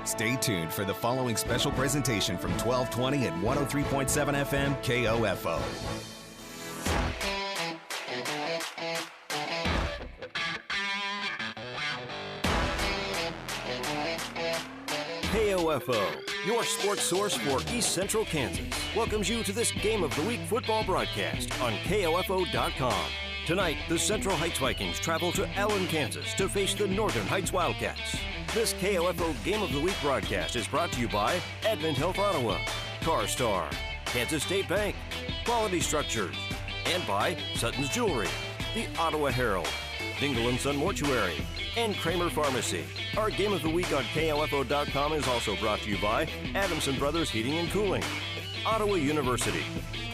Stay tuned for the following special presentation from 1220 and 103.7 FM KOFO. KOFO, your sports source for East Central Kansas, welcomes you to this Game of the Week football broadcast on KOFO.com. Tonight, the Central Heights Vikings travel to Allen, Kansas to face the Northern Heights Wildcats. This KOFO Game of the Week broadcast is brought to you by Advent Health Ottawa, CarStar, Kansas State Bank, Quality Structures, and by Sutton's Jewelry, the Ottawa Herald, Dingle & Son Mortuary, and Kramer Pharmacy. Our Game of the Week on KOFO.com is also brought to you by Adamson Brothers Heating and Cooling, Ottawa University,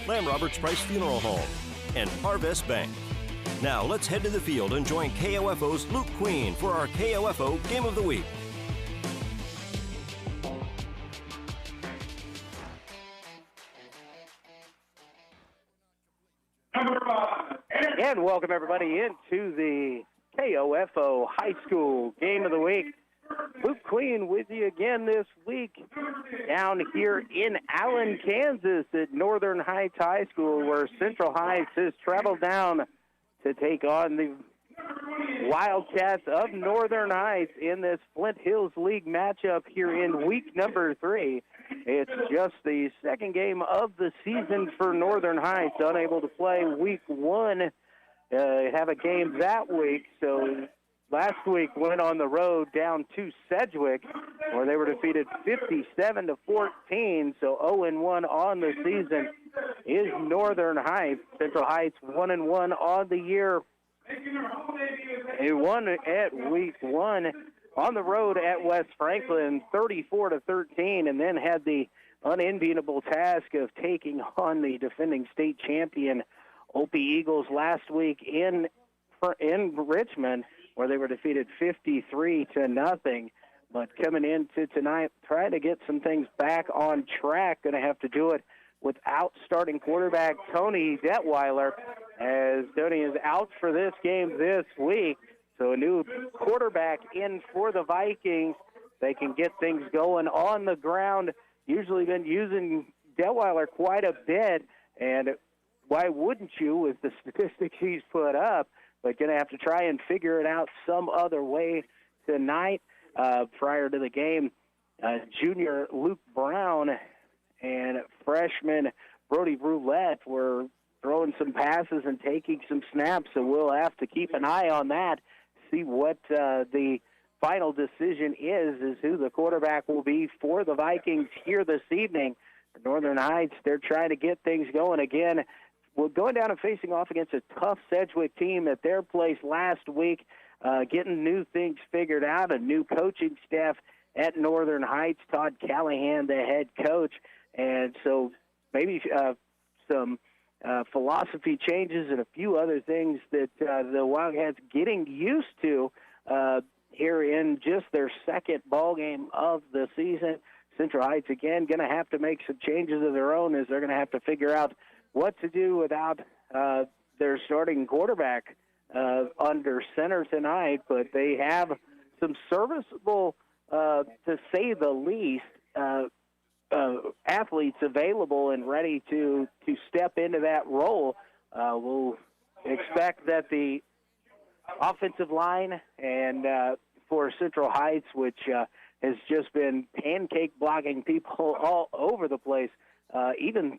Lamb Roberts Price Funeral Home, and Harvest Bank. Now let's head to the field and join KOFO's Luke Queen for our KOFO Game of the Week. And welcome everybody into the KOFO High School Game of the Week. Luke Queen with you again this week down here in Allen, Kansas at Northern Heights High School, where Central Heights has traveled down to take on the Wildcats of Northern Heights in this Flint Hills League matchup here in week number 3. It's just the second game of the season for Northern Heights, unable to play week 1, have a game that week. So last week went on the road down to Sedgwick, where they were defeated 57-14. So 0-1 on the season is Northern Heights. Central Heights 1-1 on the year. They won at week 1 on the road at West Franklin, 34-13, and then had the unenviable task of taking on the defending state champion Opie Eagles last week in Richmond, where they were defeated 53-0. But coming into tonight, trying to get some things back on track. Going to have to do it without starting quarterback Tony Detweiler, as Tony is out for this game this week. So a new quarterback in for the Vikings. They can get things going on the ground. Usually been using Detweiler quite a bit, and why wouldn't you with the statistics he's put up? But going to have to try and figure it out some other way tonight. Prior to the game, junior Luke Brown and freshman Brody Roulette were throwing some passes and taking some snaps, so we'll have to keep an eye on that, see what the final decision is who the quarterback will be for the Vikings here this evening. Northern Heights, they're trying to get things going again. We're going down and facing off against a tough Sedgwick team at their place last week, getting new things figured out, a new coaching staff at Northern Heights, Todd Callahan, the head coach, and so maybe some philosophy changes and a few other things that the Wildcats getting used to here in just their second ball game of the season. Central Heights, again, going to have to make some changes of their own, as they're going to have to figure out what to do without their starting quarterback under center tonight. But they have some serviceable, to say the least, athletes available and ready to step into that role. We'll expect that the offensive line and for Central Heights, which has just been pancake blocking people all over the place, even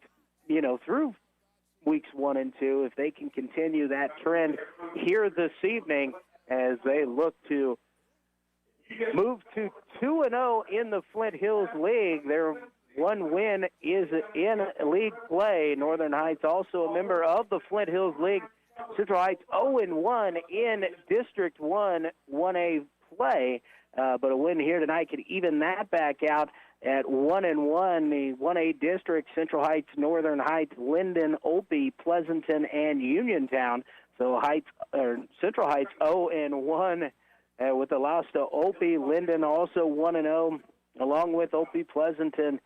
through weeks 1 and 2, if they can continue that trend here this evening as they look to move to 2-0 in the Flint Hills League. Their one win is in league play. Northern Heights also a member of the Flint Hills League. Central Heights 0-1 in District 1 1A play, but a win here tonight could even that back out at 1-1. The 1A district, Central Heights, Northern Heights, Linden, Opie, Pleasanton, and Uniontown. So Central Heights 0-1 with a loss to Opie. Linden also 1-0, along with Opie, Pleasanton,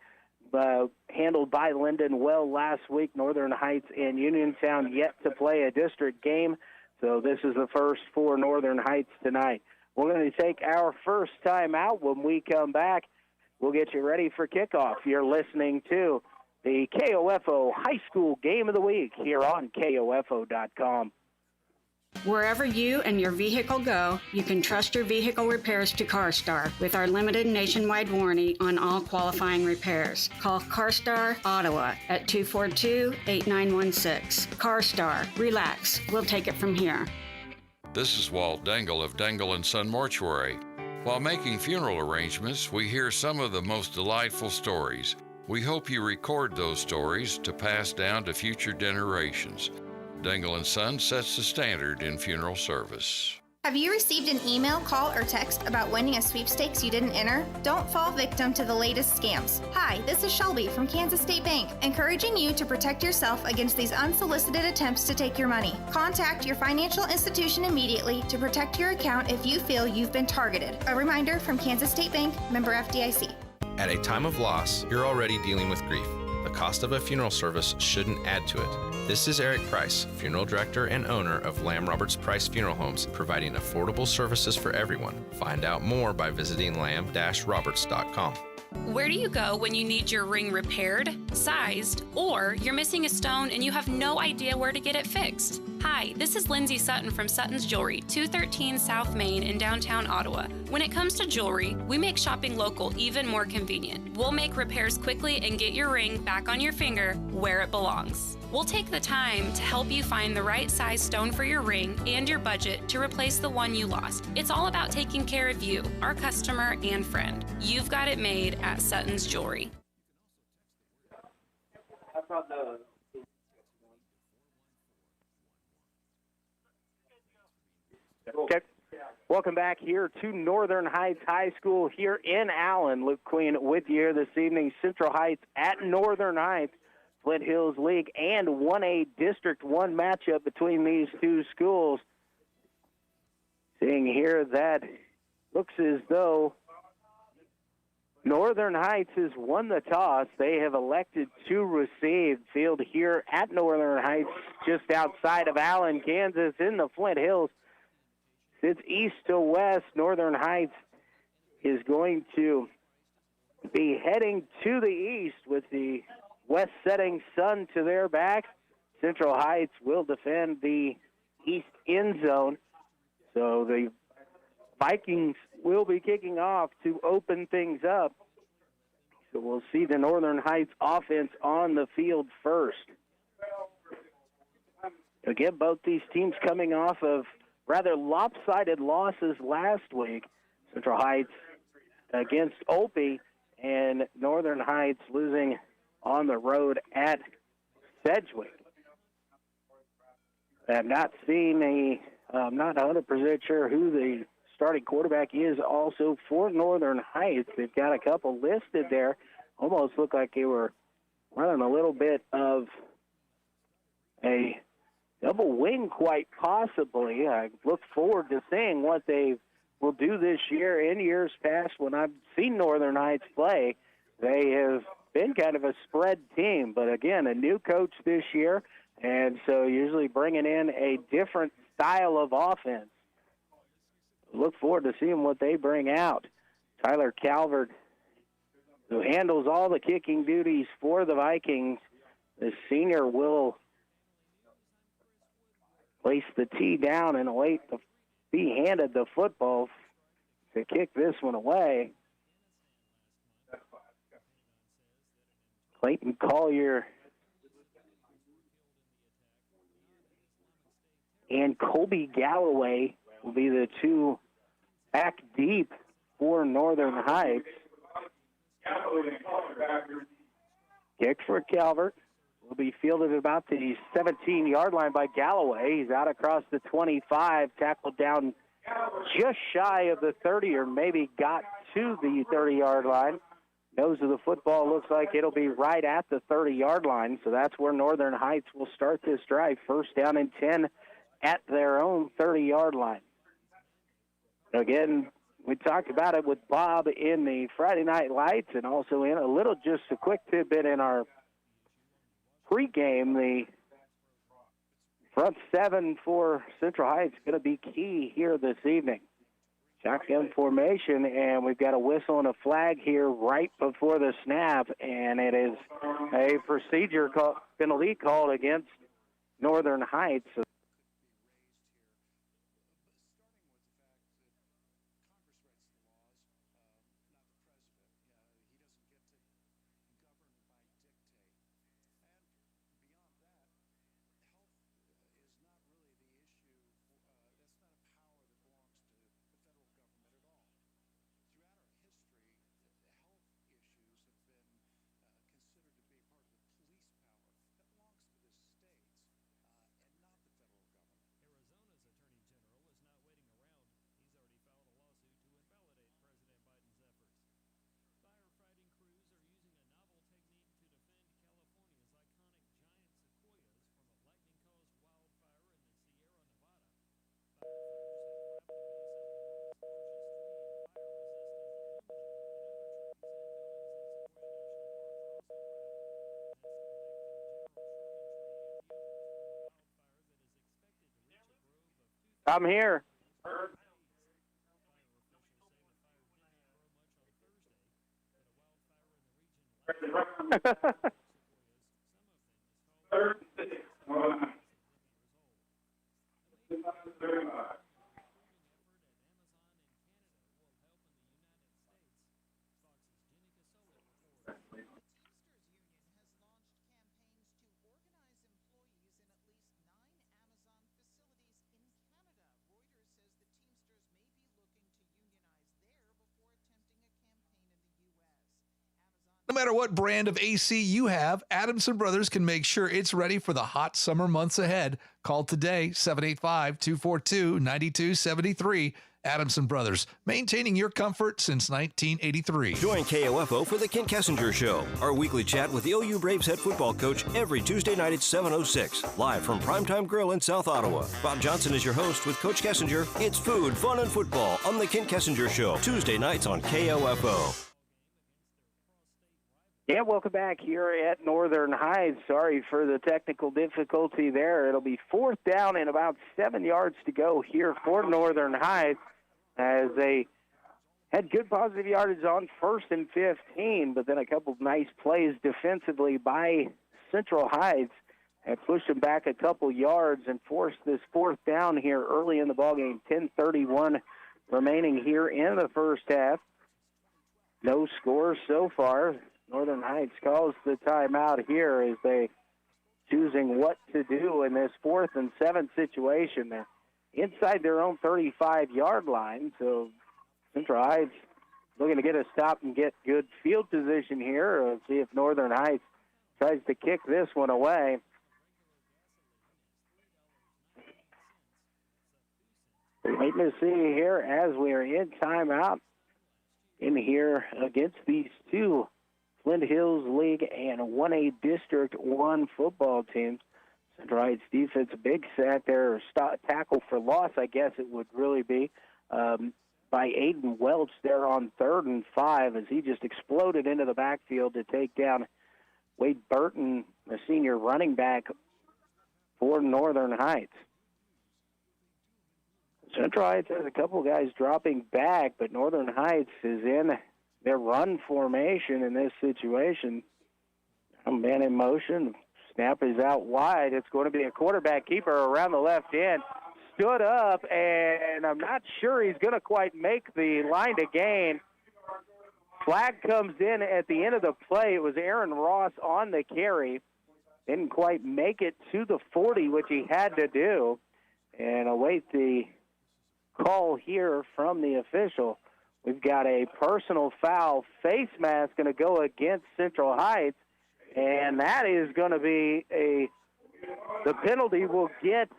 handled by Linden well last week. Northern Heights and Uniontown yet to play a district game. So this is the first for Northern Heights tonight. We're going to take our first time out. When we come back, we'll get you ready for kickoff. You're listening to the KOFO High School Game of the Week here on KOFO.com. Wherever you and your vehicle go, you can trust your vehicle repairs to CarStar with our limited nationwide warranty on all qualifying repairs. Call CarStar Ottawa at 242-8916. CarStar, relax, we'll take it from here. This is Walt Dangle of Dangle & Son Mortuary. While making funeral arrangements, we hear some of the most delightful stories. We hope you record those stories to pass down to future generations. Dangle & Son sets the standard in funeral service. Have you received an email, call, or text about winning a sweepstakes you didn't enter? Don't fall victim to the latest scams. Hi, this is Shelby from Kansas State Bank, encouraging you to protect yourself against these unsolicited attempts to take your money. Contact your financial institution immediately to protect your account if you feel you've been targeted. A reminder from Kansas State Bank, member FDIC. At a time of loss, you're already dealing with grief. The cost of a funeral service shouldn't add to it. This is Eric Price, Funeral Director and owner of Lamb Roberts Price Funeral Homes, providing affordable services for everyone. Find out more by visiting lamb-roberts.com. Where do you go when you need your ring repaired, sized, or you're missing a stone and you have no idea where to get it fixed? Hi, this is Lindsay Sutton from Sutton's Jewelry, 213 South Main in downtown Ottawa. When it comes to jewelry, we make shopping local even more convenient. We'll make repairs quickly and get your ring back on your finger where it belongs. We'll take the time to help you find the right size stone for your ring and your budget to replace the one you lost. It's all about taking care of you, our customer and friend. You've got it made at Sutton's Jewelry. Okay. Welcome back here to Northern Heights High School here in Allen. Luke Queen with you here this evening. Central Heights at Northern Heights. Flint Hills League and 1A District 1 matchup between these two schools. Seeing here that looks as though Northern Heights has won the toss. They have elected to receive. Field here at Northern Heights, just outside of Allen, Kansas, in the Flint Hills. Sits east to west. Northern Heights is going to be heading to the east with the west setting sun to their back. Central Heights will defend the east end zone. So the Vikings will be kicking off to open things up. So we'll see the Northern Heights offense on the field first. Again, both these teams coming off of rather lopsided losses last week. Central Heights against Opie, and Northern Heights losing on the road at Sedgwick. I'm not seeing I'm not 100% sure who the starting quarterback is also for Northern Heights. They've got a couple listed there. Almost look like they were running a little bit of a double wing, quite possibly. I look forward to seeing what they will do this year. In years past, when I've seen Northern Heights play, they have been kind of a spread team. But again, a new coach this year, and so usually bringing in a different style of offense. Look forward to seeing what they bring out. Tyler Calvert, who handles all the kicking duties for the Vikings, the senior will place the tee down and wait to be handed the football to kick this one away. Clayton Collier and Colby Galloway will be the two back deep for Northern Heights. Kick for Calvert will be fielded about the 17-yard line by Galloway. He's out across the 25, tackled down just shy of the 30, or maybe got to the 30-yard line. Nose of the football looks like it'll be right at the 30-yard line, so that's where Northern Heights will start this drive. First down and 10 at their own 30-yard line. Again, we talked about it with Bob in the Friday Night Lights, and also in a little, just a quick tidbit in our pregame. The front seven for Central Heights going to be key here this evening. shotgun formation, and we've got a whistle and a flag here right before the snap, and it is a procedure penalty called against Northern Heights. I'm here. No matter what brand of AC you have, Adamson Brothers can make sure it's ready for the hot summer months ahead. Call today, 785-242-9273. Adamson Brothers, maintaining your comfort since 1983. Join KOFO for the Kent Kessinger Show, our weekly chat with the OU Braves head football coach every Tuesday night at 7:06, live from Primetime Grill in South Ottawa. Bob Johnson is your host with Coach Kessinger. It's food, fun, and football on the Kent Kessinger Show, Tuesday nights on KOFO. Yeah, welcome back here at Northern Heights. Sorry for the technical difficulty there. It'll be 4th down and about 7 yards to go here for Northern Heights, as they had good positive yardage on 1st and 15, but then a couple of nice plays defensively by Central Heights and pushed them back a couple yards and forced this 4th down here early in the ballgame. 10:31 remaining here in the first half. No scores so far. Northern Heights calls the timeout here as they choosing what to do in this 4th and 7 situation. They're inside their own 35-yard line, so Central Heights looking to get a stop and get good field position here. See if Northern Heights tries to kick this one away. Waiting to see here as we are in timeout in here against these two Flint Hills League and 1A District 1 football teams. Central Heights defense, a big sack there, or tackle for loss, I guess it would really be, by Aiden Welch there on 3rd and 5 as he just exploded into the backfield to take down Wade Burton, the senior running back for Northern Heights. Central Heights has a couple guys dropping back, but Northern Heights is in their run formation in this situation. A man in motion. Snap is out wide. It's going to be a quarterback keeper around the left end. Stood up, and I'm not sure he's going to quite make the line to gain. Flag comes in at the end of the play. It was Aaron Ross on the carry. Didn't quite make it to the 40, which he had to do. And await the call here from the official. We've got a personal foul face mask going to go against Central Heights, and that is going to be the penalty will get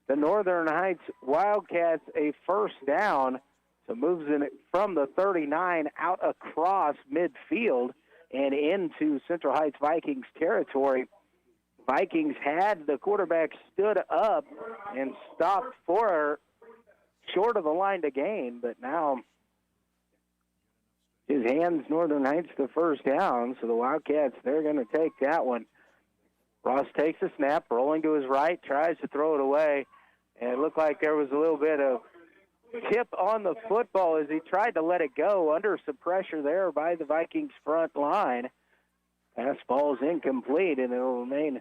the Northern Heights Wildcats a 1st down. So moves in from the 39 out across midfield and into Central Heights Vikings territory. Vikings had the quarterback stood up and stopped for short of the line to gain, but now his hands Northern Heights the 1st down, so the Wildcats, they're going to take that one. Ross takes a snap, rolling to his right, tries to throw it away, and it looked like there was a little bit of tip on the football as he tried to let it go under some pressure there by the Vikings front line. Pass ball is incomplete, and it will remain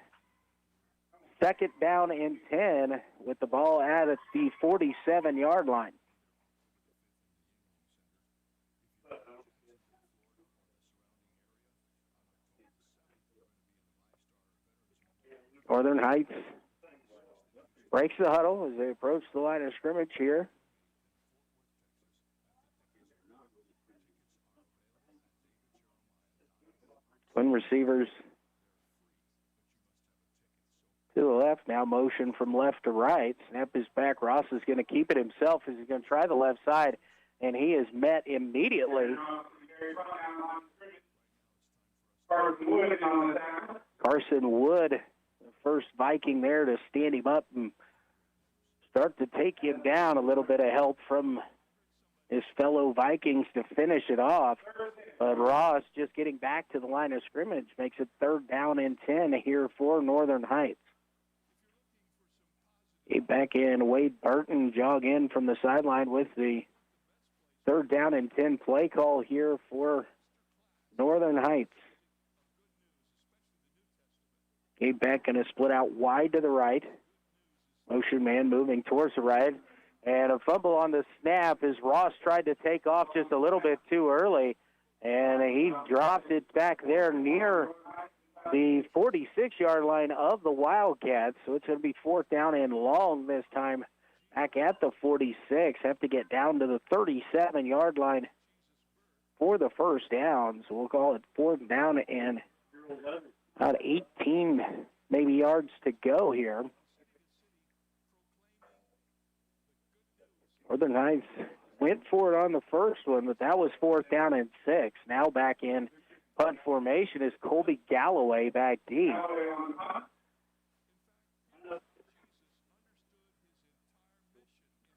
second down and 10 with the ball at the 47-yard line. Northern Heights breaks the huddle as they approach the line of scrimmage here. Twin receivers to the left, now motion from left to right. Snap is back. Ross is going to keep it himself as he's going to try the left side, and he is met immediately. Carson Wood, the first Viking there to stand him up and start to take him down. A little bit of help from his fellow Vikings to finish it off. But Ross just getting back to the line of scrimmage makes it third down and 10 here for Northern Heights. Back in, Wade Burton jog in from the sideline with the third down and 10 play call here for Northern Heights. Gabe Beck going to split out wide to the right. Motion man moving towards the right. And a fumble on the snap as Ross tried to take off just a little bit too early. And he dropped it back there near the 46-yard line of the Wildcats. So it's going to be fourth down and long this time back at the 46. Have to get down to the 37-yard line for the first down. So we'll call it fourth down and about 18 maybe yards to go here. Northern Heights went for it on the first one, but that was fourth down and 6. Now back in punt formation is Colby Galloway back deep.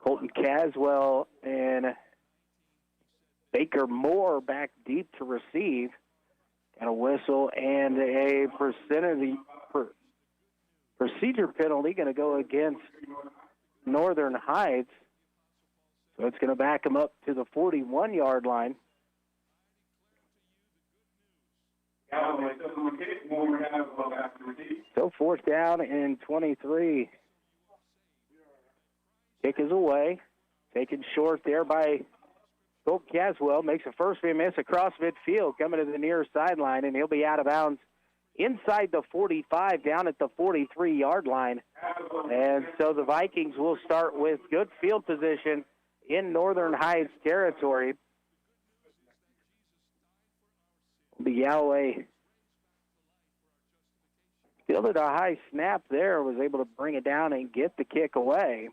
Colton Caswell and Baker Moore back deep to receive. Got a whistle and a procedure penalty going to go against Northern Heights. So it's going to back them up to the 41-yard line. So fourth down and 23. Kick is away. Taken short there by Colt Caswell. Makes a first miss across midfield, coming to the near sideline, and he'll be out of bounds inside the 45, down at the 43-yard line. And so the Vikings will start with good field position in Northern Heights territory. The Galloway fielded a high snap there, was able to bring it down and get the kick away.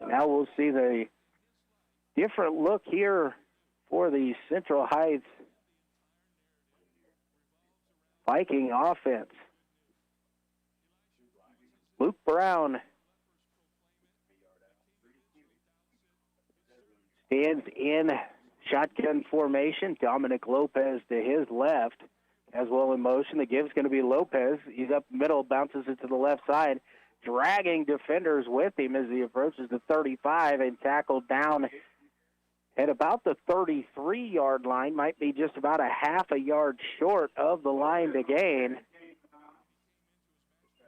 Now we'll see the different look here for the Central Heights Viking offense. Luke Brown stands in shotgun formation. Dominic Lopez to his left. As well in motion. The give's going to be Lopez. He's up middle, bounces it to the left side, dragging defenders with him as he approaches the 35 and tackled down at about the 33-yard line. Might be just about a half a yard short of the line to gain.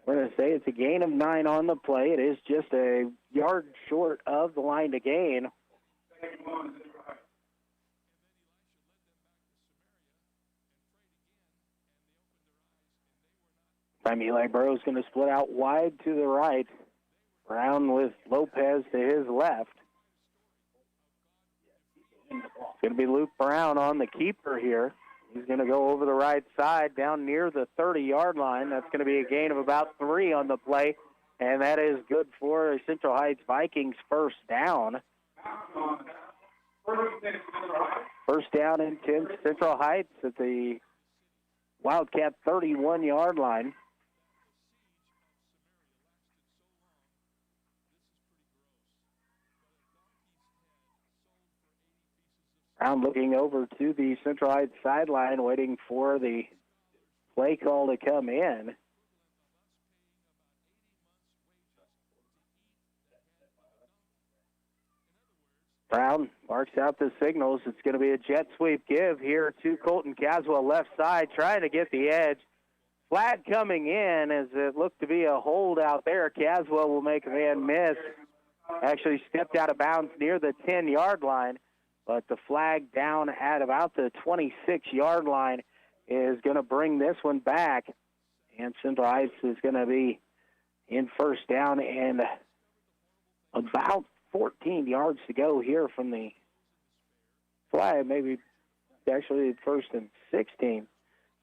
We're going to say it's a gain of 9 on the play. It is just a yard short of the line to gain. Eli Burrow's going to split out wide to the right. Brown with Lopez to his left. It's going to be Luke Brown on the keeper here. He's going to go over the right side down near the 30-yard line. That's going to be a gain of about 3 on the play, and that is good for Central Heights Vikings first down. First down and 10, Central Heights at the Wildcat 31-yard line. Brown looking over to the Central Heights sideline, waiting for the play call to come in. Brown marks out the signals. It's going to be a jet sweep give here to Colton Caswell, left side, trying to get the edge. Flag coming in as it looked to be a hold out there. Caswell will make a man miss. Actually stepped out of bounds near the 10-yard line, but the flag down at about the 26-yard line is going to bring this one back. And Central Heights is going to be in first down and about 14 yards to go here from the flag, maybe actually first and 16.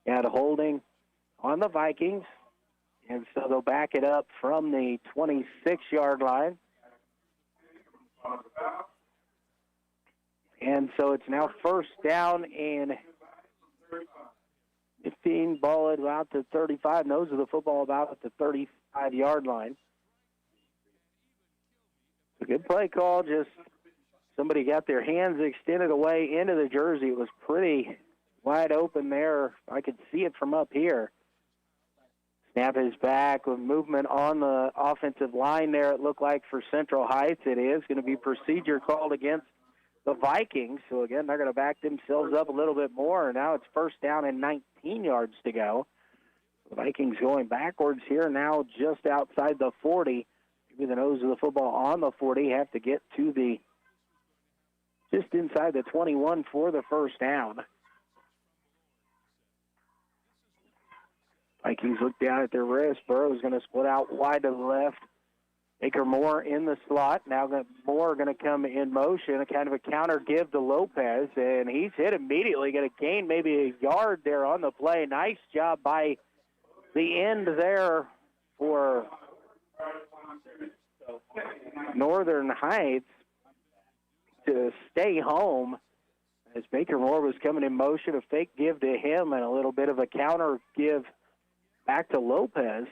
Got holding on the Vikings, and so they'll back it up from the 26-yard line. And so it's now first down and 15, ball at about the 35. Nose of the football about at the 35-yard line. A good play call, just somebody got their hands extended away into the jersey. It was pretty wide open there. I could see it from up here. Snap is back with movement on the offensive line there, it looked like, for Central Heights. It is going to be procedure called against the Vikings. So, again, they're going to back themselves up a little bit more. And now it's first down and 19 yards to go. The Vikings going backwards here now just outside the 40. Maybe the nose of the football on the 40. Have to get to the just inside the 21 for the first down. Vikings look down at their wrist. Burrow's going to split out wide to the left. Baker Moore in the slot. Now Moore going to come in motion, a kind of a counter give to Lopez, and he's hit immediately. Going to gain maybe a yard there on the play. Nice job by the end there for Northern Heights to stay home as Baker Moore was coming in motion. A fake give to him and a little bit of a counter give back to Lopez.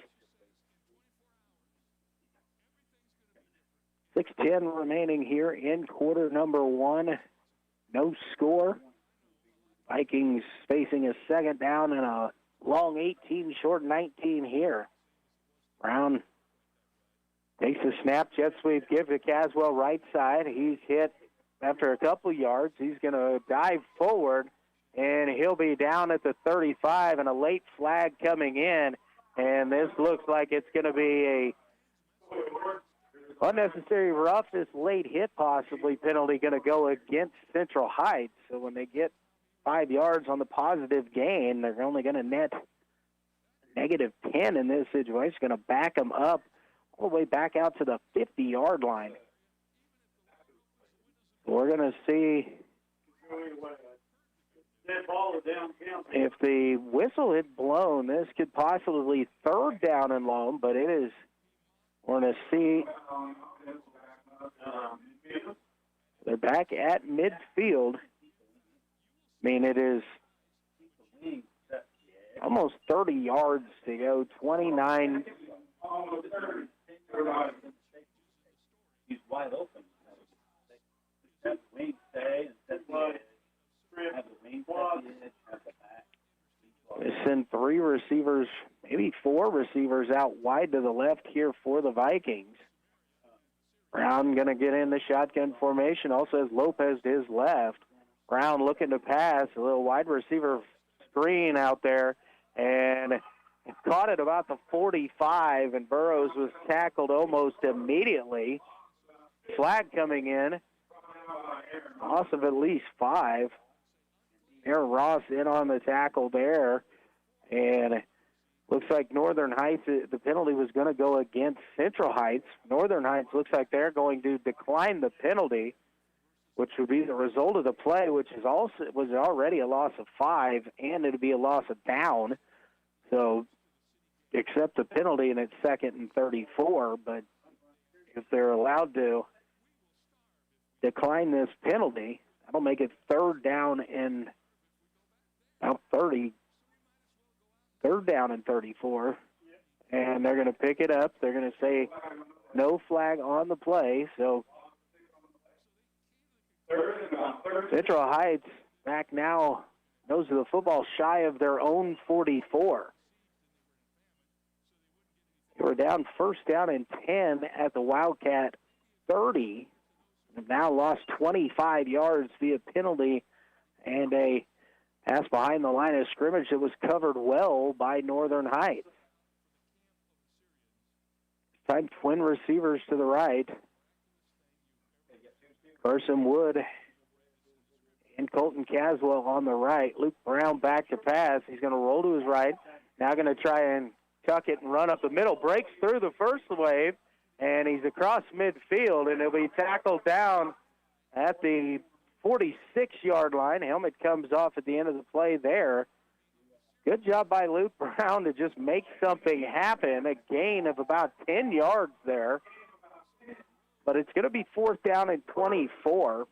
6:10 remaining here in quarter number one. No score. Vikings facing a second down and a long 18, short 19 here. Brown takes a snap, jet sweep, give to Caswell right side. He's hit after a couple yards. He's going to dive forward, and he'll be down at the 35, and a late flag coming in. And this looks like it's going to be a unnecessary roughness, late hit possibly penalty going to go against Central Heights. So when they get 5 yards on the positive gain, they're only going to net negative 10 in this situation. Going to back them up all the way back out to the 50-yard line. We're going to see if the whistle had blown, this could possibly third down and long, but it is, we're going to see they're back at midfield. I mean, it is almost 30 yards to go, 29. He's wide open. They send three receivers, maybe four receivers out wide to the left here for the Vikings. Brown going to get in the shotgun formation. Also has Lopez to his left. Brown looking to pass. A little wide receiver screen out there. And caught at about the 45, and Burrows was tackled almost immediately. Flag coming in. Loss of at least 5. Aaron Ross in on the tackle there. And looks like Northern Heights, the penalty was going to go against Central Heights. Northern Heights looks like they're going to decline the penalty, which would be the result of the play, which is also was already a loss of 5, and it would be a loss of down. So accept the penalty, and it's 2nd and 34. But if they're allowed to decline this penalty, that'll make it 3rd down and about 30. 3rd down and 34. And they're going to pick it up. They're going to say no flag on the play. So Central Heights back now, nose of the football, shy of their own 44. They were down 1st down and 10 at the Wildcat 30. Have now lost 25 yards via penalty and a pass behind the line of scrimmage that was covered well by Northern Heights. This time twin receivers to the right. Carson Wood and Colton Caswell on the right. Luke Brown back to pass. He's going to roll to his right. Now going to try and tuck it and run up the middle. Breaks through the first wave, and he's across midfield, and he'll be tackled down at the 46-yard line. Helmet comes off at the end of the play there. Good job by Luke Brown to just make something happen. A gain of about 10 yards there. But it's going to be 4th down and 24.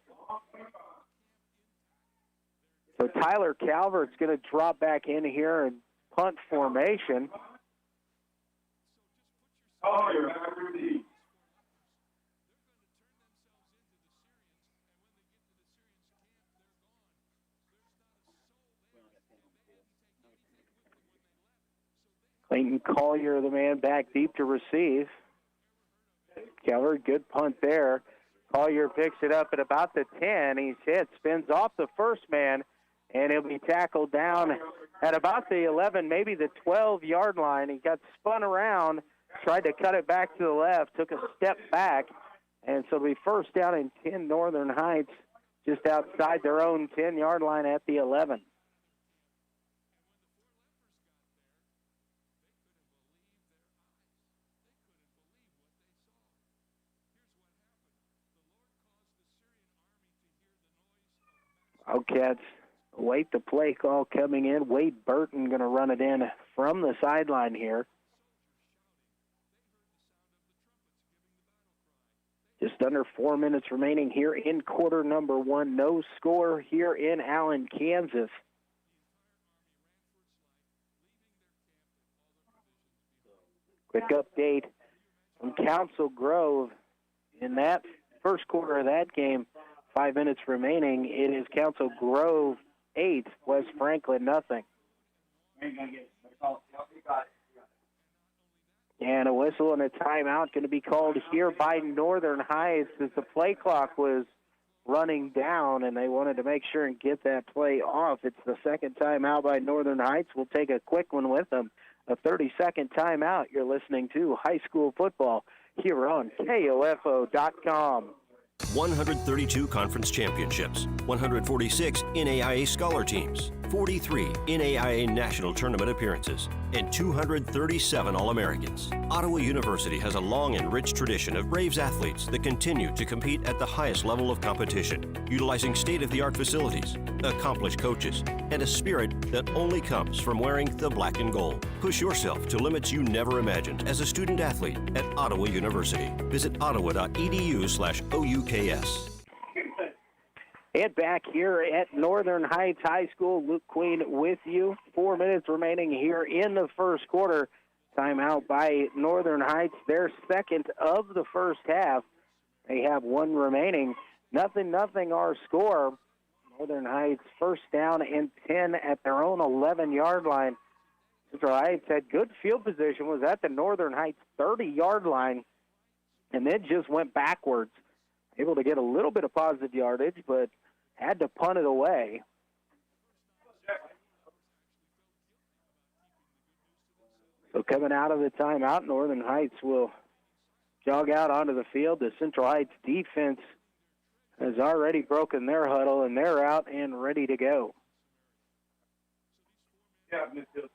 So Tyler Calvert's going to drop back in here and punt formation. Clayton Collier, the man back deep to receive. Calvert, good punt there. Collier picks it up at about the 10. He's hit, spins off the first man, and he'll be tackled down at about the 11, maybe the 12-yard line. He got spun around, tried to cut it back to the left, took a step back, and so it'll be 1st down and 10 Northern Heights just outside their own 10-yard line at the 11. Wildcats await the play call coming in. Wade Burton going to run it in from the sideline here. Just under 4 minutes remaining here in quarter number 1. No score here in Allen, Kansas. Quick update from Council Grove. In that first quarter of that game, 5 minutes remaining, it is Council Grove 8, West Franklin nothing. And a whistle and a timeout going to be called here by Northern Heights as the play clock was running down and they wanted to make sure and get that play off. It's the second timeout by Northern Heights. We'll take a quick one with them. A 30-second timeout. You're listening to high school football here on KOFO.com. 132 conference championships, 146 NAIA scholar teams, 43 NAIA national tournament appearances, and 237 All-Americans. Ottawa University has a long and rich tradition of Braves athletes that continue to compete at the highest level of competition, utilizing state-of-the-art facilities, accomplished coaches, and a spirit that only comes from wearing the black and gold. Push yourself to limits you never imagined as a student athlete at Ottawa University. Visit ottawa.edu/OUKS. And back here at Northern Heights High School, Luke Queen with you. 4 minutes remaining here in the first quarter. Timeout by Northern Heights, their second of the first half. They have one remaining. 0-0 our score. Northern Heights 1st down and 10 at their own 11-yard line. Central Heights had good field position, was at the Northern Heights 30-yard line, and then just went backwards. Able to get a little bit of positive yardage, but had to punt it away. So coming out of the timeout, Northern Heights will jog out onto the field. The Central Heights defense has already broken their huddle, and they're out and ready to go. Yeah, midfield.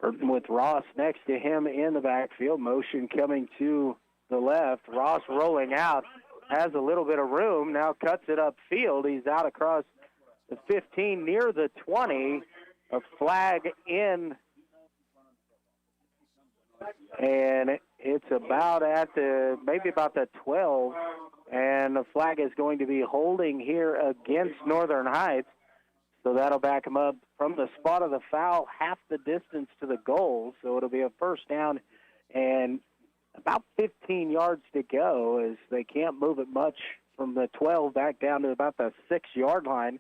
Burton with Ross next to him in the backfield. Motion coming to the left. Ross rolling out. Has a little bit of room. Now cuts it upfield. He's out across the 15 near the 20. A flag in. And it's about at the, maybe about the 12. And the flag is going to be holding here against Northern Heights. So that'll back him up from the spot of the foul, half the distance to the goal. So it'll be a 1st down and about 15 yards to go as they can't move it much from the 12 back down to about the 6-yard line.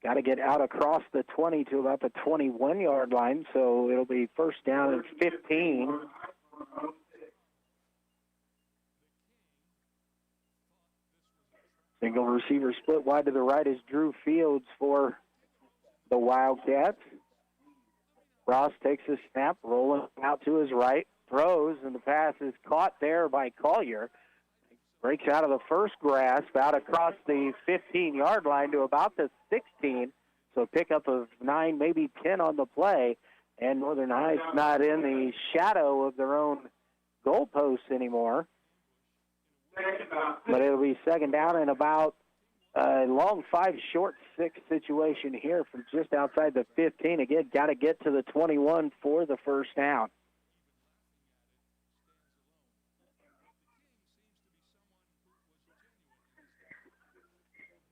got to get out across the 20 to about the 21-yard line, so it'll be first down and 15. Single receiver split wide to the right is Drew Fields for the Wildcats. Ross takes a snap, rolling out to his right, throws, and the pass is caught there by Collier. Breaks out of the first grasp, out across the 15-yard line to about the 16. So pickup of 9, maybe 10 on the play. And Northern Heights not in the shadow of their own goalposts anymore. But it'll be second down and about a long 5, short 6 situation here from just outside the 15. Again, got to get to the 21 for the first down.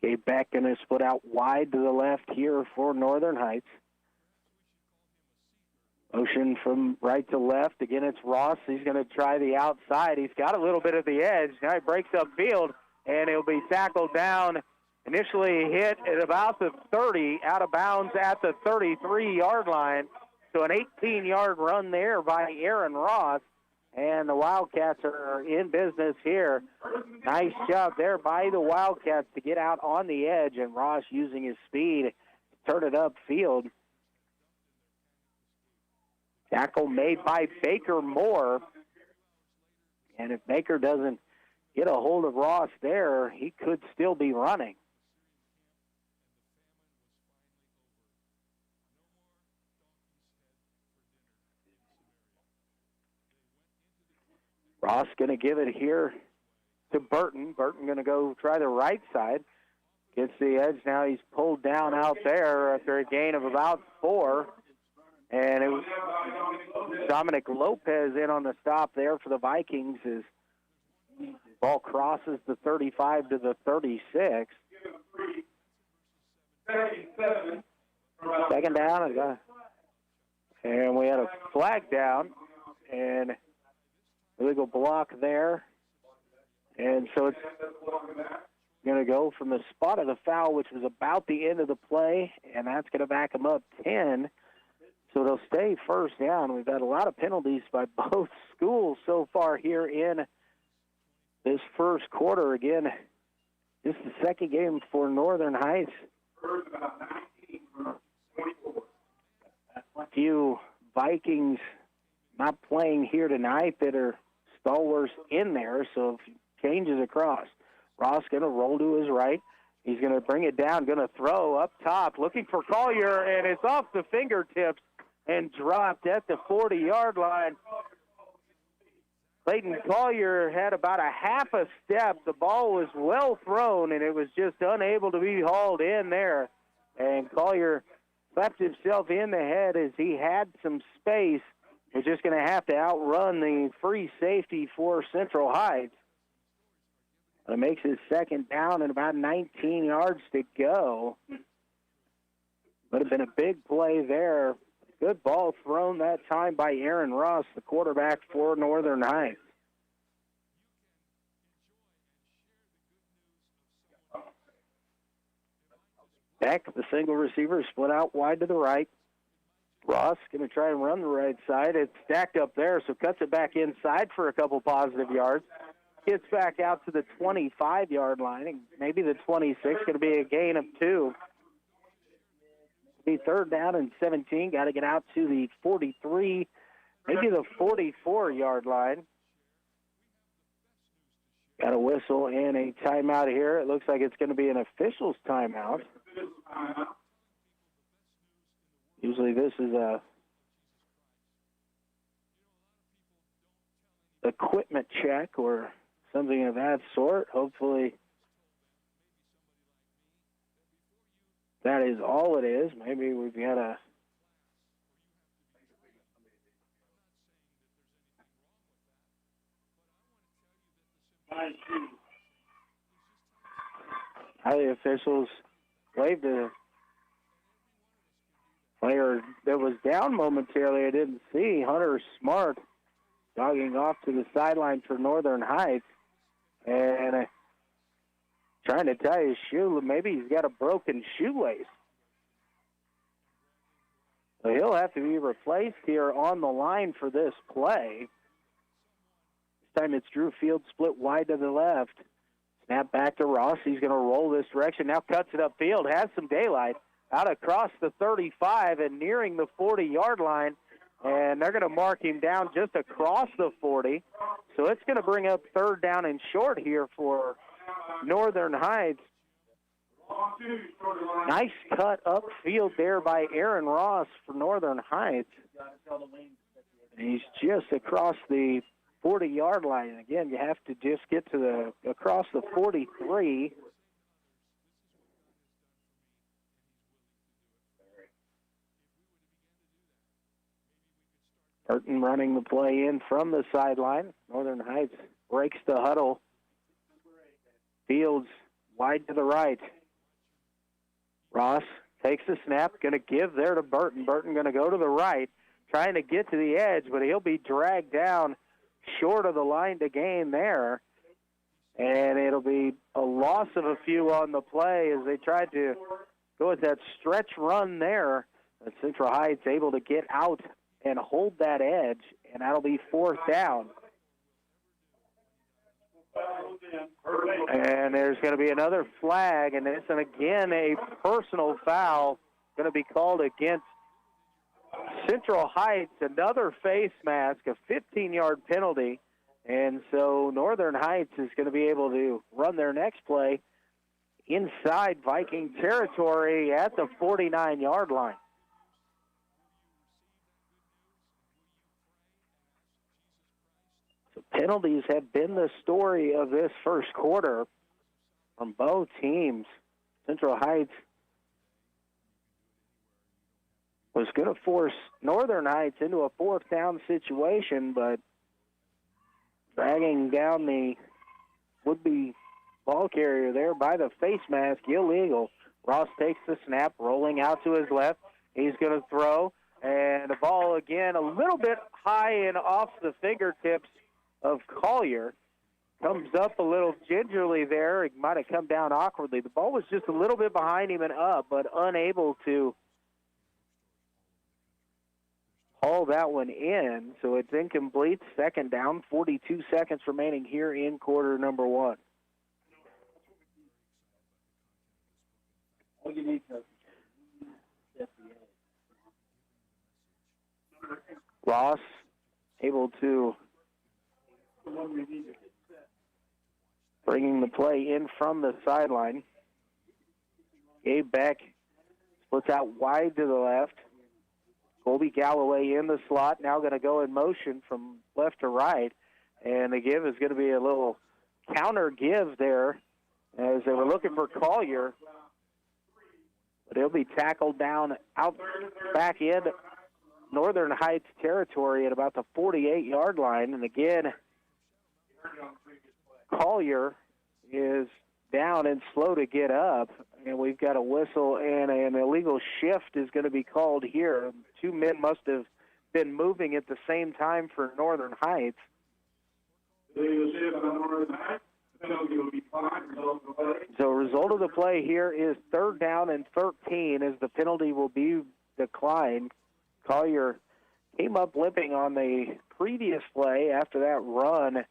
Gabe Beck going to split out wide to the left here for Northern Heights. Motion from right to left. Again, it's Ross. He's going to try the outside. He's got a little bit of the edge. Now he breaks up field, and he'll be tackled down. Initially hit at about the 30, out of bounds at the 33-yard line. So an 18-yard run there by Aaron Ross. And the Wildcats are in business here. Nice job there by the Wildcats to get out on the edge, and Ross using his speed to turn it upfield. Tackle made by Baker Moore. And if Baker doesn't get a hold of Ross there, he could still be running. Ross going to give it here to Burton. Burton going to go try the right side. Gets the edge now. He's pulled down out there after a gain of about 4. And it was Dominic Lopez in on the stop there for the Vikings as the ball crosses the 35 to the 36. Second down. And we had a flag down. And illegal block there. And so it's going to go from the spot of the foul, which was about the end of the play, and that's going to back them up 10. So they'll stay first down. We've had a lot of penalties by both schools so far here in this first quarter. Again, this is the second game for Northern Heights. A few Vikings not playing here tonight that are stalwarts in there, so changes across. Ross going to roll to his right. He's going to bring it down, going to throw up top, looking for Collier, and it's off the fingertips and dropped at the 40-yard line. Clayton Collier had about a half a step. The ball was well thrown, and it was just unable to be hauled in there. And Collier left himself in the head as he had some space. We're just going to have to outrun the free safety for Central Heights. It makes his second down and about 19 yards to go. Would have been a big play there. Good ball thrown that time by Aaron Ross, the quarterback for Northern Heights. Beck, the single receiver, split out wide to the right. Ross going to try and run the right side. It's stacked up there, so cuts it back inside for a couple positive yards. Gets back out to the 25-yard line, and maybe the 26. Going to be a gain of 2. Be third down and 17. Got to get out to the 43, maybe the 44-yard line. Got a whistle and a timeout here. It looks like it's going to be an official's timeout. Usually this is a equipment check or something of that sort. Hopefully that is all it is. Maybe we've got a the officials waved a player that was down momentarily. I didn't see Hunter Smart jogging off to the sideline for Northern Heights. And trying to tie his shoe. Maybe he's got a broken shoelace. So he'll have to be replaced here on the line for this play. This time it's Drew Fields split wide to the left. Snap back to Ross. He's going to roll this direction. Now cuts it upfield. Has some daylight. Out across the 35 and nearing the 40-yard line. And they're going to mark him down just across the 40. So it's going to bring up third down and short here for Northern Heights. Nice cut upfield there by Aaron Ross for Northern Heights. And he's just across the 40-yard line. Again, you have to just get to across the 43. Burton running the play in from the sideline. Northern Heights breaks the huddle. Fields wide to the right. Ross takes the snap, going to give there to Burton. Burton going to go to the right, trying to get to the edge, but he'll be dragged down short of the line to gain there. And it'll be a loss of a few on the play as they tried to go with that stretch run there. But Central Heights able to get out and hold that edge, and that'll be fourth down. And there's going to be another flag, and it's again a personal foul going to be called against Central Heights, another face mask, a 15-yard penalty. And so Northern Heights is going to be able to run their next play inside Viking territory at the 49-yard line. So penalties have been the story of this first quarter from both teams. Central Heights was going to force Northern Heights into a fourth down situation, but dragging down the would-be ball carrier there by the face mask, illegal. Ross takes the snap, rolling out to his left. He's going to throw, and the ball again a little bit high and off the fingertips of Collier. Comes up a little gingerly there. It might have come down awkwardly. The ball was just a little bit behind him and up, but unable to haul that one in. So it's incomplete. Second down, 42 seconds remaining here in quarter number one. All you need to Ross able to bringing the play in from the sideline. Gabe Beck splits out wide to the left. Colby Galloway in the slot, now going to go in motion from left to right. And the give is going to be a little counter give there as they were looking for Collier. But he'll be tackled down out back in Northern Heights territory at about the 48-yard line. And again, Collier is down and slow to get up. And we've got a whistle, and an illegal shift is going to be called here. Two men must have been moving at the same time for Northern Heights. So result of the play here is third down and 13 as the penalty will be declined. Collier came up limping on the previous play after that run.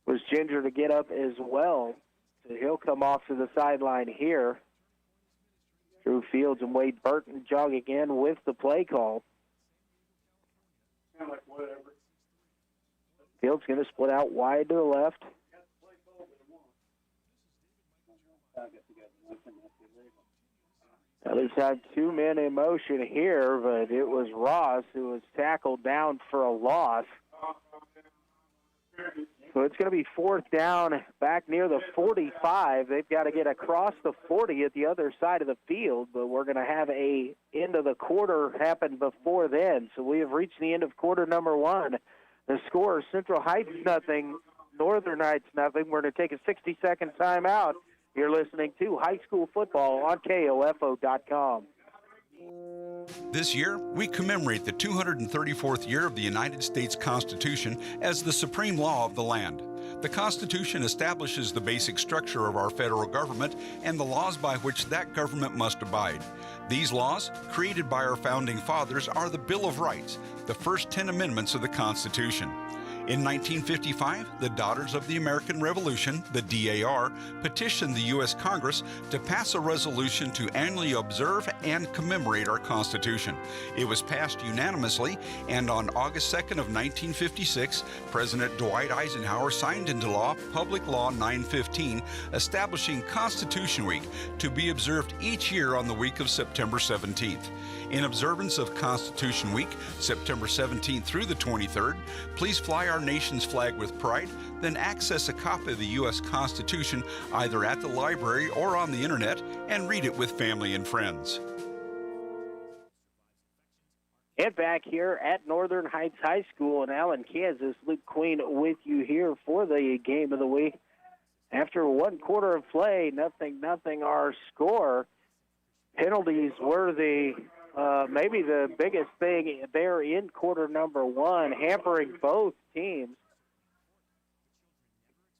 Was ginger to get up as well. So he'll come off to the sideline here. Drew Fields and Wade Burton jogging in with the play call. Fields going to split out wide to the left. Now there's had two men in motion here, but it was Ross who was tackled down for a loss. So it's going to be fourth down back near the 45. They've got to get across the 40 at the other side of the field, but we're going to have a end of the quarter happen before then. So we have reached the end of quarter number one. The score, Central Heights nothing, Northern Heights nothing. We're going to take a 60-second timeout. You're listening to High School Football on KOFO.com. This year, we commemorate the 234th year of the United States Constitution as the supreme law of the land. The Constitution establishes the basic structure of our federal government and the laws by which that government must abide. These laws, created by our founding fathers, are the Bill of Rights, the first 10 amendments of the Constitution. In 1955, the Daughters of the American Revolution, the DAR, petitioned the U.S. Congress to pass a resolution to annually observe and commemorate our Constitution. It was passed unanimously, and on August 2nd of 1956, President Dwight Eisenhower signed into law Public Law 915, establishing Constitution Week to be observed each year on the week of September 17th. In observance of Constitution Week, September 17th through the 23rd, please fly our nation's flag with pride, then access a copy of the U.S. Constitution either at the library or on the internet and read it with family and friends. And back here at Northern Heights High School in Allen, Kansas, Luke Queen with you here for the game of the week. After one quarter of play, 0-0 our score. Penalties were maybe the biggest thing there in quarter number one, hampering both teams.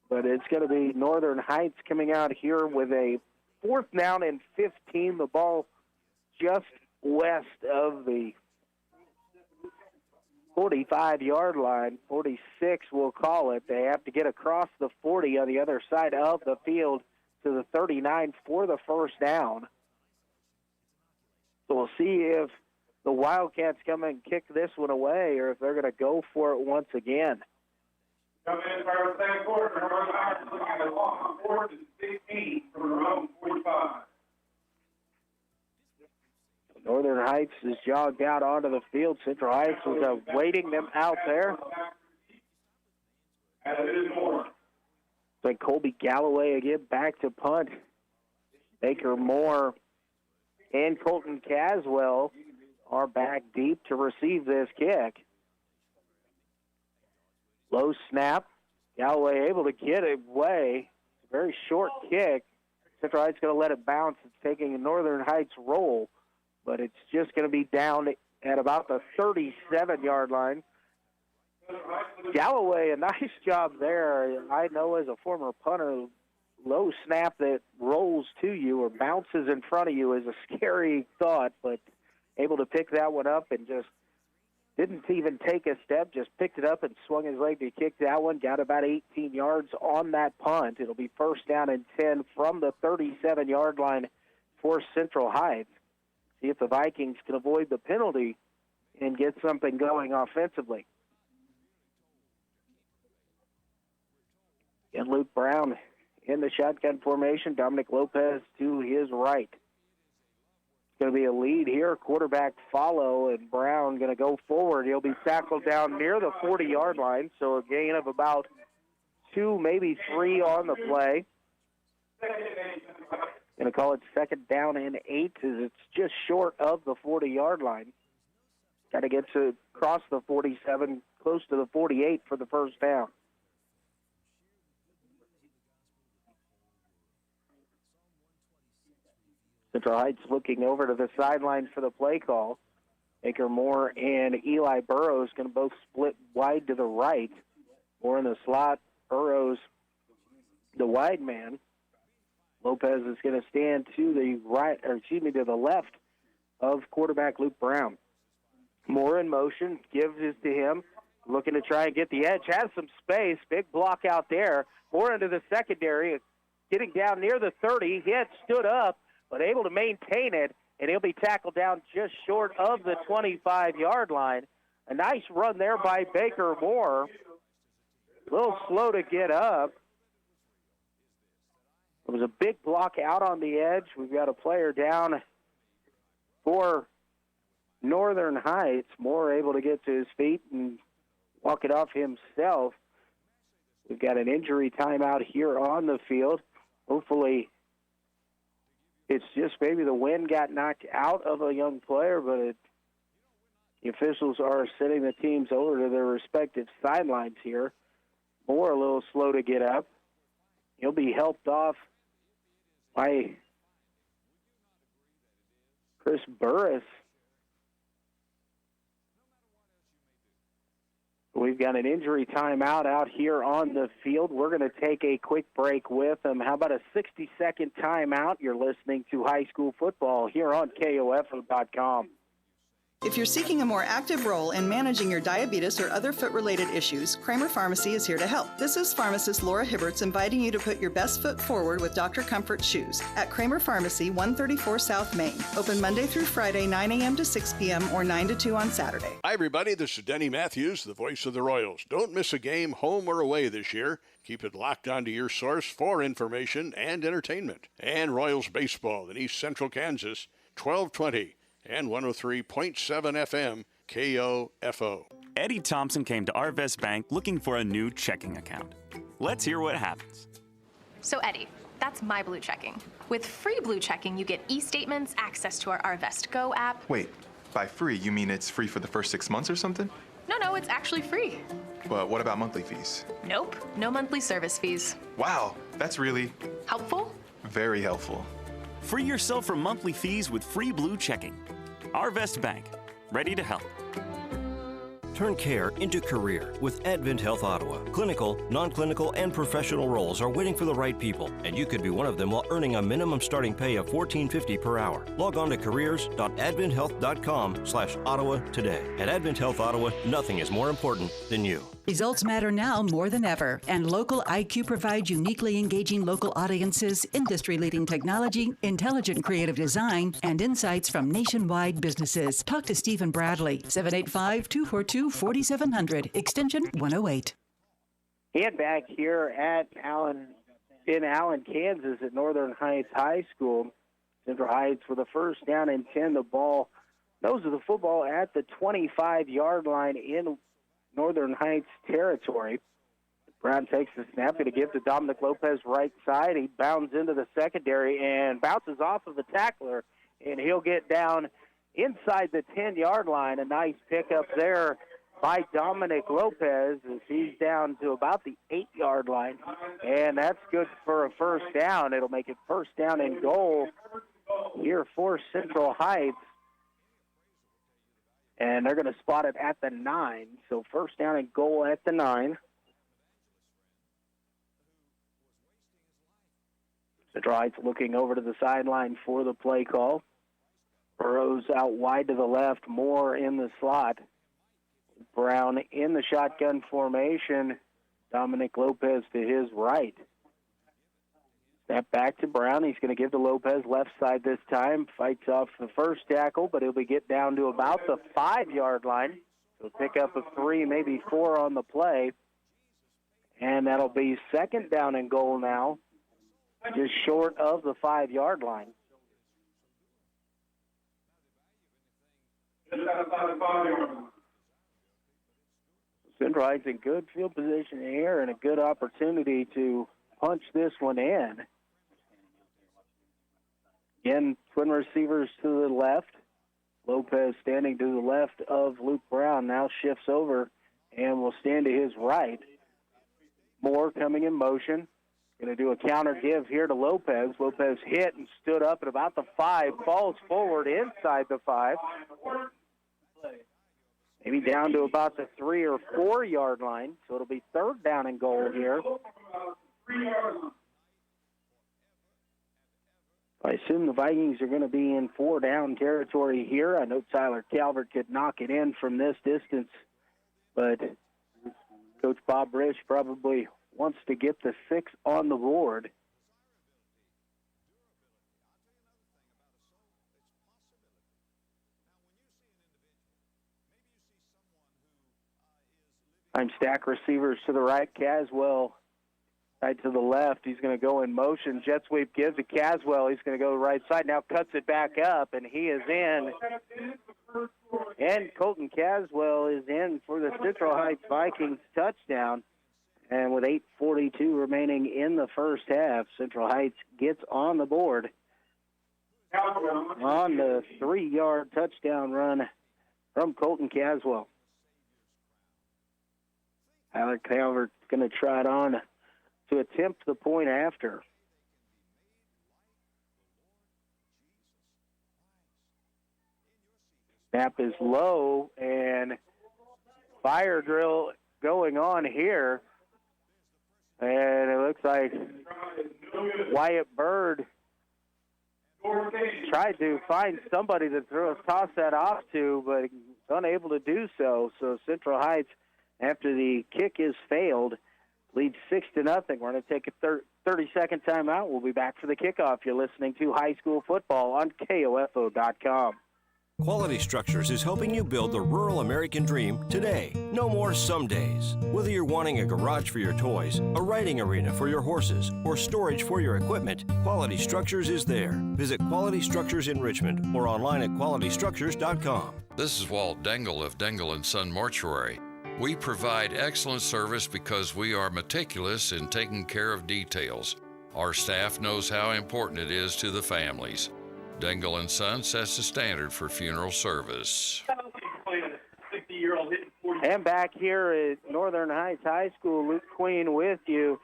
But it's going to be Northern Heights coming out here with a 4th down and 15. The ball just west of the 45-yard line. 46, we'll call it. They have to get across the 40 on the other side of the field to the 39 for the first down. So we'll see if the Wildcats come and kick this one away or if they're going to go for it once again. Coming in for the second quarter, Northern Heights looking at a long 4th and 16 from their own 45. Northern Heights is jogged out onto the field. Central Heights was waiting them out there. And it is more. So Colby Galloway again back to punt. Baker Moore and Colton Caswell are back deep to receive this kick. Low snap. Galloway able to get it away. It's a very short kick. Central Heights going to let it bounce. It's taking a Northern Heights roll, but it's just going to be down at about the 37-yard line. Galloway, a nice job there. I know as a former punter, low snap that rolls to you or bounces in front of you is a scary thought, but able to pick that one up and just didn't even take a step, just picked it up and swung his leg to kick that one, got about 18 yards on that punt. It'll be 1st down and 10 from the 37-yard line for Central Heights. See if the Vikings can avoid the penalty and get something going offensively. And Luke Brown in the shotgun formation. Dominic Lopez to his right. It's going to be a lead here. Quarterback follow, and Brown going to go forward. He'll be tackled down near the 40-yard line, so a gain of about 2, maybe 3 on the play. Going to call it 2nd down and 8 as it's just short of the 40-yard line. Got to get to cross the 47, close to the 48 for the first down. Central Heights looking over to the sideline for the play call. Baker Moore and Eli Burrows going to both split wide to the right. Moore in the slot, Burrows the wide man. Lopez is going to stand to the right, to the left of quarterback Luke Brown. Moore in motion, gives it to him, looking to try and get the edge, has some space, big block out there. Moore into the secondary, getting down near the 30. He had stood up, but able to maintain it, and he'll be tackled down just short of the 25-yard line. A nice run there by Baker Moore. A little slow to get up. It was a big block out on the edge. We've got a player down for Northern Heights. Moore able to get to his feet and walk it off himself. We've got an injury timeout here on the field. Hopefully it's just maybe the wind got knocked out of a young player, but the officials are sending the teams over to their respective sidelines here. Moore a little slow to get up. He'll be helped off by Chris Burris we've got an injury timeout out here on the field. We're going to take a quick break with them. How about a 60-second timeout? You're listening to high school football here on KOFO.com. If you're seeking a more active role in managing your diabetes or other foot-related issues, Kramer Pharmacy is here to help. This is pharmacist Laura Hibberts inviting you to put your best foot forward with Dr. Comfort shoes at Kramer Pharmacy, 134 South Main. Open Monday through Friday, 9 a.m. to 6 p.m. or 9 to 2 on Saturday. Hi, everybody. This is Denny Matthews, the voice of the Royals. Don't miss a game, home or away this year. Keep it locked onto your source for information and entertainment. And Royals baseball in East Central Kansas, 1220. And 103.7 FM, KOFO. Eddie Thompson came to Arvest Bank looking for a new checking account. Let's hear what happens. So Eddie, that's my Blue Checking. With free Blue Checking, you get e-statements, access to our Arvest Go app. Wait, by free, you mean it's free for the first 6 months or something? No, it's actually free. But what about monthly fees? Nope, no monthly service fees. Wow, that's really... helpful? Very helpful. Free yourself from monthly fees with free Blue Checking. Arvest Bank, ready to help. Turn care into career with Advent Health Ottawa. Clinical, non-clinical, and professional roles are waiting for the right people, and you could be one of them while earning a minimum starting pay of $14.50 per hour. Log on to careers.adventhealth.com/Ottawa today. At Advent Health Ottawa, nothing is more important than you. Results matter now more than ever, and Local IQ provides uniquely engaging local audiences, industry-leading technology, intelligent creative design, and insights from nationwide businesses. Talk to Stephen Bradley, 785-242-4700, extension 108. And back here at Allen, Kansas at Northern Heights High School. Central Heights with a first down and 10. The ball, nose of the football at the 25-yard line in Northern Heights territory. Brown takes the snap, going to give to Dominic Lopez right side. He bounds into the secondary and bounces off of the tackler, and he'll get down inside the 10-yard line. A nice pickup there by Dominic Lopez as he's down to about the 8-yard line, and that's good for a first down. It'll make it first down and goal here for Central Heights. And they're going to spot it at the 9. So first down and goal at the 9. Central Heights looking over to the sideline for the play call. Burrows out wide to the left, Moore in the slot. Brown in the shotgun formation. Dominic Lopez to his right. Snap back to Brown. He's going to give to Lopez left side this time. Fights off the first tackle, but he'll be get down to about the 5-yard line. He'll pick up a 3, maybe 4 on the play. And that'll be second down and goal now, just short of the 5-yard line. Central Heights in good field position here and a good opportunity to punch this one in. Again, twin receivers to the left. Lopez standing to the left of Luke Brown now shifts over and will stand to his right. Moore coming in motion. Going to do a counter give here to Lopez. Lopez hit and stood up at about the 5. Falls forward inside the 5. Maybe down to about the 3 or 4 yard line. So it'll be third down and goal here. I assume the Vikings are going to be in 4 down territory here. I know Tyler Calvert could knock it in from this distance, but Coach Bob Rich probably wants to get the 6 on the board. I'm stack receivers to the right. Caswell right to the left. He's going to go in motion. Jet sweep gives to Caswell. He's going to go right side. Now cuts it back up, and he is in. And Colton Caswell is in for the Central Heights Vikings touchdown. And with 8:42 remaining in the first half, Central Heights gets on the board on the 3-yard touchdown run from Colton Caswell. Tyler Calvert going to try it on to attempt the point after. Snap is low, and fire drill going on here. And it looks like Wyatt Bird tried to find somebody to toss that off to, but unable to do so. So Central Heights, after the kick is failed, leads 6-0. We're going to take a 30-second timeout. We'll be back for the kickoff. You're listening to High School Football on KOFO.com. Quality Structures is helping you build the rural American dream today. No more some days. Whether you're wanting a garage for your toys, a riding arena for your horses, or storage for your equipment, Quality Structures is there. Visit Quality Structures in Richmond or online at qualitystructures.com. This is Walt Dangle of Dangle & Son Mortuary. We provide excellent service because we are meticulous in taking care of details. Our staff knows how important it is to the families. Dangle & Son sets the standard for funeral service. And back here at Northern Heights High School, Luke Queen with you.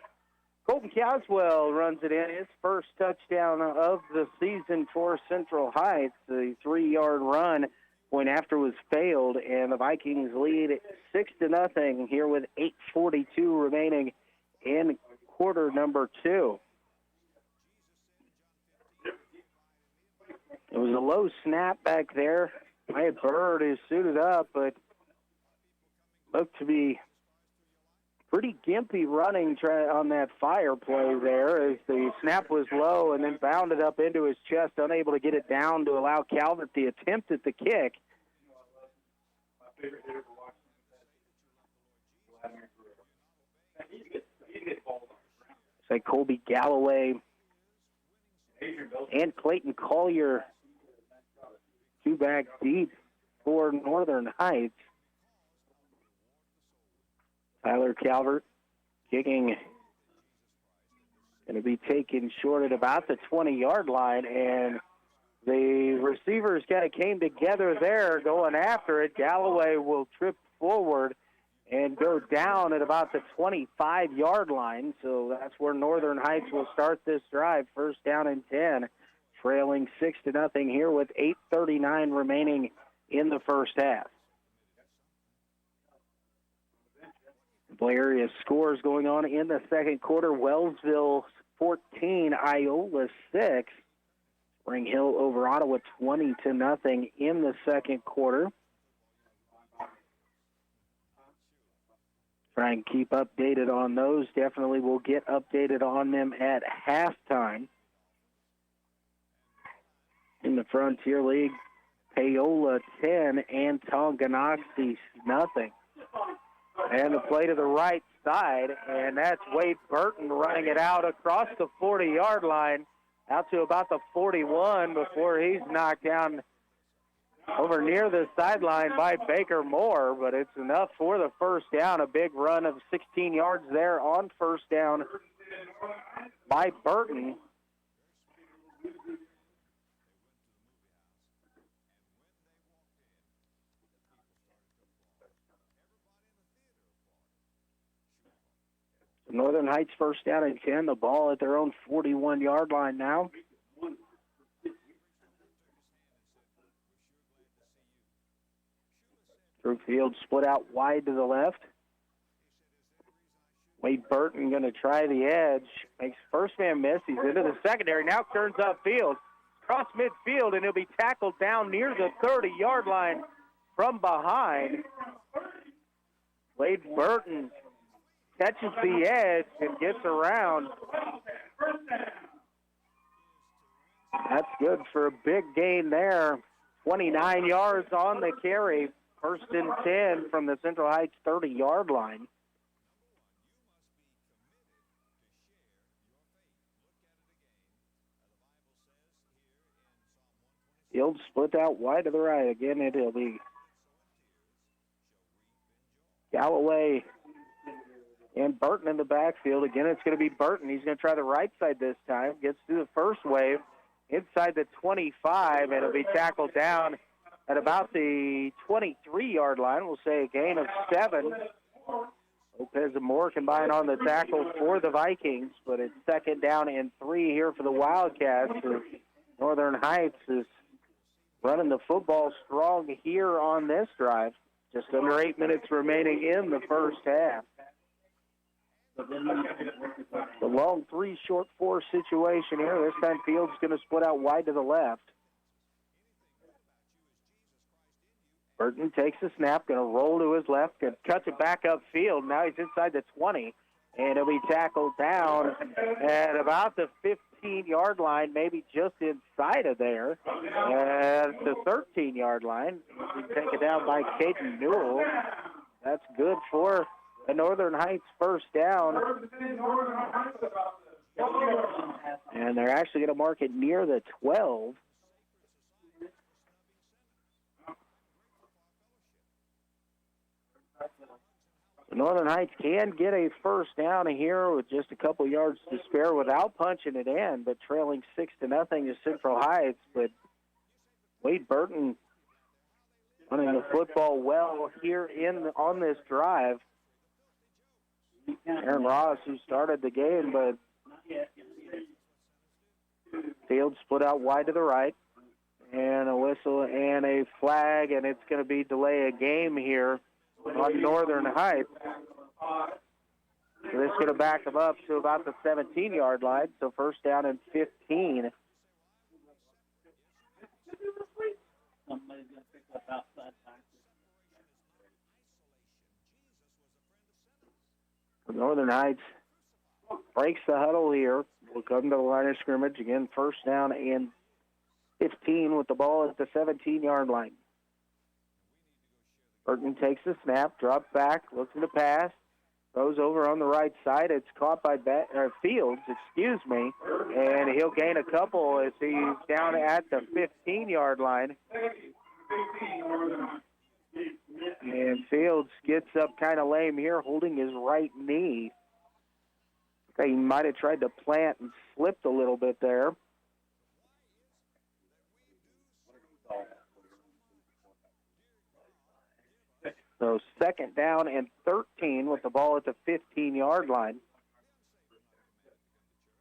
Colton Caswell runs it in, his first touchdown of the season for Central Heights. The 3-yard run point after was failed, and the Vikings lead 6-0 here with 8:42 remaining in quarter number 2. It was a low snap back there. Wyatt Bird is suited up, but looked to be pretty gimpy running on that fire play there as the snap was low and then bounded up into his chest, unable to get it down to allow Calvert the attempt at the kick. It's like Colby Galloway and Clayton Collier, 2 back deep for Northern Heights. Tyler Calvert kicking, going to be taken short at about the 20-yard line, and the receivers kind of came together there going after it. Galloway will trip forward and go down at about the 25-yard line, so that's where Northern Heights will start this drive. First down and 10, trailing 6-0 here with 8:39 remaining in the first half. Area scores going on in the second quarter. Wellsville 14, Iola 6. Spring Hill over Ottawa 20-0 in the second quarter. Try and keep updated on those. Definitely will get updated on them at halftime. In the Frontier League, Paola 10 and Tonganoxie 0. And the play to the right side, and that's Wade Burton running it out across the 40-yard line, out to about the 41 before he's knocked down over near the sideline by Baker Moore, but it's enough for the first down. A big run of 16 yards there on first down by Burton. Northern Heights first down and 10. The ball at their own 41-yard line now. Through field split out wide to the left. Wade Burton going to try the edge. Makes first man miss. He's into the secondary. Now turns upfield. Across midfield, and he'll be tackled down near the 30-yard line from behind. Wade Burton catches the edge and gets around. That's good for a big gain there. 29 yards on the carry. First and 10 from the Central Heights 30-yard line. Field split out wide to the right. Again, it'll be Galloway and Burton in the backfield. Again, it's going to be Burton. He's going to try the right side this time. Gets through the first wave inside the 25, and it'll be tackled down at about the 23-yard line. We'll say a gain of 7. Lopez and Moore combine on the tackle for the Vikings, but it's second down and 3 here for the Wildcats. Northern Heights is running the football strong here on this drive. Just under 8 minutes remaining in the first half. The long 3, short 4 situation here. This time Fields going to split out wide to the left. Burton takes the snap, going to roll to his left, and cuts it back upfield. Now he's inside the 20, and he'll be tackled down at about the 15-yard line, maybe just inside of there, at the 13-yard line. He'll be taken down by Caden Newell. That's good for the Northern Heights first down. And they're actually going to mark it near the 12. Northern Heights can get a first down here with just a couple yards to spare without punching it in, but trailing 6-0 to Central Heights. But Wade Burton running the football well here on this drive. Aaron Ross, who started the game, but Field split out wide to the right, and a whistle and a flag, and it's going to be delay a game here on Northern Heights. So this is going to back them up to about the 17-yard line, so first down and 15. Northern Heights breaks the huddle here. We'll come to the line of scrimmage. Again, first down and 15 with the ball at the 17-yard line. Burton takes the snap, drops back, looking to pass, throws over on the right side. It's caught by Fields, and he'll gain a couple as he's down at the 15-yard line. And Fields gets up kind of lame here, holding his right knee. He might have tried to plant and slipped a little bit there. So second down and 13 with the ball at the 15-yard line.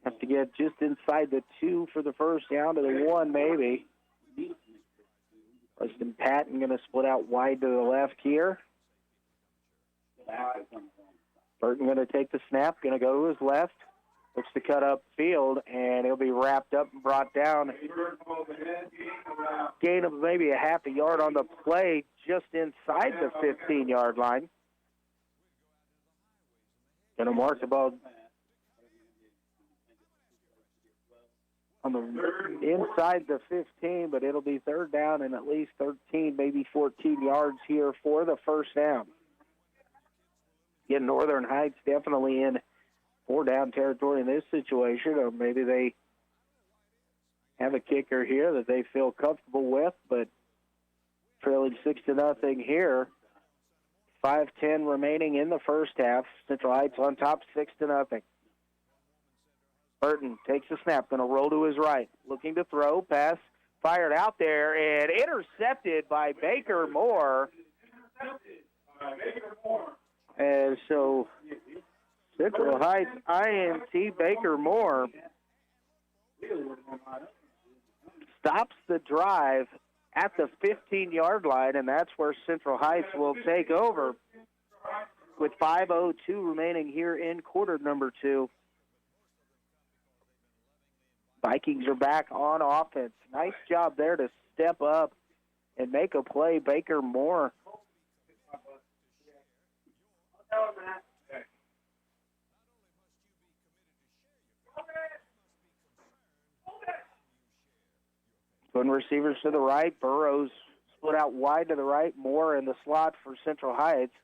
Have to get just inside the 2 for the first down to the 1 maybe. Preston Patton going to split out wide to the left here. Burton going to take the snap, going to go to his left. Looks to cut up field, and he'll be wrapped up and brought down. Gain of maybe a half a yard on the play just inside the 15-yard line. Going to mark the ball on the inside the 15, but it'll be third down and at least 13, maybe 14 yards here for the first down. Again, Northern Heights definitely in 4-down territory in this situation, or maybe they have a kicker here that they feel comfortable with, but trailing 6-0 here. 5:10 remaining in the first half. Central Heights on top, 6-0. Burton takes the snap, going to roll to his right, looking to throw, pass fired out there, and intercepted by Baker Moore. And so Central Heights INT Baker Moore stops the drive at the 15-yard line, and that's where Central Heights will take over with 5:02 remaining here in quarter number 2. Vikings are back on offense. Nice job there to step up and make a play. Baker Moore. Twin receivers to the right. Burrows split out wide to the right. Moore in the slot for Central Heights.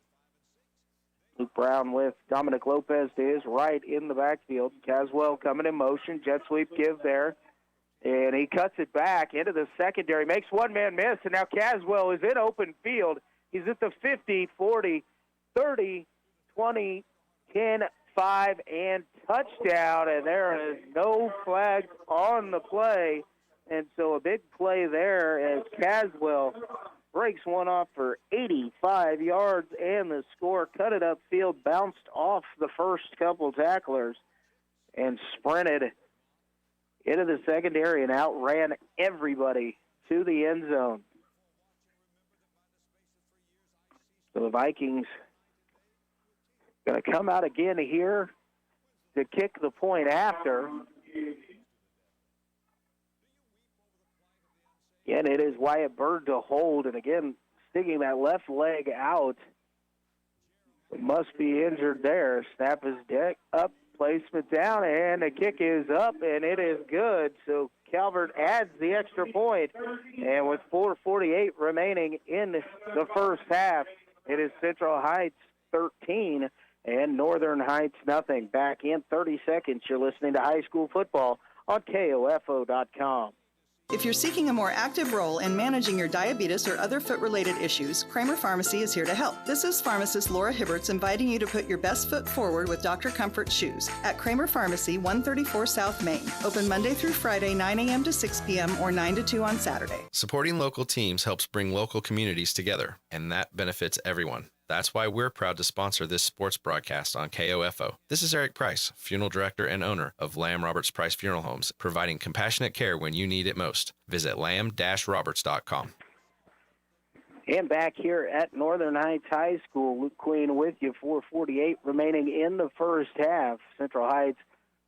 Luke Brown with Dominic Lopez to his right in the backfield. Caswell coming in motion. Jet sweep give there. And he cuts it back into the secondary. Makes one-man miss, and now Caswell is in open field. He's at the 50, 40, 30, 20, 10, 5, and touchdown. And there is no flag on the play. And so a big play there as Caswell breaks one off for 85 yards, and the score cut it upfield, bounced off the first couple tacklers, and sprinted into the secondary and outran everybody to the end zone. So the Vikings going to come out again here to kick the point after. Again, it is Wyatt Bird to hold, and again, sticking that left leg out. It must be injured there. Snap is up, placement down, and the kick is up, and it is good. So Calvert adds the extra point, and with 4:48 remaining in the first half, it is Central Heights 13 and Northern Heights nothing. Back in 30 seconds, you're listening to high school football on KOFO.com. If you're seeking a more active role in managing your diabetes or other foot-related issues, Kramer Pharmacy is here to help. This is pharmacist Laura Hibberts inviting you to put your best foot forward with Dr. Comfort Shoes at Kramer Pharmacy, 134 South Main. Open Monday through Friday, 9 a.m. to 6 p.m. or 9 to 2 on Saturday. Supporting local teams helps bring local communities together, and that benefits everyone. That's why we're proud to sponsor this sports broadcast on KOFO. This is Eric Price, funeral director and owner of Lamb Roberts Price Funeral Homes, providing compassionate care when you need it most. Visit lamb-roberts.com. And back here at Northern Heights High School, Luke Queen with you, 4:48 remaining in the first half. Central Heights,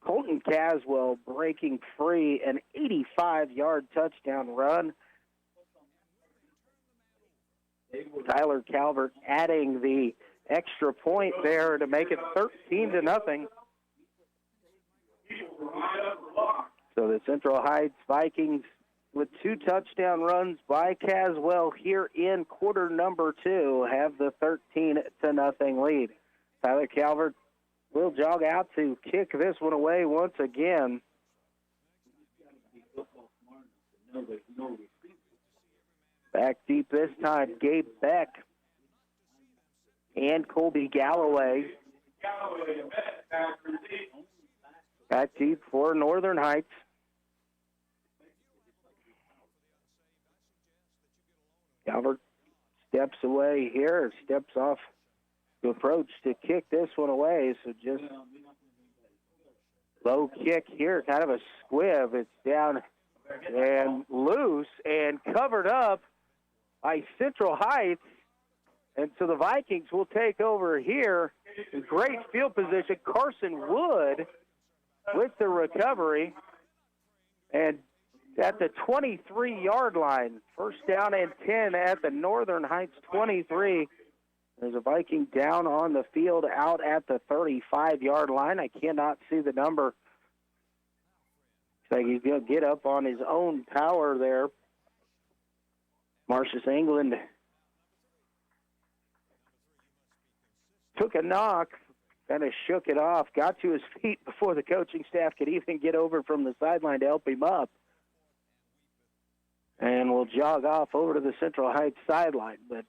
Colton Caswell breaking free, an 85-yard touchdown run. Tyler Calvert adding the extra point there to make it 13-0. So the Central Heights Vikings with 2 touchdown runs by Caswell here in quarter number 2 have the 13-0 lead. Tyler Calvert will jog out to kick this one away once again. Back deep this time, Gabe Beck and Colby Galloway. Back deep for Northern Heights. Calvert steps away here, steps off to approach to kick this one away. So just low kick here, kind of a squib. It's down and loose and covered up by Central Heights. And so the Vikings will take over here. Great field position. Carson Wood with the recovery. And at the 23-yard line, first down and 10 at the Northern Heights 23. There's a Viking down on the field out at the 35-yard line. I cannot see the number. So he's going to get up on his own power there. Marcius England took a knock, kind of shook it off, got to his feet before the coaching staff could even get over from the sideline to help him up. And will jog off over to the Central Heights sideline. But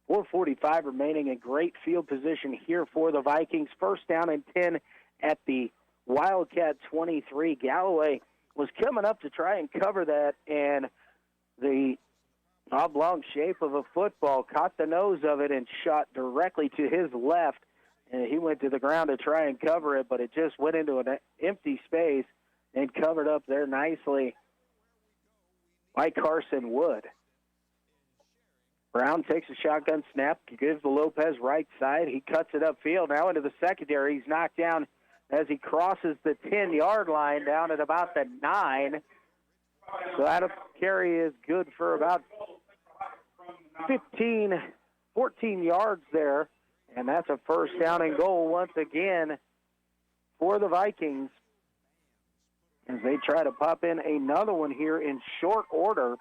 4:45 remaining in great field position here for the Vikings. First down and 10 at the Wildcat 23. Galloway was coming up to try and cover that, and the oblong shape of a football caught the nose of it and shot directly to his left. And he went to the ground to try and cover it, but it just went into an empty space and covered up there nicely by Carson Wood. Brown takes a shotgun snap, gives the Lopez right side. He cuts it upfield now into the secondary. He's knocked down as he crosses the 10-yard line down at about the 9. So that carry is good for about 14 yards there. And that's a first down and goal once again for the Vikings as they try to pop in another one here in short order.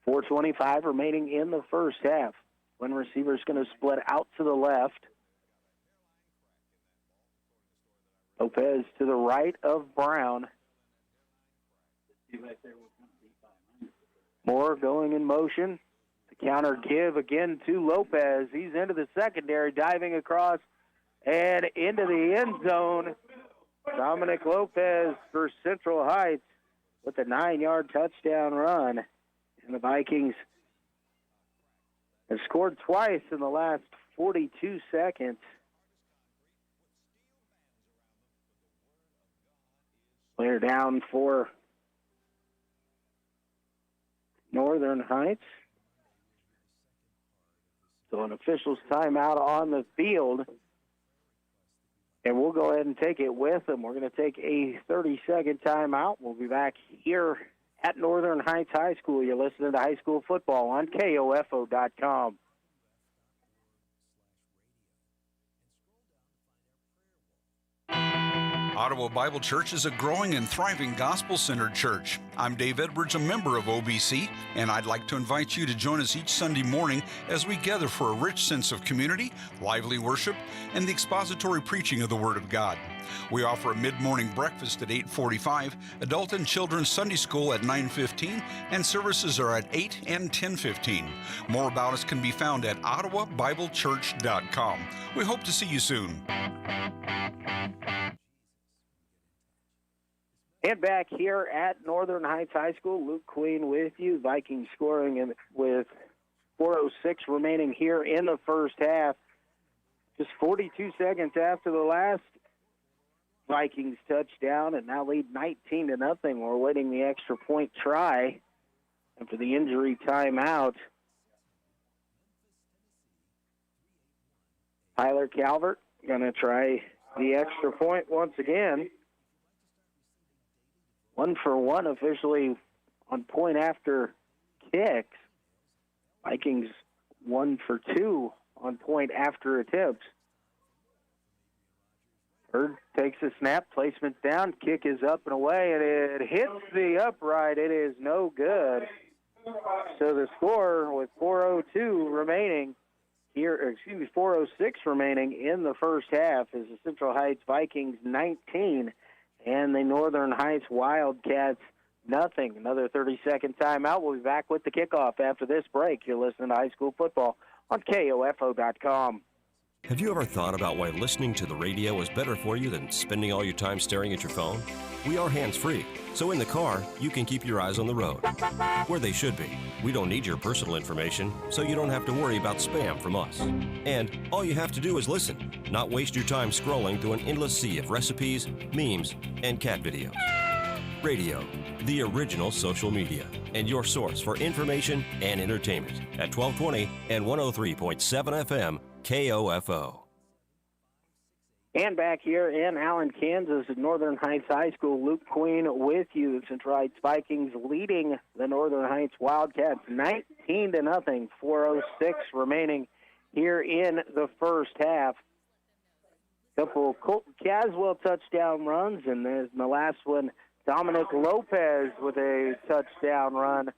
4:25 remaining in the first half. One receiver is going to split out to the left. Lopez to the right of Brown. Moore going in motion. The counter give again to Lopez. He's into the secondary, diving across and into the end zone. Dominic Lopez for Central Heights with a 9-yard touchdown run. And the Vikings have scored twice in the last 42 seconds. Player down for Northern Heights. So an official's timeout on the field. And we'll go ahead and take it with them. We're going to take a 30-second timeout. We'll be back here at Northern Heights High School. You're listening to high school football on KOFO.com. Ottawa Bible Church is a growing and thriving gospel-centered church. I'm Dave Edwards, a member of OBC, and I'd like to invite you to join us each Sunday morning as we gather for a rich sense of community, lively worship, and the expository preaching of the Word of God. We offer a mid-morning breakfast at 8:45, adult and children's Sunday school at 9:15, and services are at 8 and 10:15. More about us can be found at ottawabiblechurch.com. We hope to see you soon. And back here at Northern Heights High School, Luke Queen with you. Vikings scoring with 4:06 remaining here in the first half. Just 42 seconds after the last Vikings touchdown, and now lead 19-0. We're waiting the extra point try after the injury timeout. Tyler Calvert going to try the extra point once again. 1 for 1 officially on point after kicks. Vikings 1 for 2 on point after attempts. Bird takes a snap, placement down, kick is up and away, and it hits the upright. It is no good. So the score with 4:06 remaining in the first half is the Central Heights Vikings 19 and the Northern Heights Wildcats nothing. Another 30-second timeout. We'll be back with the kickoff after this break. You're listening to high school football on KOFO.com. Have you ever thought about why listening to the radio is better for you than spending all your time staring at your phone? We are hands-free, so in the car, you can keep your eyes on the road, where they should be. We don't need your personal information, so you don't have to worry about spam from us. And all you have to do is listen, not waste your time scrolling through an endless sea of recipes, memes, and cat videos. Radio, the original social media, and your source for information and entertainment at 1220 and 103.7 FM, KOFO. And back here in Allen, Kansas at Northern Heights High School, Luke Queen with you. The Central Heights Vikings leading the Northern Heights Wildcats 19-0, 4:06 remaining here in the first half. Couple Colton Caswell touchdown runs, and in the last one, Dominic Lopez with a touchdown run.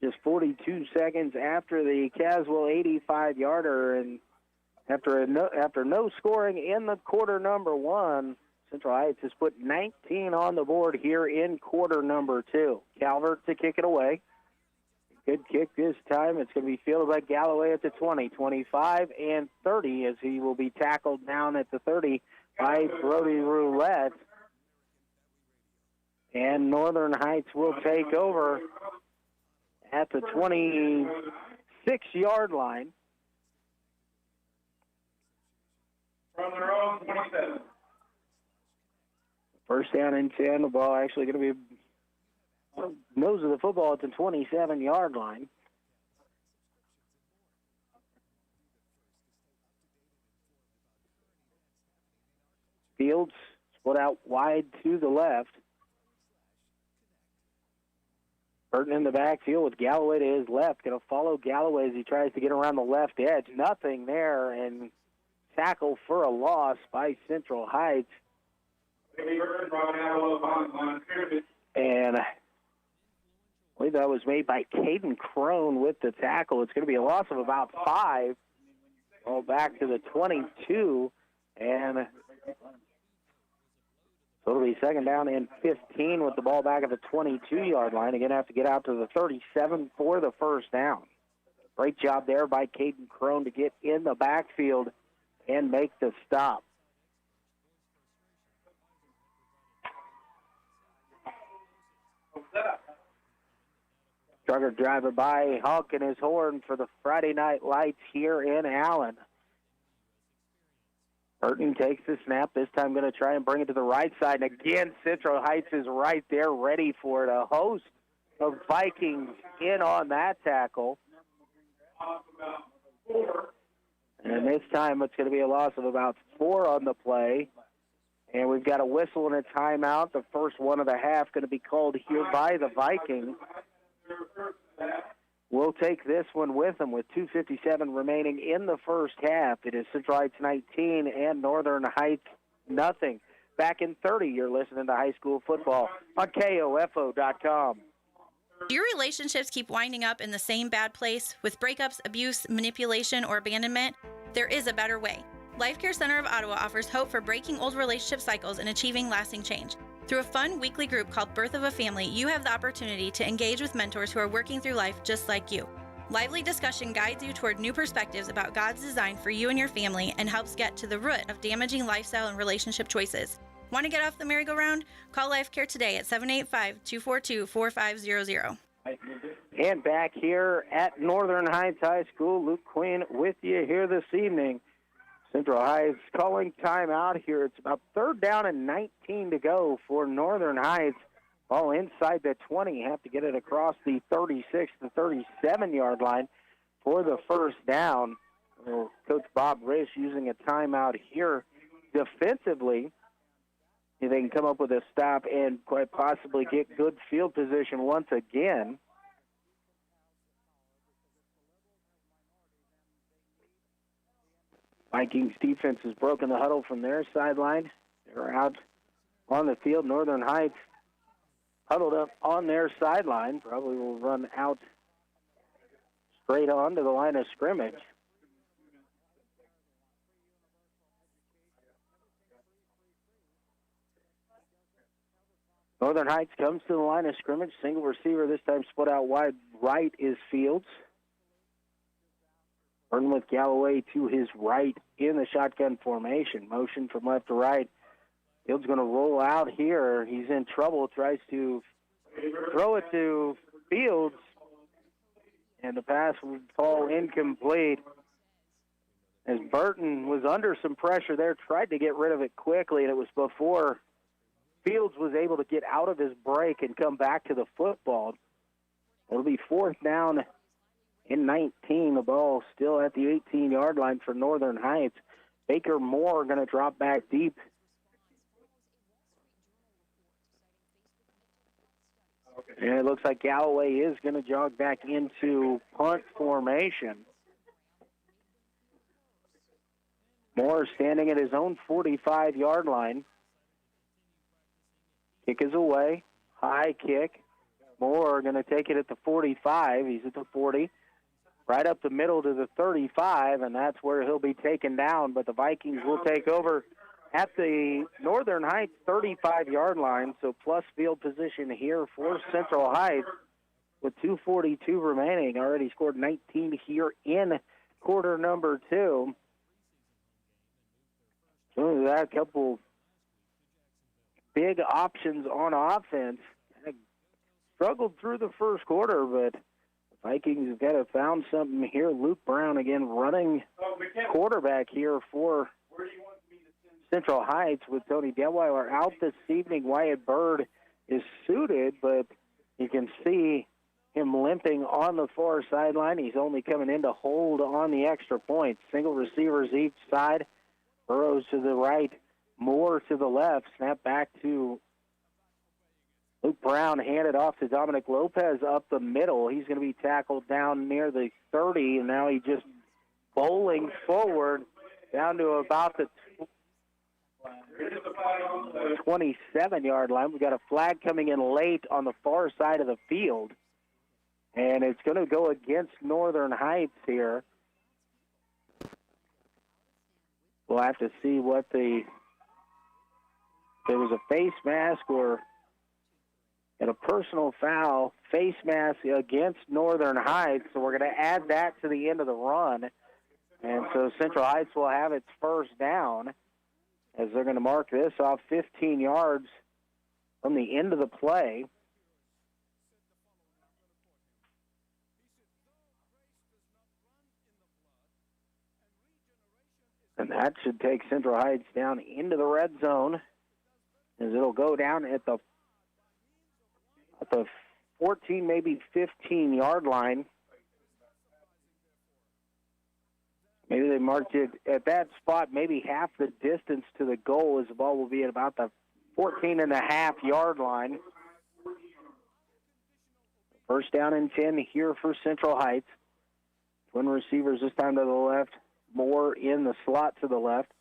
Just 42 seconds after the Caswell 85-yarder, and after no scoring in the quarter number one, Central Heights has put 19 on the board here in quarter number two. Calvert to kick it away. Good kick this time. It's going to be fielded by Galloway at the 20, 25, and 30 as he will be tackled down at the 30 by Brody Roulette. And Northern Heights will take over at the 26-yard line. From their own 27. First down and 10. The ball actually going to be nose of the football at the 27-yard line. Fields split out wide to the left. Burton in the backfield with Galloway to his left. Going to follow Galloway as he tries to get around the left edge. Nothing there, and tackle for a loss by Central Heights. And I believe that was made by Caden Crone with the tackle. It's going to be a loss of about 5. Ball back to the 22, and so it'll be second down and 15 with the ball back at the 22-yard line. Again, have to get out to the 37 for the first down. Great job there by Caden Crone to get in the backfield and make the stop. Drugger driving by, honking his horn for the Friday night lights here in Allen. Burton takes the snap, this time going to try and bring it to the right side. And again, Central Heights is right there ready for it. A host of Vikings in on that tackle. And this time it's going to be a loss of about 4 on the play. And we've got a whistle and a timeout. The first one of the half going to be called here by the Vikings. We'll take this one with them with 2:57 remaining in the first half. It is Central Heights 19 and Northern Heights nothing. Back in 30, you're listening to high school football on KOFO.com. Do your relationships keep winding up in the same bad place with breakups, abuse, manipulation, or abandonment? There is a better way. Life Care Center of Ottawa offers hope for breaking old relationship cycles and achieving lasting change. Through a fun weekly group called Birth of a Family, you have the opportunity to engage with mentors who are working through life just like you. Lively discussion guides you toward new perspectives about God's design for you and your family and helps get to the root of damaging lifestyle and relationship choices. Want to get off the merry-go-round? Call Life Care today at 785-242-4500. And back here at Northern Heights High School, Luke Quinn with you here this evening. Central Heights calling timeout here. It's about 3rd down and 19 to go for Northern Heights. Ball inside the 20. Have to get it across the 36 to 37-yard line for the first down. Coach Bob Risch using a timeout here defensively. If they can come up with a stop and quite possibly get good field position once again. Vikings defense has broken the huddle from their sideline. They're out on the field. Northern Heights huddled up on their sideline. Probably will run out straight on to the line of scrimmage. Northern Heights comes to the line of scrimmage. Single receiver, this time split out wide right is Fields. Burnwood Galloway to his right in the shotgun formation. Motion from left to right. Fields going to roll out here. He's in trouble. Tries to throw it to Fields. And the pass will fall incomplete. As Burton was under some pressure there, tried to get rid of it quickly, and it was before Fields was able to get out of his break and come back to the football. It'll be 4th down and 19. The ball still at the 18-yard line for Northern Heights. Baker Moore going to drop back deep. And it looks like Galloway is going to jog back into punt formation. Moore standing at his own 45-yard line. Kick is away. High kick. Moore going to take it at the 45. He's at the 40. Right up the middle to the 35, and that's where he'll be taken down. But the Vikings will take over at the Northern Heights 35-yard line, so plus field position here for Central Heights with 2:42 remaining. Already scored 19 here in quarter number 2. So that a couple big options on offense. Struggled through the first quarter, but Vikings have got to found something here. Luke Brown again running quarterback here for Central Heights with Tony Detweiler out this evening. Wyatt Bird is suited, but you can see him limping on the far sideline. He's only coming in to hold on the extra point. Single receivers each side. Burrows to the right, Moore to the left. Snap back to Luke Brown, handed off to Dominic Lopez up the middle. He's going to be tackled down near the 30, and now he's just bowling forward down to about the 27-yard line. We've got a flag coming in late on the far side of the field, and it's going to go against Northern Heights here. We'll have to see what if there was a face mask or and a personal foul, face mask against Northern Heights. So we're going to add that to the end of the run. And so Central Heights will have its first down as they're going to mark this off 15 yards from the end of the play. And that should take Central Heights down into the red zone as it'll go down at the 14, maybe 15-yard line. Maybe they marked it at that spot, maybe half the distance to the goal, as the ball will be at about the 14.5-yard line. First down and 10 here for Central Heights. Twin receivers this time to the left, Moore in the slot to the left.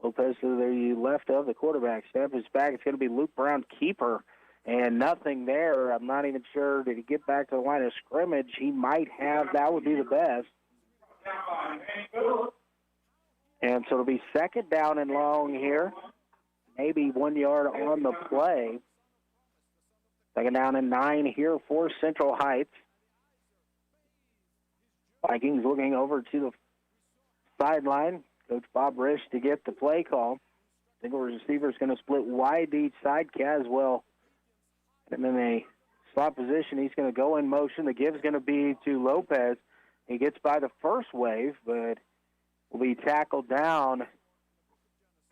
Lopez to the left of the quarterback. Snap is back. It's going to be Luke Brown, keeper, and nothing there. I'm not even sure. Did he get back to the line of scrimmage? He might have. That would be the best. And so it'll be second down and long here. Maybe 1 yard on the play. Second down and 9 here for Central Heights. Vikings looking over to the sideline. Coach Bob Risch to get the play call. Single receiver is going to split wide to each side. Caswell and in a slot position. He's going to go in motion. The give's going to be to Lopez. He gets by the first wave, but will be tackled down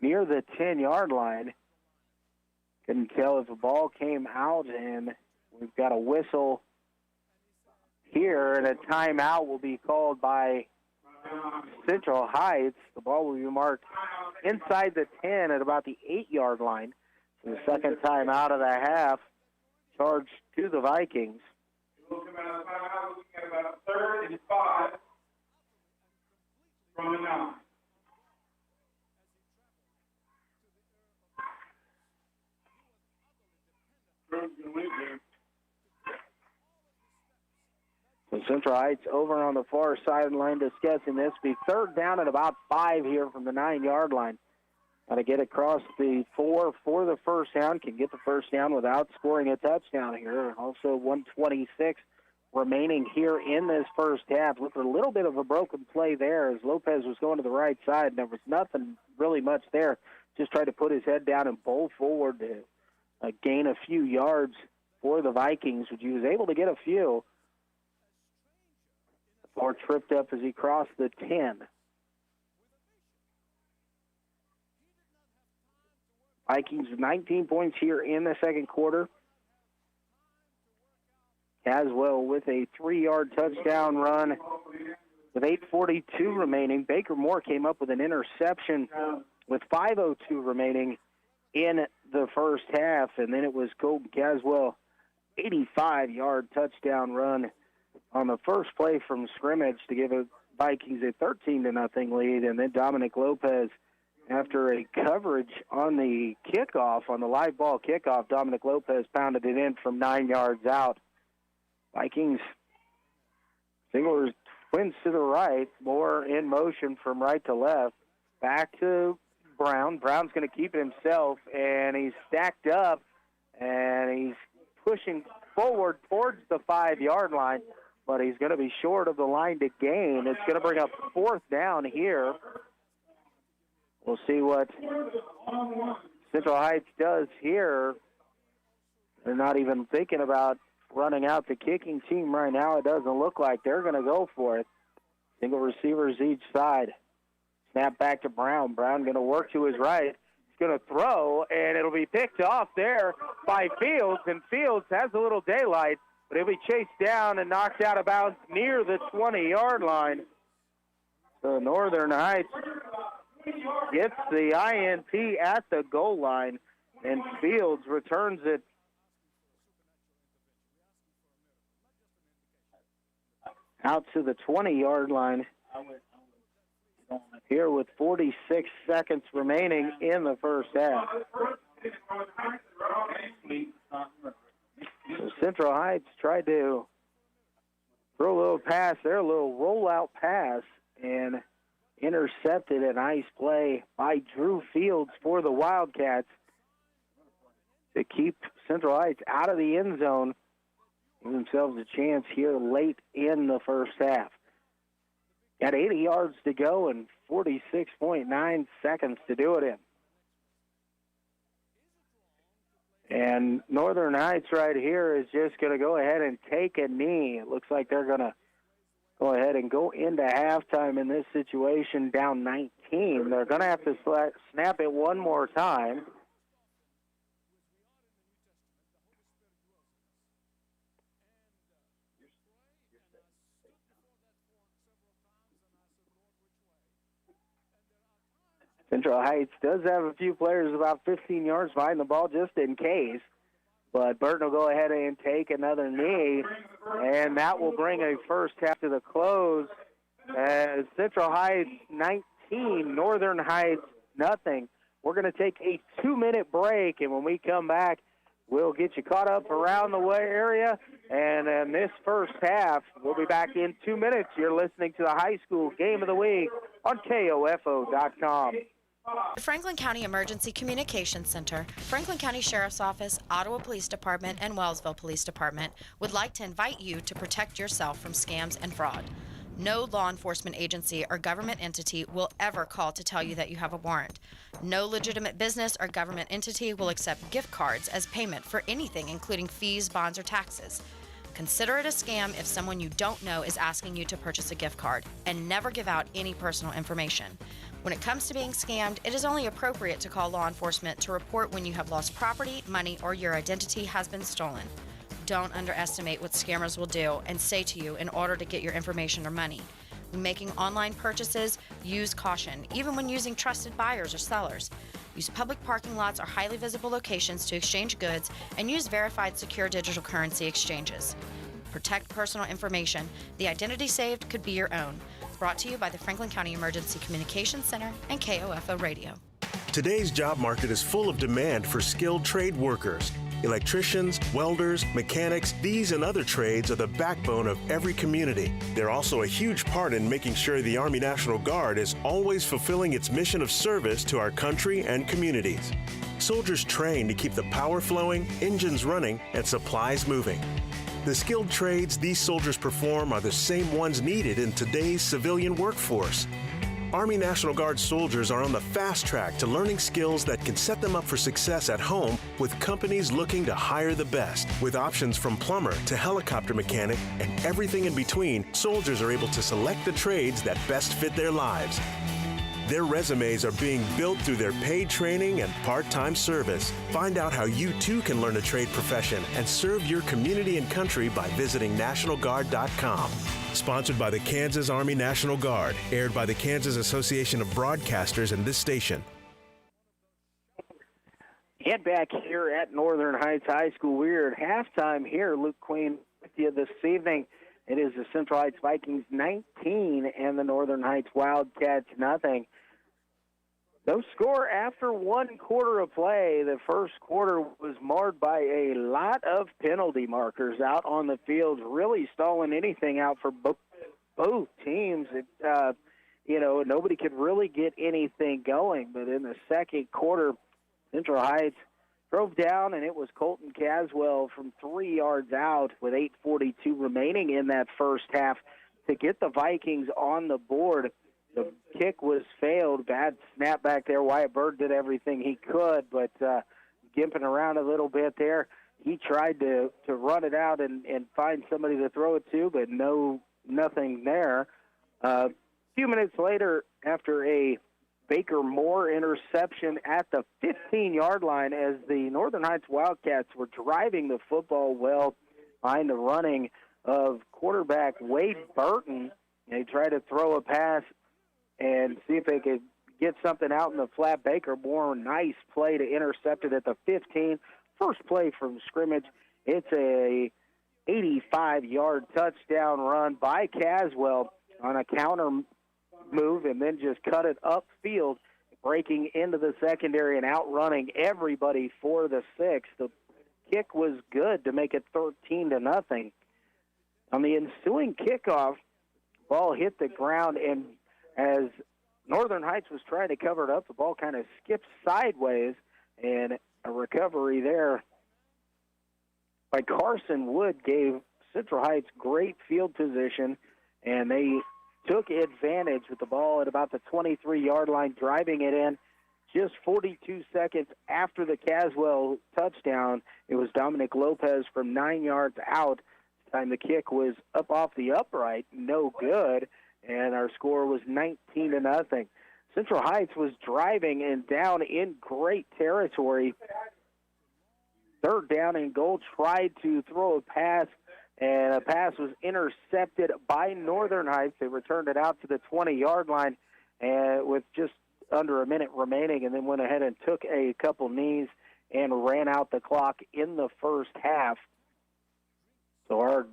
near the 10-yard line. Couldn't tell if the ball came out, and we've got a whistle here, and a timeout will be called by Central Heights. The ball will be marked inside the 10 at about the 8-yard line. So the second timeout of the half charged to the Vikings. Looking at about 3rd and 5 from the 9. So Central Heights over on the far sideline discussing this. Be third down at about 5 here from the 9-yard line. Got to get across the 4 for the first down. Can get the first down without scoring a touchdown here. Also 1:26 remaining here in this first half. Looked a little bit of a broken play there as Lopez was going to the right side. And there was nothing really much there. Just tried to put his head down and bowl forward to gain a few yards for the Vikings, which he was able to get a few. Or tripped up as he crossed the 10. Vikings 19 points here in the second quarter. Caswell with a 3-yard touchdown run with 8:42 remaining. Baker Moore came up with an interception with 5:02 remaining in the first half, and then it was Colton Caswell 85-yard touchdown run on the first play from scrimmage to give the Vikings a 13-0 lead, and then Dominic Lopez, after a coverage on the kickoff, on the live ball kickoff, Dominic Lopez pounded it in from 9 yards out. Vikings single twins to the right, more in motion from right to left. Back to Brown. Brown's going to keep it himself, and he's stacked up, and he's pushing forward towards the 5-yard line, but he's going to be short of the line to gain. It's going to bring up fourth down here. We'll see what Central Heights does here. They're not even thinking about running out the kicking team right now. It doesn't look like they're going to go for it. Single receivers each side. Snap back to Brown. Brown going to work to his right. He's going to throw, and it'll be picked off there by Fields, and Fields has a little daylight, but he'll be chased down and knocked out of bounds near the 20-yard line. So Northern Heights gets the INT at the goal line, and Fields returns it out to the 20-yard line here with 46 seconds remaining in the first half. So Central Heights tried to throw a little pass there, a little rollout pass, and intercepted a nice play by Drew Fields for the Wildcats to keep Central Heights out of the end zone. Give themselves a chance here late in the first half. Got 80 yards to go and 46.9 seconds to do it in. And Northern Heights right here is just going to go ahead and take a knee. It looks like they're going to go ahead and go into halftime in this situation down 19. They're going to have to snap it one more time. Central Heights does have a few players about 15 yards behind the ball just in case. But Burton will go ahead and take another knee, and that will bring a first half to the close as Central Heights 19, Northern Heights nothing. We're going to take a 2-minute break, and when we come back, we'll get you caught up around the way area. And in this first half, we'll be back in 2 minutes. You're listening to the high school game of the week on KOFO.com. The Franklin County Emergency Communications Center, Franklin County Sheriff's Office, Ottawa Police Department, and Wellsville Police Department would like to invite you to protect yourself from scams and fraud. No law enforcement agency or government entity will ever call to tell you that you have a warrant. No legitimate business or government entity will accept gift cards as payment for anything, including fees, bonds, or taxes. Consider it a scam if someone you don't know is asking you to purchase a gift card, and never give out any personal information. When it comes to being scammed, it is only appropriate to call law enforcement to report when you have lost property, money, or your identity has been stolen. Don't underestimate what scammers will do and say to you in order to get your information or money. When making online purchases, use caution, even when using trusted buyers or sellers. Use public parking lots or highly visible locations to exchange goods, and use verified secure digital currency exchanges. Protect personal information. The identity saved could be your own. Brought to you by the Franklin County Emergency Communications Center and KOFO Radio. Today's job market is full of demand for skilled trade workers. Electricians, welders, mechanics, these and other trades are the backbone of every community. They're also a huge part in making sure the Army National Guard is always fulfilling its mission of service to our country and communities. Soldiers train to keep the power flowing, engines running, and supplies moving. The skilled trades these soldiers perform are the same ones needed in today's civilian workforce. Army National Guard soldiers are on the fast track to learning skills that can set them up for success at home with companies looking to hire the best. With options from plumber to helicopter mechanic and everything in between, soldiers are able to select the trades that best fit their lives. Their resumes are being built through their paid training and part-time service. Find out how you too can learn a trade profession and serve your community and country by visiting NationalGuard.com. Sponsored by the Kansas Army National Guard. Aired by the Kansas Association of Broadcasters and this station. Head back here at Northern Heights High School. We're at halftime here. Luke Queen with you this evening. It is the Central Heights Vikings 19 and the Northern Heights Wildcats nothing. No score after one quarter of play. The first quarter was marred by a lot of penalty markers out on the field, really stalling anything out for both teams. Nobody could really get anything going. But in the second quarter, Central Heights drove down, and it was Colton Caswell from 3 yards out with 8:42 remaining in that first half to get the Vikings on the board. The kick was failed. Bad snap back there. Wyatt Bird did everything he could, but gimping around a little bit there. He tried to run it out and find somebody to throw it to, but nothing there. A few minutes later, after a Baker Moore interception at the 15-yard line, as the Northern Heights Wildcats were driving the football well behind the running of quarterback Wade Burton. They tried to throw a pass and see if they could get something out in the flat. Baker Moore, nice play to intercept it at the 15. First play from scrimmage. It's a 85-yard touchdown run by Caswell on a counter move, and then just cut it upfield, breaking into the secondary and outrunning everybody for the 6. The kick was good to make it 13-0. On the ensuing kickoff, ball hit the ground, and as Northern Heights was trying to cover it up, the ball kind of skipped sideways, and a recovery there by Carson Wood gave Central Heights great field position, and they took advantage with the ball at about the 23-yard line, driving it in. Just 42 seconds after the Caswell touchdown, it was Dominic Lopez from 9 yards out. This time the kick was up off the upright, no good, and our score was 19-0. Central Heights was driving and down in great territory. Third down and goal, tried to throw a pass, and a pass was intercepted by Northern Heights. They returned it out to the 20-yard line, and with just under a minute remaining, and then went ahead and took a couple knees and ran out the clock in the first half. So our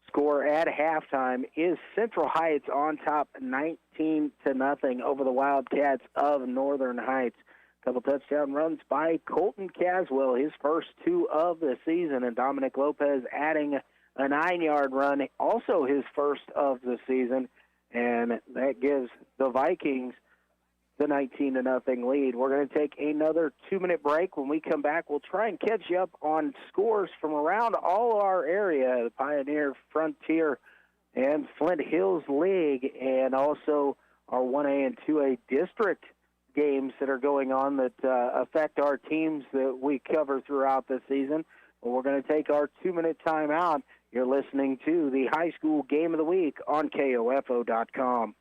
score at halftime is Central Heights on top 19-0 over the Wildcats of Northern Heights. A couple touchdown runs by Colton Caswell, his first 2 of the season, and Dominic Lopez adding a 9-yard run, also his first of the season, and that gives the Vikings the 19-0 lead. We're going to take another 2-minute break. When we come back, we'll try and catch you up on scores from around all our area, the Pioneer, Frontier, and Flint Hills League, and also our 1A and 2A district games that are going on that affect our teams that we cover throughout the season. But we're going to take our 2-minute timeout. You're listening to the High School Game of the Week on KOFO.com.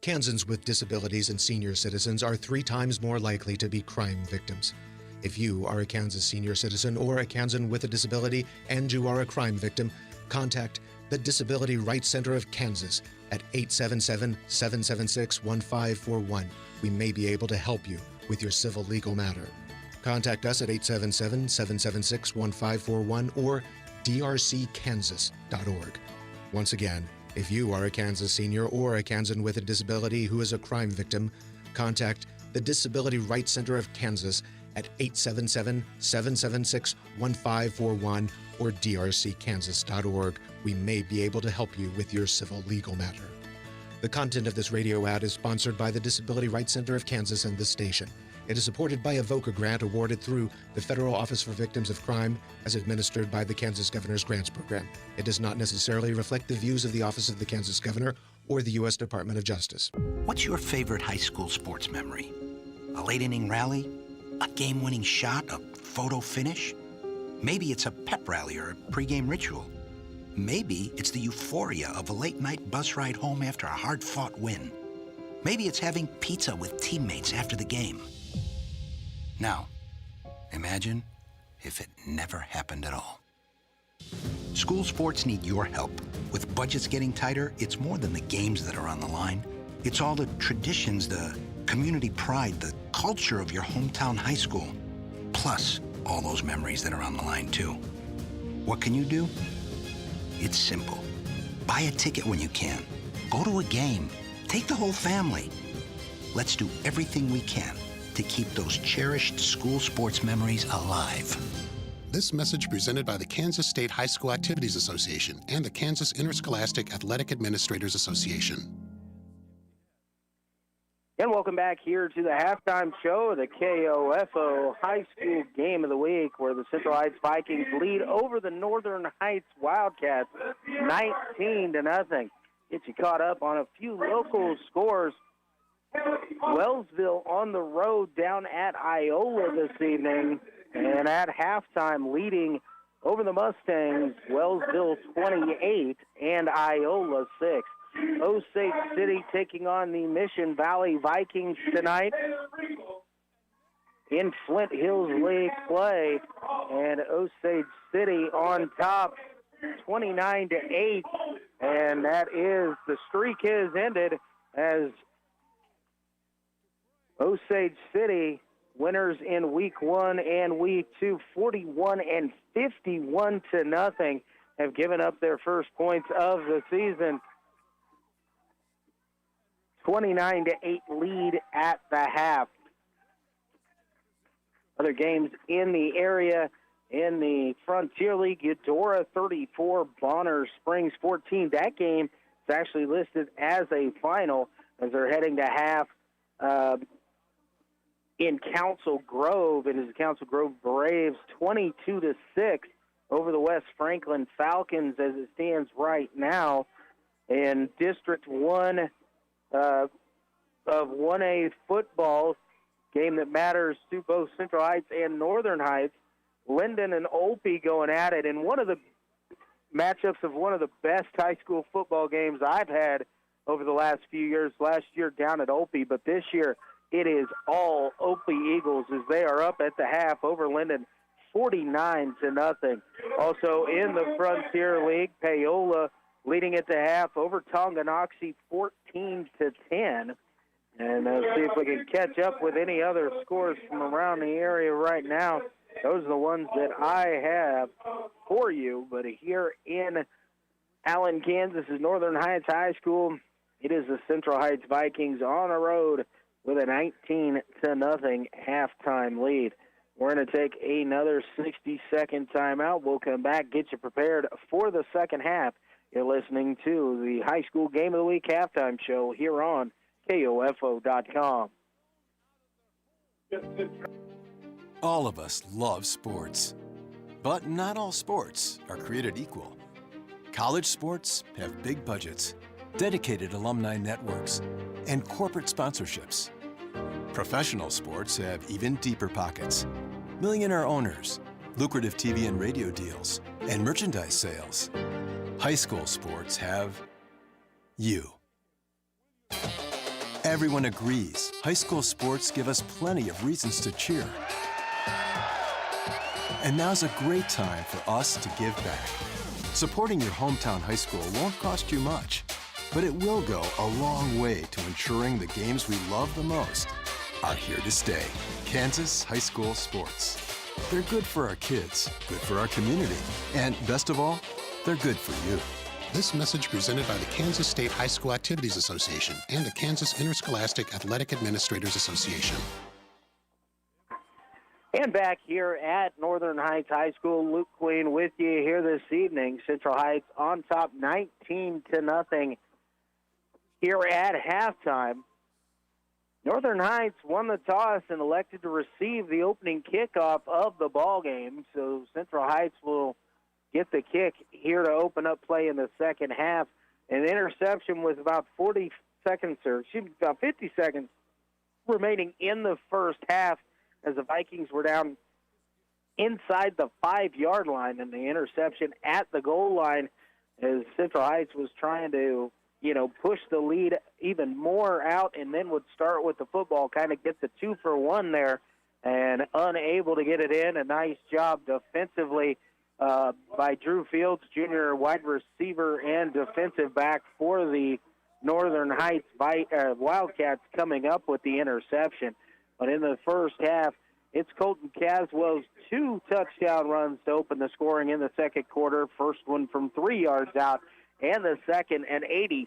Kansans with disabilities and senior citizens are 3 times more likely to be crime victims. If you are a Kansas senior citizen or a Kansan with a disability and you are a crime victim, contact the Disability Rights Center of Kansas at 877-776-1541. We may be able to help you with your civil legal matter. Contact us at 877-776-1541 or drckansas.org. Once again, if you are a Kansas senior or a Kansan with a disability who is a crime victim, contact the Disability Rights Center of Kansas at 877-776-1541 or drckansas.org. We may be able to help you with your civil legal matter. The content of this radio ad is sponsored by the Disability Rights Center of Kansas and this station. It is supported by a VOCA grant awarded through the Federal Office for Victims of Crime as administered by the Kansas Governor's Grants Program. It does not necessarily reflect the views of the Office of the Kansas Governor or the U.S. Department of Justice. What's your favorite high school sports memory? A late-inning rally? A game-winning shot? A photo finish? Maybe it's a pep rally or a pregame ritual. Maybe it's the euphoria of a late-night bus ride home after a hard-fought win. Maybe it's having pizza with teammates after the game. Now, imagine if it never happened at all. School sports need your help. With budgets getting tighter, it's more than the games that are on the line. It's all the traditions, the community pride, the culture of your hometown high school. Plus, all those memories that are on the line, too. What can you do? It's simple. Buy a ticket when you can. Go to a game. Take the whole family. Let's do everything we can to keep those cherished school sports memories alive. This message presented by the Kansas State High School Activities Association and the Kansas Interscholastic Athletic Administrators Association. And welcome back here to the halftime show of the KOFO High School Game of the Week, where the Central Heights Vikings lead over the Northern Heights Wildcats 19-0. Get you caught up on a few local scores. Wellsville on the road down at Iola this evening, and at halftime leading over the Mustangs, Wellsville 28 and Iola 6. Osage City taking on the Mission Valley Vikings tonight in Flint Hills League play, and Osage City on top 29-8, and that is, the streak has ended as Osage City, winners in Week 1 and Week 2, 41-51-0, have given up their first points of the season. 29-8 lead at the half. Other games in the area in the Frontier League, Eudora 34, Bonner Springs 14. That game is actually listed as a final as they're heading to half. In Council Grove, it is the Council Grove Braves 22-6 over the West Franklin Falcons as it stands right now. In District 1 of 1A football, game that matters to both Central Heights and Northern Heights, Linden and Olpe going at it in one of the matchups of one of the best high school football games I've had over the last few years. Last year down at Olpe, but this year it is all Olpe Eagles as they are up at the half over Linden 49-0. Also in the Frontier League, Paola leading at the half over Tonganoxie 14-10. And see if we can catch up with any other scores from around the area right now. Those are the ones that I have for you. But here in Allen, Kansas is Northern Heights High School. It is the Central Heights Vikings on the road with a 19-0 halftime lead. We're going to take another 60-second timeout. We'll come back, get you prepared for the second half. You're listening to the High School Game of the Week halftime show here on KOFO.com. All of us love sports, but not all sports are created equal. College sports have big budgets, dedicated alumni networks, and corporate sponsorships. Professional sports have even deeper pockets, millionaire owners, lucrative TV and radio deals, and merchandise sales. High school sports have you. Everyone agrees high school sports give us plenty of reasons to cheer. And now's a great time for us to give back. Supporting your hometown high school won't cost you much, but it will go a long way to ensuring the games we love the most are here to stay. Kansas High School Sports. They're good for our kids, good for our community, and best of all, they're good for you. This message presented by the Kansas State High School Activities Association and the Kansas Interscholastic Athletic Administrators Association. And back here at Northern Heights High School, Luke Queen with you here this evening. Central Heights on top 19-0 here at halftime. Northern Heights won the toss and elected to receive the opening kickoff of the ball game. So Central Heights will get the kick here to open up play in the second half. An interception with about 40 seconds, or excuse me, about 50 seconds remaining in the first half as the Vikings were down inside the 5-yard line, and the interception at the goal line as Central Heights was trying to, push the lead even more out and then would start with the football, kind of get the 2-for-1 there and unable to get it in. A nice job defensively by Drew Fields, junior wide receiver and defensive back for the Northern Heights Wildcats, coming up with the interception. But in the first half, it's Colton Caswell's 2 touchdown runs to open the scoring in the second quarter. First one from 3 yards out, and the second an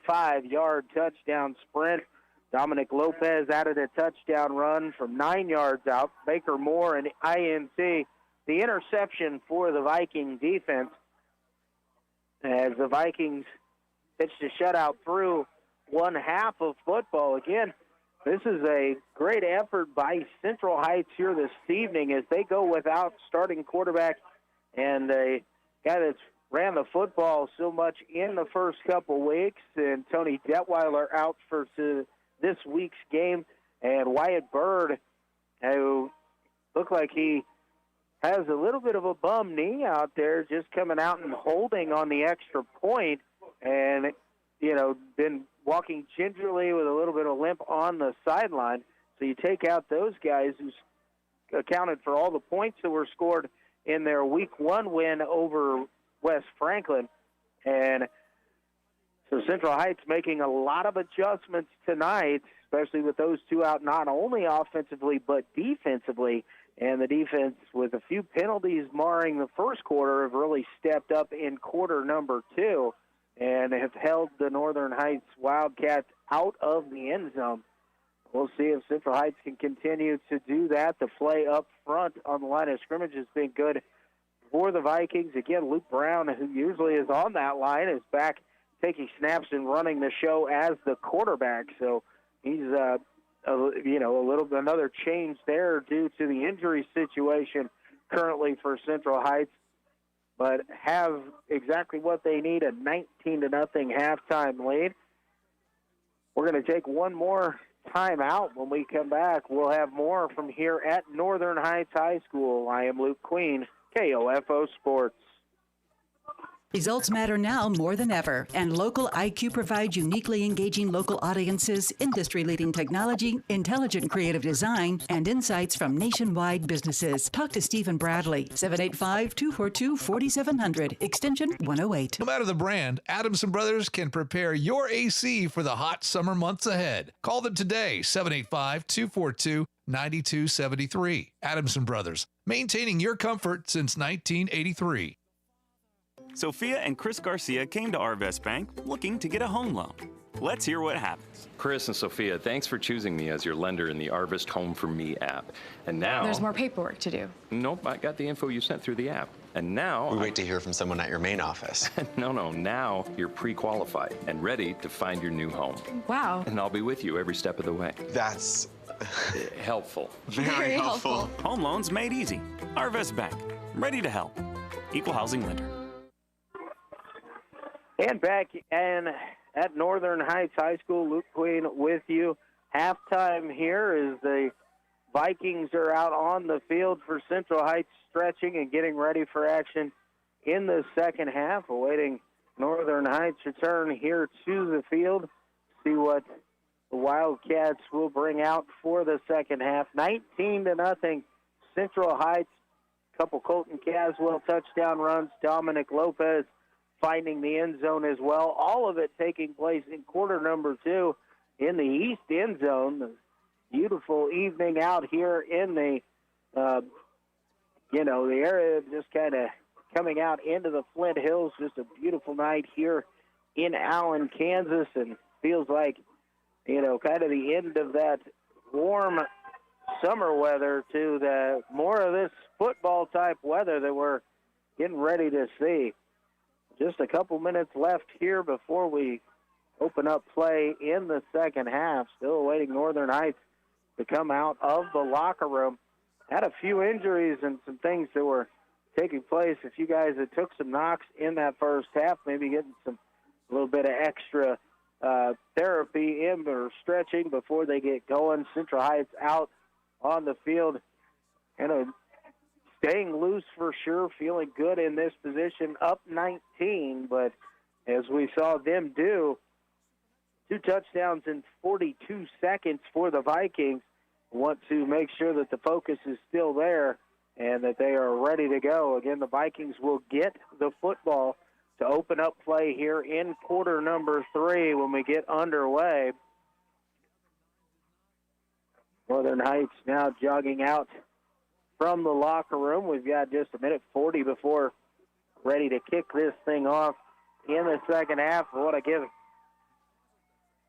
85-yard touchdown sprint. Dominic Lopez added a touchdown run from 9 yards out. Baker Moore and INT. The interception for the Viking defense as the Vikings pitched a shutout through one half of football. Again, this is a great effort by Central Heights here this evening as they go without starting quarterback and a guy that's ran the football so much in the first couple weeks, and Tony Detweiler out for this week's game, and Wyatt Bird, who looked like he has a little bit of a bum knee out there, just coming out and holding on the extra point, and, been walking gingerly with a little bit of limp on the sideline. So you take out those guys who accounted for all the points that were scored in their Week 1 win over West Franklin. And so Central Heights making a lot of adjustments tonight, especially with those two out, not only offensively but defensively. And the defense, with a few penalties marring the first quarter, have really stepped up in quarter number 2 and have held the Northern Heights Wildcats out of the end zone. We'll see if Central Heights can continue to do that. The play up front on the line of scrimmage has been good for the Vikings. Again, Luke Brown, who usually is on that line, is back taking snaps and running the show as the quarterback. So he's another change there due to the injury situation currently for Central Heights, but have exactly what they need, a 19-0 halftime lead. We're going to take one more time out. When we come back, we'll have more from here at Northern Heights High School. I am Luke Queen, KOFO Sports. Results matter now more than ever, and Local IQ provides uniquely engaging local audiences, industry-leading technology, intelligent creative design, and insights from nationwide businesses. Talk to Stephen Bradley, 785-242-4700, extension 108. No matter the brand, Adamson Brothers can prepare your AC for the hot summer months ahead. Call them today, 785-242-9273. Adamson Brothers, maintaining your comfort since 1983. Sophia and Chris Garcia came to Arvest Bank looking to get a home loan. Let's hear what happens. Chris and Sophia, thanks for choosing me as your lender in the Arvest Home for Me app. And now... There's more paperwork to do. Nope, I got the info you sent through the app. And now... We wait to hear from someone at your main office. No, now you're pre-qualified and ready to find your new home. Wow. And I'll be with you every step of the way. That's... helpful. Very helpful. Home loans made easy. Arvest Bank, ready to help. Equal housing lender. And back and at Northern Heights High School, Luke Queen with you. Halftime here as the Vikings are out on the field for Central Heights, stretching and getting ready for action in the second half, awaiting Northern Heights' return here to the field. See what the Wildcats will bring out for the second half. 19-0 Central Heights. Couple Colton Caswell touchdown runs. Dominic Lopez finding the end zone as well. All of it taking place in quarter number 2 in the east end zone. Beautiful evening out here in the, the area, just kind of coming out into the Flint Hills. Just a beautiful night here in Allen, Kansas, and feels like, kind of the end of that warm summer weather to the more of this football type weather that we're getting ready to see. Just a couple minutes left here before we open up play in the second half. Still awaiting Northern Heights to come out of the locker room. Had a few injuries and some things that were taking place. A few guys that took some knocks in that first half, maybe getting a little bit of extra therapy in or stretching before they get going. Central Heights out on the field, staying loose for sure, feeling good in this position, up 19, but as we saw them do, 2 touchdowns in 42 seconds for the Vikings. Want to make sure that the focus is still there and that they are ready to go. Again, the Vikings will get the football to open up play here in quarter number 3 when we get underway. Northern Heights now jogging out from the locker room. We've got just a minute 40 before ready to kick this thing off in the second half. I want to give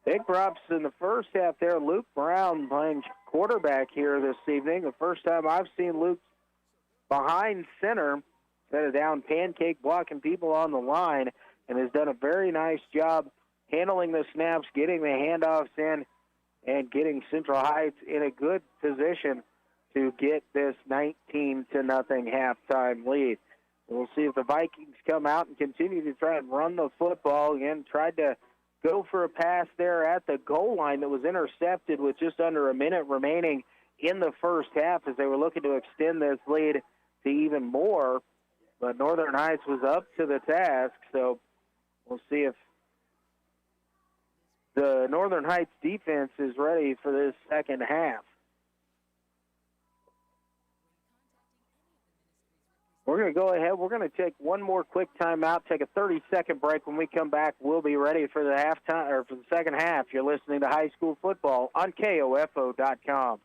big props in the first half there. Luke Brown playing quarterback here this evening. The first time I've seen Luke behind center, set it down, pancake blocking people on the line, and has done a very nice job handling the snaps, getting the handoffs in, and getting Central Heights in a good position to get this 19-0 halftime lead. We'll see if the Vikings come out and continue to try and run the football. Again, tried to go for a pass there at the goal line that was intercepted with just under a minute remaining in the first half as they were looking to extend this lead to even more. But Northern Heights was up to the task, so we'll see if the Northern Heights defense is ready for this second half. We're going to go ahead. We're going to take one more quick timeout, take a 30-second break. When we come back, we'll be ready for the halftime or for the second half. You're listening to High School Football on KOFO.com.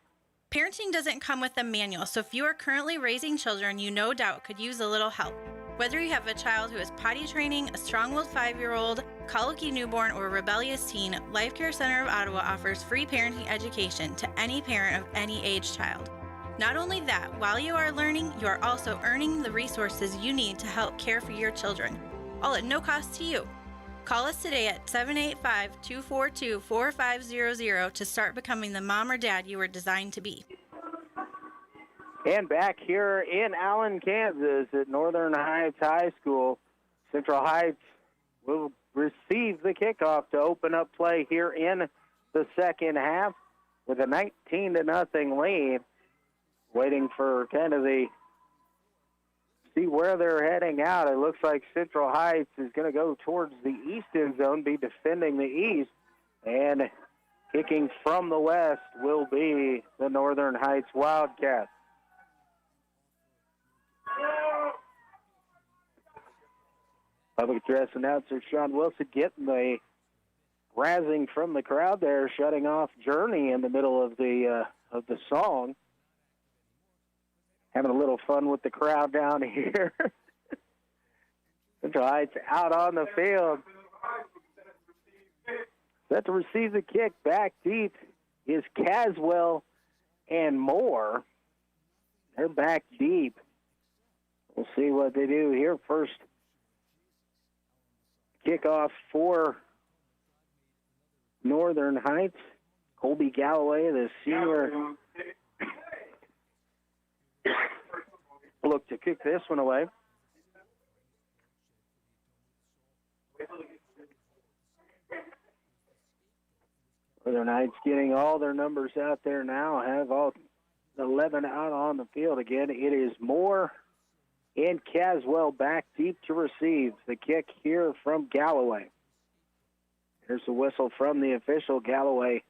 Parenting doesn't come with a manual, so if you are currently raising children you no doubt could use a little help. Whether you have a child who is potty training, a strong-willed 5-year-old, colicky newborn, or a rebellious teen, Life Care Center of Ottawa offers free parenting education to any parent of any age child. Not only that, while you are learning, you are also earning the resources you need to help care for your children, all at no cost to you. Call us today at 785-242-4500 to start becoming the mom or dad you were designed to be. And back here in Allen, Kansas at Northern Heights High School, Central Heights will receive the kickoff to open up play here in the second half with a 19-0 lead. Waiting for kind of the see where they're heading out. It looks like Central Heights is going to go towards the east end zone, be defending the east, and kicking from the west will be the Northern Heights Wildcats. Public address announcer Sean Wilson getting the razzing from the crowd there, shutting off Journey in the middle of the song. Having a little fun with the crowd down here. Central Heights out on the field. Set to receive the kick. Back deep is Caswell and Moore. They're back deep. We'll see what they do here. First kickoff for Northern Heights. Colby Galloway, the senior, look to kick this one away. Northern Heights getting all their numbers out there now, have all 11 out on the field again. It is Moore and Caswell back deep to receive the kick here from Galloway. Here's the whistle from the official. Galloway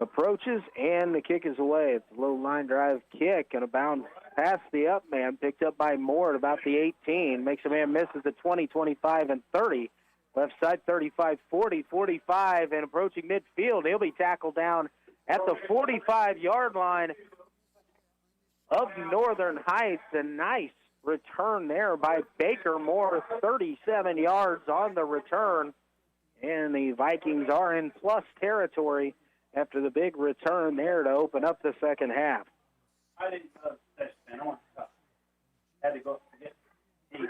approaches, and the kick is away. It's a low line drive kick, and a bounce past the up man, picked up by Moore at about the 18. Makes a man misses the 20, 25, and 30. Left side 35, 40, 45, and approaching midfield. He'll be tackled down at the 45-yard line of Northern Heights. A nice return there by Baker Moore, 37 yards on the return. And the Vikings are in plus territory after the big return there to open up the second half. It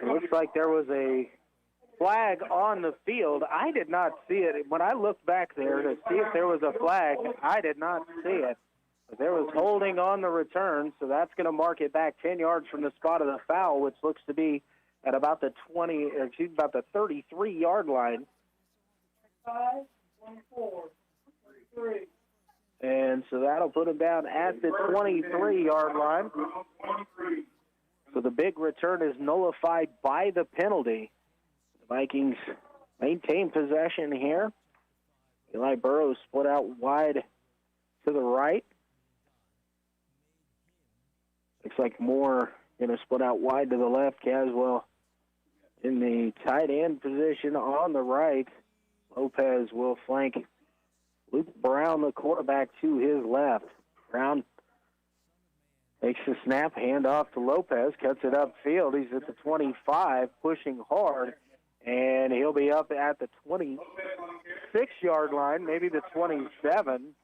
looks like there was a flag on the field. I did not see it. When I looked back there to see if there was a flag, I did not see it. But there was holding on the return, so that's going to mark it back 10 yards from the spot of the foul, which looks to be at about the 33-yard line. 24, 23. And so that'll put him down at the 23-yard line. So the big return is nullified by the penalty. The Vikings maintain possession here. Eli Burrows split out wide to the right. Looks like Moore going to split out wide to the left. Caswell in the tight end position on the right. Lopez will flank Luke Brown, the quarterback, to his left. Brown takes the snap, hand off to Lopez, cuts it upfield. He's at the 25, pushing hard, and he'll be up at the 26-yard line, maybe the 27.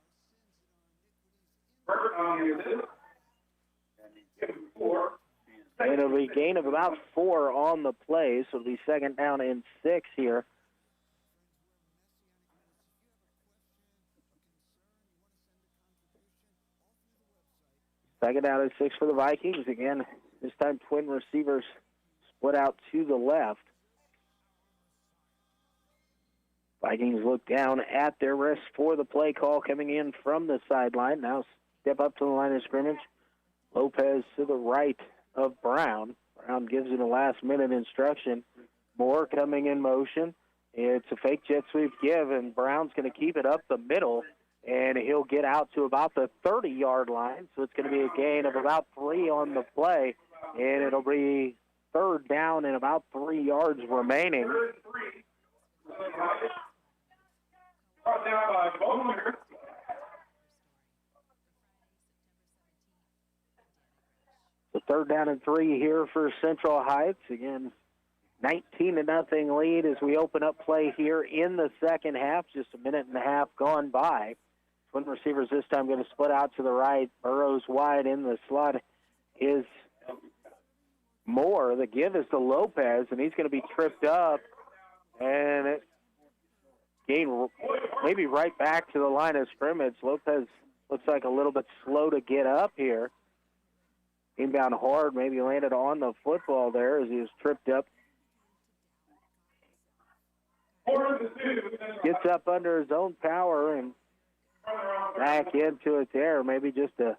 And it'll be a gain of about 4 on the play, so it'll be second down and 6 here. Second down and 6 for the Vikings. Again, this time twin receivers split out to the left. Vikings look down at their wrist for the play call coming in from the sideline. Now step up to the line of scrimmage. Lopez to the right of Brown. Brown gives it a last-minute instruction. Moore coming in motion. It's a fake jet sweep give, and Brown's going to keep it up the middle, and he'll get out to about the 30-yard line. So it's going to be a gain of about 3 on the play, and it'll be third down and about 3 yards remaining. The third down and 3 here for Central Heights. Again, 19-0 lead as we open up play here in the second half. Just a minute and a half gone by. Twin receivers this time going to split out to the right. Burrows wide in the slot is Moore. The give is to Lopez, and he's going to be tripped up. And it gain maybe right back to the line of scrimmage. Lopez looks like a little bit slow to get up here. Came down hard, maybe landed on the football there as he was tripped up. Gets up under his own power and back into it there. Maybe just a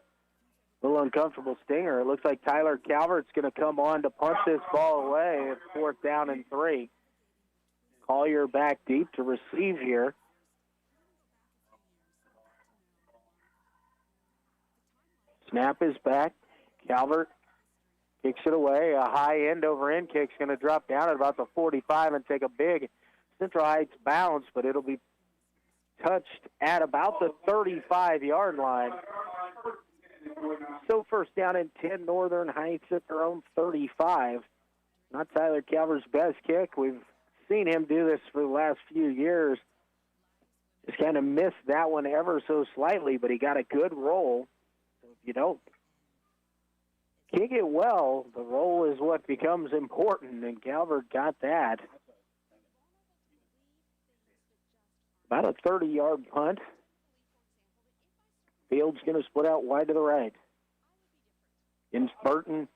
little uncomfortable stinger. It looks like Tyler Calvert's going to come on to punt this ball away. It's 4th down and 3. Collier back deep to receive here. Snap is back. Calvert kicks it away. A high end over end kick's going to drop down at about the 45 and take a big Central Heights bounce, but it'll be touched at about the 35-yard line. So first down and 10, Northern Heights at their own 35. Not Tyler Calvert's best kick. We've seen him do this for the last few years. Just kind of missed that one ever so slightly, but he got a good roll. So if you don't kick it well, the roll is what becomes important, and Calvert got that. About a 30-yard punt. Field's going to split out wide to the right. In Burton.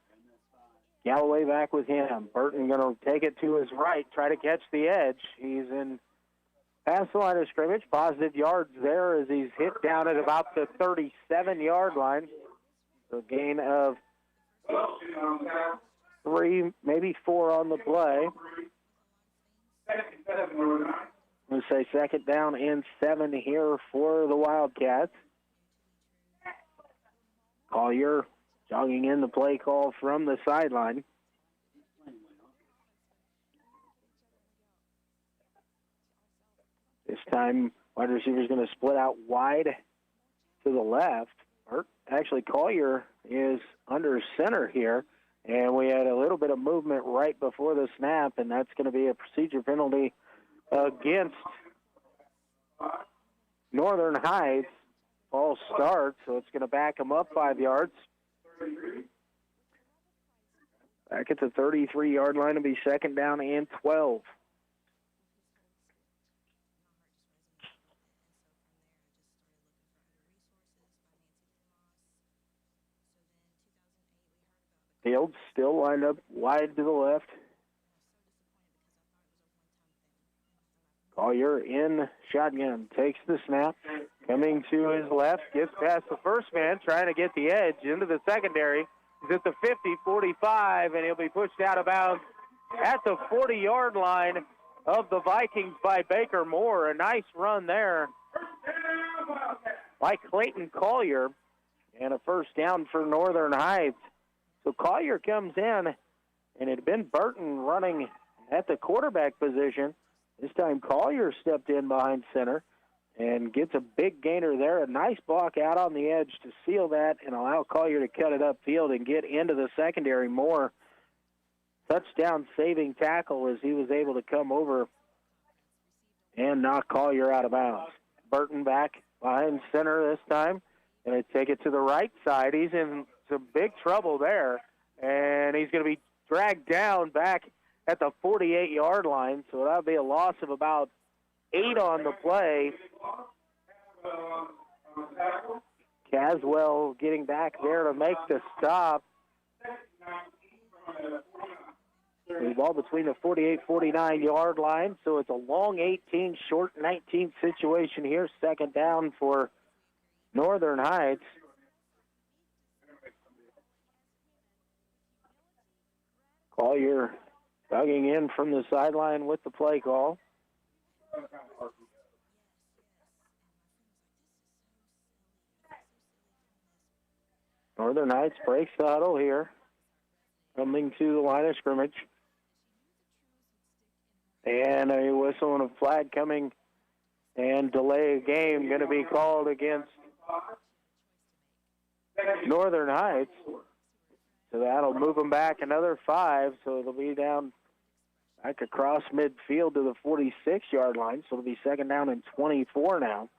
Galloway back with him. Burton going to take it to his right, try to catch the edge. He's in past the line of scrimmage. Positive yards there as he's hit down at about the 37-yard line. So a gain of 3, maybe 4 on the play. I'm going to say 2nd down and 7 here for the Wildcats. Collier jogging in the play call from the sideline. This time, wide receiver's going to split out wide to the left. Actually, Collier is under center here, and we had a little bit of movement right before the snap, and that's going to be a procedure penalty against Northern Heights. Ball starts, so it's going to back them up 5 yards. Back at the 33-yard line, it'll be 2nd down and 12. Fields still lined up wide to the left. Collier in shotgun, takes the snap, coming to his left, gets past the first man, trying to get the edge into the secondary. He's at the 50, 45, and he'll be pushed out of bounds at the 40-yard line of the Vikings by Baker Moore. A nice run there by Clayton Collier, and a first down for Northern Heights. So Collier comes in, and it had been Burton running at the quarterback position. This time Collier stepped in behind center and gets a big gainer there. A nice block out on the edge to seal that and allow Collier to cut it upfield and get into the secondary more. Touchdown saving tackle as he was able to come over and knock Collier out of bounds. Burton back behind center this time. Going to take it to the right side. He's in some big trouble there, and he's going to be dragged down back at the 48-yard line, so that'll be a loss of about 8 on the play. Caswell getting back there to make the stop. The ball between the 48-49-yard line, so it's a long 18, short 19 situation here. 2nd down for Northern Heights. Collier dugging in from the sideline with the play call. Northern Heights breaks the huddle here, coming to the line of scrimmage. And a whistle and a flag coming, and delay of game going to be called against Northern Heights. So that'll move them back another 5, so it'll be down back across midfield to the 46-yard line, so it'll be 2nd down and 24 now.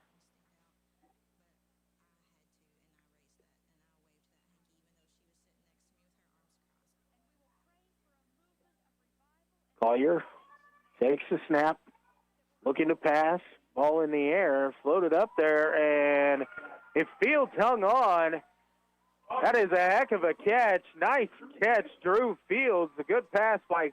Collier takes the snap, looking to pass, ball in the air, floated up there, and if Fields hung on, that is a heck of a catch. Nice catch, Drew Fields. A good pass by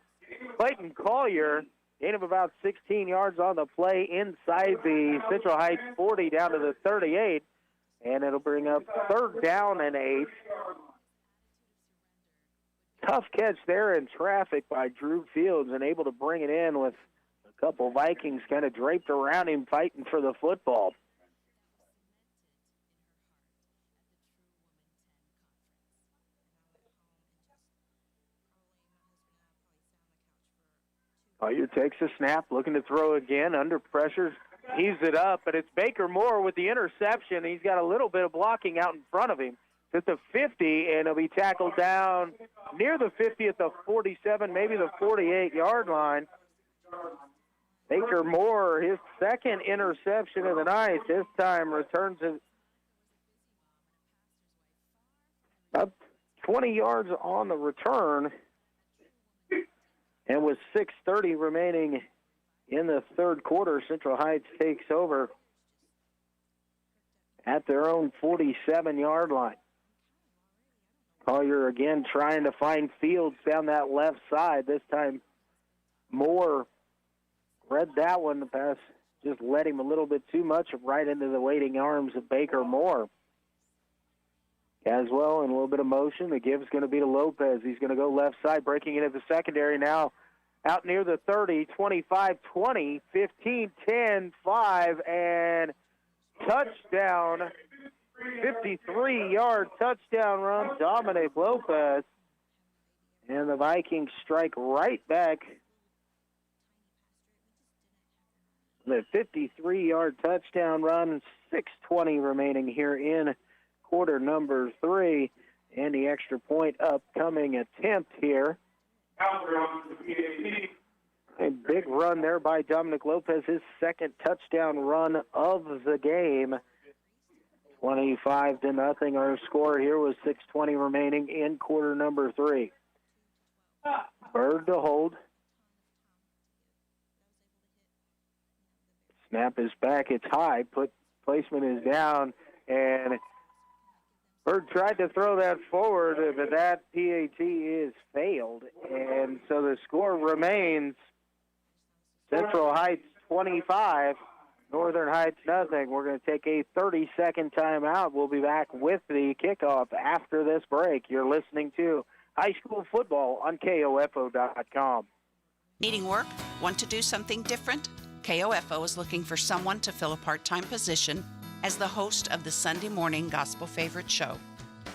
Clayton Collier. Gain of about 16 yards on the play inside the Central Heights 40 down to the 38. and it'll bring up 3rd down and 8. Tough catch there in traffic by Drew Fields and able to bring it in with a couple Vikings kind of draped around him fighting for the football. Collier takes a snap, looking to throw again, under pressure, heaves it up, but it's Baker Moore with the interception. He's got a little bit of blocking out in front of him. At the 50, and he'll be tackled down near the 50 at the 47, maybe the 48-yard line. Baker Moore, his 2nd interception of the night, this time returns it up 20 yards on the return. And with 6:30 remaining in the 3rd quarter, Central Heights takes over at their own 47-yard line. Collier again trying to find Fields down that left side. This time Moore read that one. The pass just led him a little bit too much right into the waiting arms of Baker Moore. Caswell in a little bit of motion. The give's going to be to Lopez. He's going to go left side, breaking into the secondary now. Out near the 30, 25, 20, 15, 10, 5, and touchdown. 53-yard touchdown run, Dominic Lopez. And the Vikings strike right back. The 53-yard touchdown run, 6:20 remaining here in quarter number 3. And the extra point upcoming attempt here. A big run there by Dominic Lopez, his 2nd touchdown run of the game. 25-0 our score here with 6:20 remaining in quarter number 3. Bird to hold. Snap is back, it's high, placement is down, and Bird tried to throw that forward, but that PAT is failed, and so the score remains Central Heights 25, Northern Heights nothing. We're going to take a 30-second timeout. We'll be back with the kickoff after this break. You're listening to High School Football on KOFO.com. Needing work? Want to do something different? KOFO is looking for someone to fill a part-time position as the host of the Sunday morning gospel favorite show.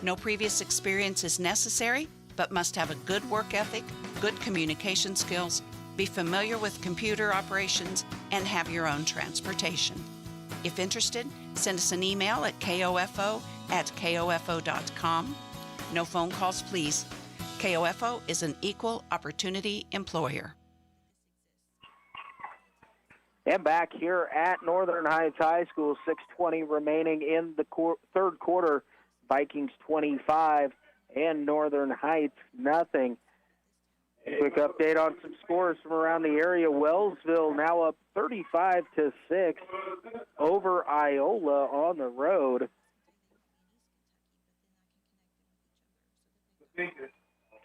No previous experience is necessary, but must have a good work ethic, good communication skills, be familiar with computer operations, and have your own transportation. If interested, send us an email at kofo@kofo.com. No phone calls, please. KOFO is an equal opportunity employer. And back here at Northern Heights High School, 6:20 remaining in the 3rd quarter. Vikings 25 and Northern Heights nothing. Quick update on some scores from around the area. Wellsville now up 35-6 over Iola on the road.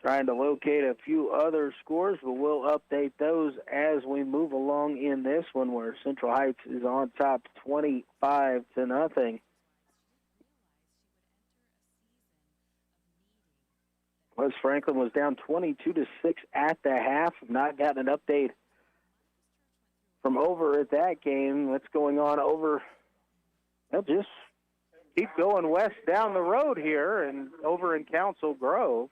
Trying to locate a few other scores, but we'll update those as we move along in this one, where Central Heights is on top 25-0. West Franklin was down 22-6 at the half. Not gotten an update from over at that game. What's going on over? They'll just keep going west down the road here and over in Council Grove.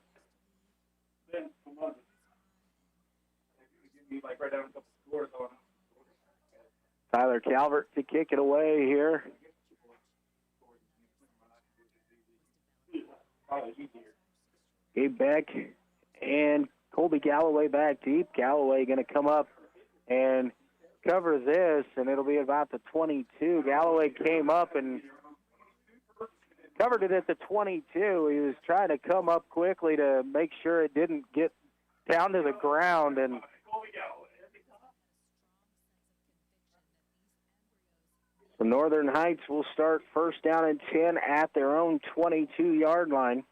Tyler Calvert to kick it away here. Gabe Beck and Colby Galloway back deep. Galloway going to come up and cover this, and it'll be about the 22. Galloway came up and covered it at the 22. He was trying to come up quickly to make sure it didn't get down to the ground, and so Northern Heights will start first down and 10 at their own 22-yard line.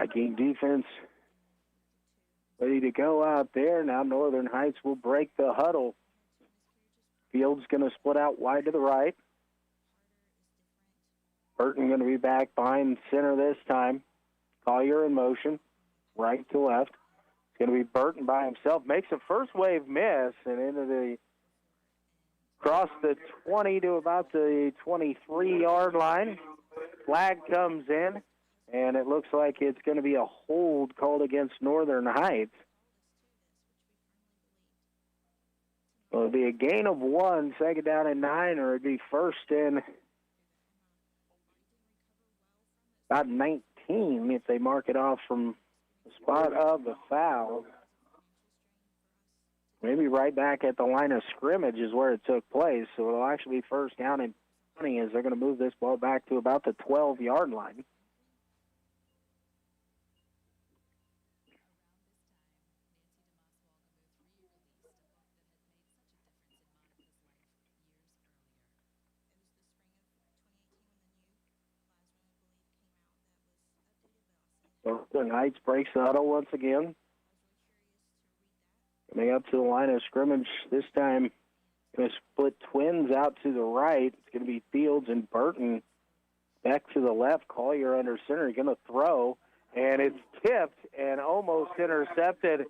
Viking defense ready to go out there. Now Northern Heights will break the huddle. Field's going to split out wide to the right. Burton going to be back behind center this time. Collier in motion, right to left. It's going to be Burton by himself. Makes a first wave miss and into the across the 20 to about the 23-yard line. Flag comes in, and it looks like it's going to be a hold called against Northern Heights. Well, it'll be a gain of 1, second down and 9, or it'd be first and about 19 if they mark it off from the spot of the foul. Maybe right back at the line of scrimmage is where it took place. So it'll actually be first down and 20 as they're going to move this ball back to about the 12-yard line. Northern Heights breaks the huddle once again. Coming up to the line of scrimmage, this time going to split twins out to the right. It's going to be Fields and Burton. Back to the left, Collier under center, going to throw, and it's tipped and almost intercepted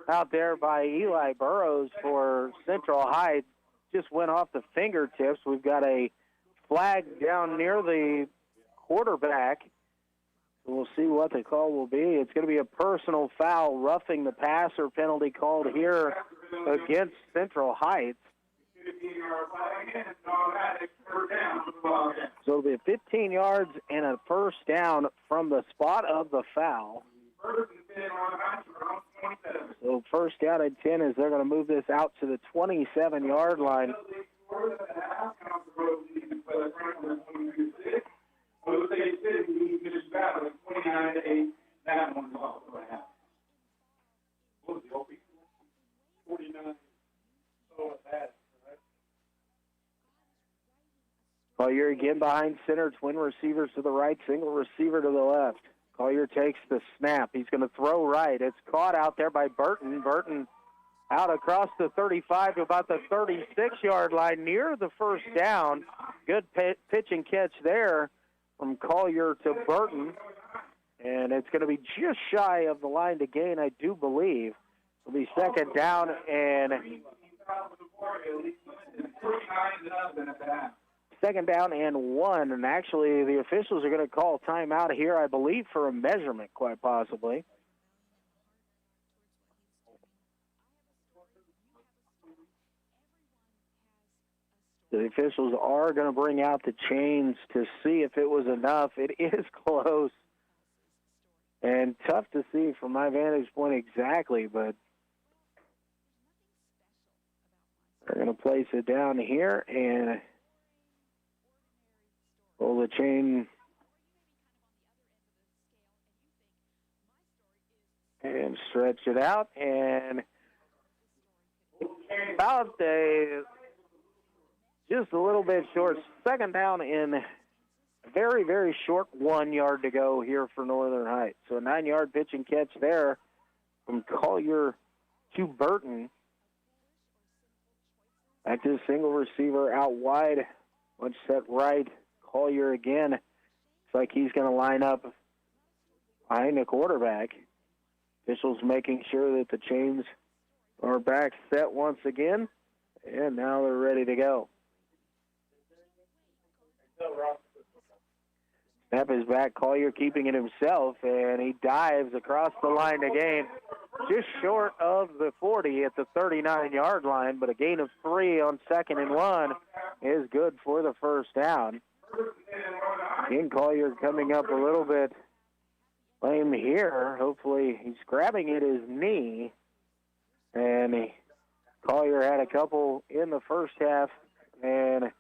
out there by Eli Burrows for Central Heights. Just went off the fingertips. We've got a flag down near the quarterback. We'll see what the call will be. It's going to be a personal foul, roughing the passer penalty called here against Central Heights. So it'll be 15 yards and a first down from the spot of the foul. So first down and 10 as they're going to move this out to the 27-yard line. Collier again behind center, twin receivers to the right, single receiver to the left. Collier takes the snap. He's going to throw right. It's caught out there by Burton. Burton out across the 35 to about the 36-yard line near the first down. Good pitch and catch there from Collier to Burton. And it's going to be just shy of the line to gain, I do believe. It'll be second down and 1. And actually, the officials are going to call timeout here, I believe, for a measurement, quite possibly. The officials are going to bring out the chains to see if it was enough. It is close and tough to see from my vantage point exactly, but they're going to place it down here and pull the chain and stretch it out, and about just a little bit short. Second down in very, very short 1 yard to go here for Northern Heights. So a 9-yard pitch and catch there from Collier to Burton. Back to the single receiver out wide. One set right. Collier again. Looks like he's going to line up behind the quarterback. Officials making sure that the chains are back set once again. And now they're ready to go. Snap is back. Collier keeping it himself, and he dives across the line to gain just short of the 40 at the 39-yard line, but a gain of 3 on second and 1 is good for the first down. Again, Collier coming up a little bit lame here. Hopefully he's grabbing at his knee, and Collier had a couple in the first half, and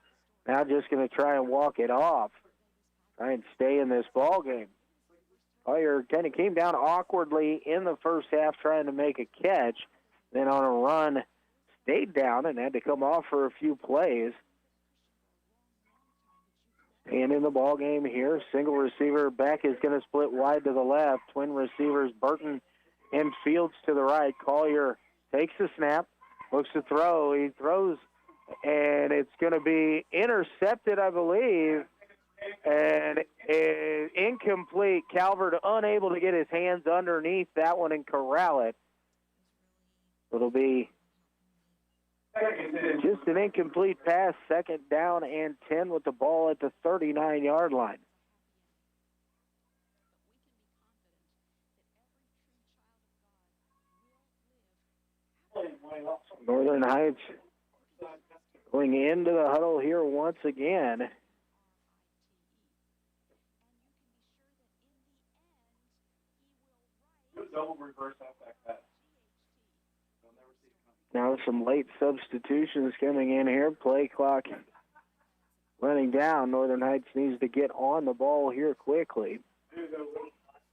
now just going to try and walk it off. Try and stay in this ball game. Collier kind of came down awkwardly in the first half trying to make a catch. Then on a run, stayed down and had to come off for a few plays. And in the ball game here, single receiver Beck is going to split wide to the left. Twin receivers Burton and Fields to the right. Collier takes the snap, looks to throw. He throws, and it's going to be intercepted, I believe, and incomplete. Calvert unable to get his hands underneath that one and corral it. It'll be just an incomplete pass, 2nd down and 10 with the ball at the 39-yard line. Northern Heights going into the huddle here once again. Double reverse halfback pass. Now some late substitutions coming in here. Play clock running down. Northern Heights needs to get on the ball here quickly.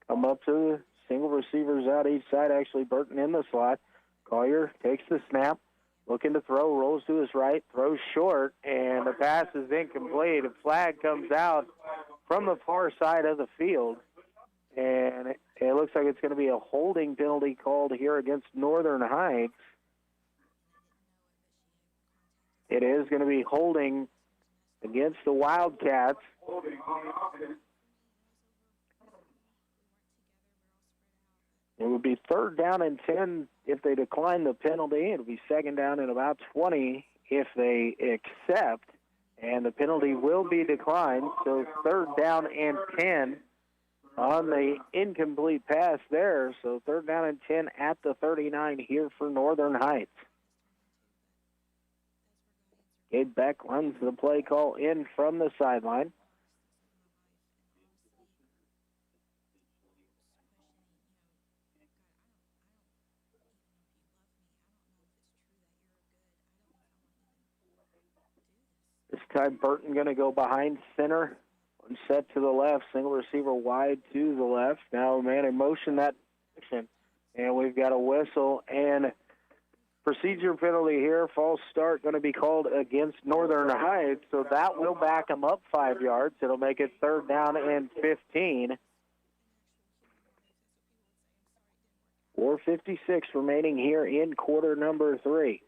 Come up to the single receivers out each side. Actually, Burton in the slot. Collier takes the snap, looking to throw, rolls to his right, throws short, and the pass is incomplete. A flag comes out from the far side of the field, and it looks like it's going to be a holding penalty called here against Northern Heights. It is going to be holding against the Wildcats. It would be 3rd down and 10 if they decline the penalty. It would be 2nd down and about 20 if they accept, and the penalty will be declined. So 3rd down and 10 on the incomplete pass there. So 3rd down and 10 at the 39 here for Northern Heights. Gabe Beck runs the play call in from the sideline. This time Burton going to go behind center. One set to the left, single receiver wide to the left. Now man in motion that direction. And we've got a whistle and procedure penalty here. False start going to be called against Northern Heights, so that will back them up 5 yards. It'll make it 3rd down and 15. 4:56 remaining here in quarter number 3.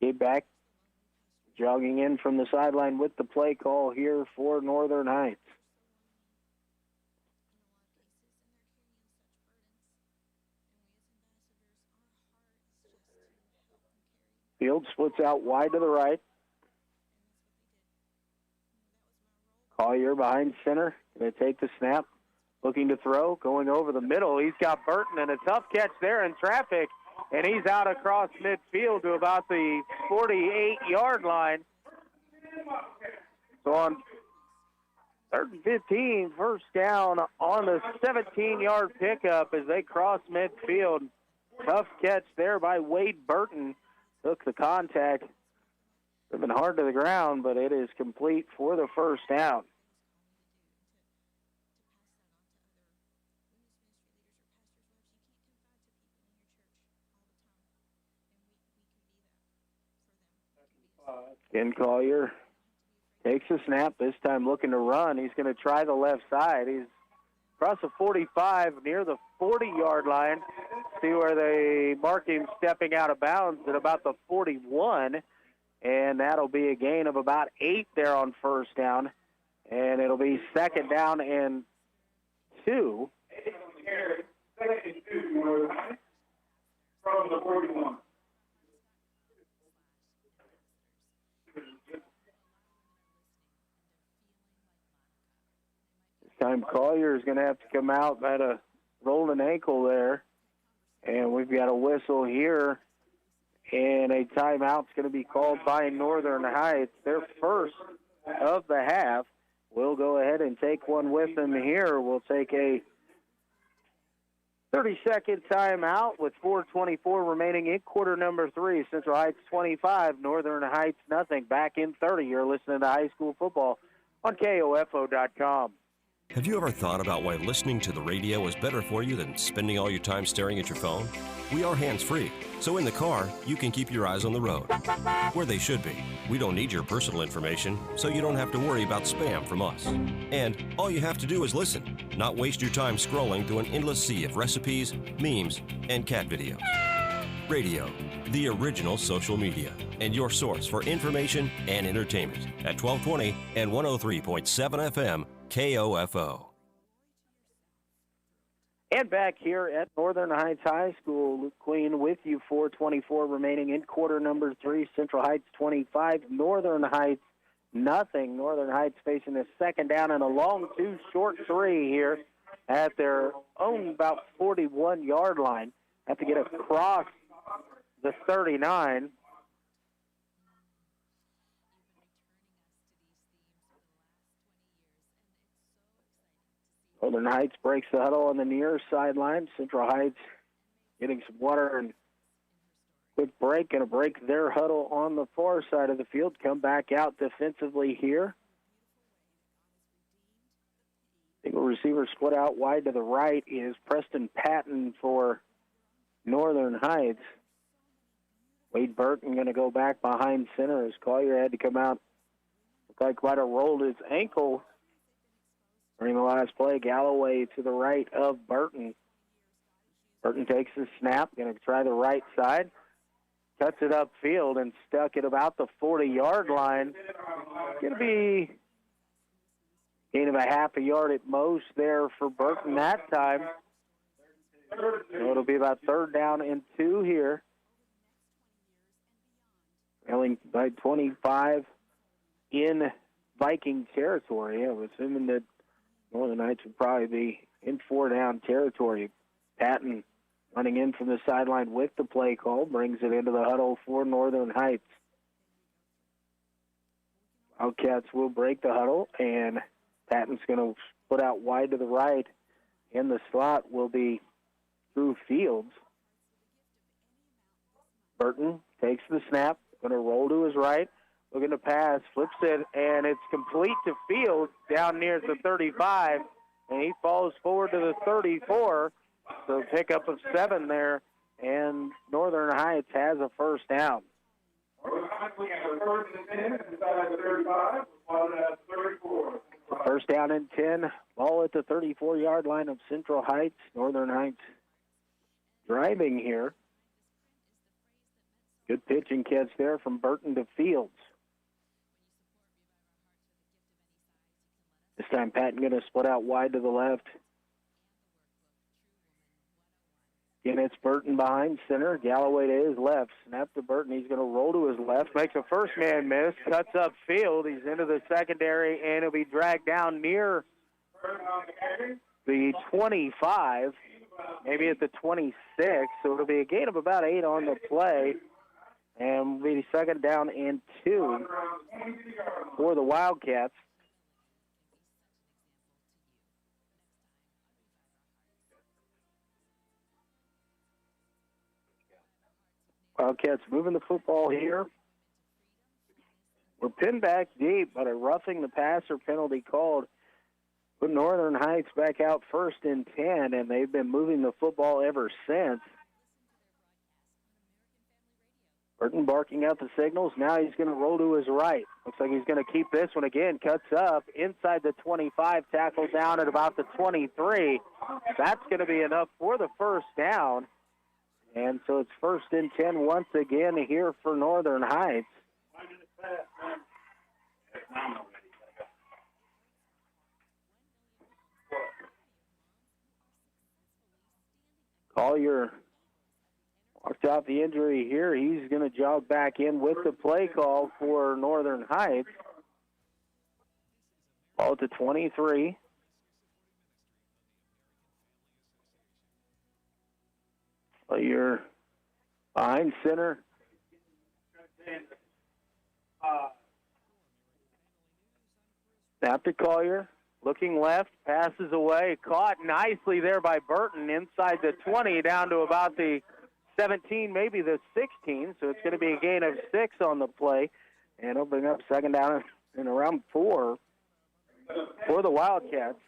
Get back. Jogging in from the sideline with the play call here for Northern Heights. Field splits out wide to the right. Collier behind center. Going to take the snap. Looking to throw. Going over the middle. He's got Burton and a tough catch there in traffic. And he's out across midfield to about the 48-yard line. So on 3rd and 15, 1st down on the 17-yard pickup as they cross midfield. Tough catch there by Wade Burton. Took the contact. Would have been hard to the ground, but it is complete for the 1st down. Ken Collier takes a snap, this time looking to run. He's going to try the left side. He's across the 45 near the 40-yard line. See where they mark him stepping out of bounds at about the 41. And that'll be a gain of about 8 there on 1st down. And it'll be 2nd down and 2. From the 41. Time Collier is going to have to come out. Had a rolled an ankle there. And we've got a whistle here. And a timeout's going to be called by Northern Heights. Their first of the half. We'll go ahead and take one with them here. We'll take a 30-second timeout with 4:24 remaining in quarter number 3. Central Heights 25, Northern Heights nothing. Back in 30. You're listening to high school football on KOFO.com. Have you ever thought about why listening to the radio is better for you than spending all your time staring at your phone? We are hands-free, so in the car, you can keep your eyes on the road, where they should be. We don't need your personal information, so you don't have to worry about spam from us. And all you have to do is listen, not waste your time scrolling through an endless sea of recipes, memes, and cat videos. Radio, the original social media, and your source for information and entertainment at 1220 and 103.7 FM, KOFO. And back here at Northern Heights High School, Luke Queen with you, 4:24 remaining in quarter number 3. Central Heights 25, Northern Heights nothing. Northern Heights facing a second down and a long 2, short 3 here at their own about 41-yard line. Have to get across the 39. Northern Heights breaks the huddle on the near sideline. Central Heights getting some water and quick break. Going to break their huddle on the far side of the field. Come back out defensively here. Single receiver split out wide to the right is Preston Patton for Northern Heights. Wade Burton going to go back behind center as Collier had to come out. Looked like might have rolled his ankle during the last play. Galloway to the right of Burton. Burton takes the snap, going to try the right side. Cuts it upfield and stuck at about the 40-yard line. Going to be gain of a half a yard at most there for Burton that time. So it'll be about 3rd down and 2 here. Trailing by 25 in Viking territory. I'm assuming that Northern Heights would probably be in 4-down territory. Patton running in from the sideline with the play call, brings it into the huddle for Northern Heights. Wildcats will break the huddle, and Patton's going to put out wide to the right. In the slot will be Drew Fields. Burton takes the snap, going to roll to his right. Looking to pass, flips it, and it's complete to Fields down near the 35, and he falls forward to the 34. So pickup of 7 there, and Northern Heights has a first down. First down and 10, ball at the 34-yard line of Central Heights. Northern Heights driving here. Good pitch and catch there from Burton to Fields. This time Patton going to split out wide to the left. Again, it's Burton behind center. Galloway to his left. Snap to Burton. He's going to roll to his left. Makes a first man miss. Cuts upfield. He's into the secondary, and he'll be dragged down near the 25, maybe at the 26. So it'll be a gain of about 8 on the play. And will be 2nd down and 2 for the Wildcats. Wildcats moving the football here. We're pinned back deep, but a roughing the passer penalty called. Put Northern Heights back out 1st and 10, and they've been moving the football ever since. Burton barking out the signals. Now he's going to roll to his right. Looks like he's going to keep this one again. Cuts up inside the 25, tackles down at about the 23. That's going to be enough for the first down. And so it's 1st and 10 once again here for Northern Heights. Collier walked out the injury here. He's going to jog back in with the play call for Northern Heights. Ball to 23. You're behind center. Snap to Collier. Looking left. Passes away. Caught nicely there by Burton inside the 20 down to about the 17, maybe the 16. So it's going to be a gain of 6 on the play. And opening up 2nd down and around 4 for the Wildcats.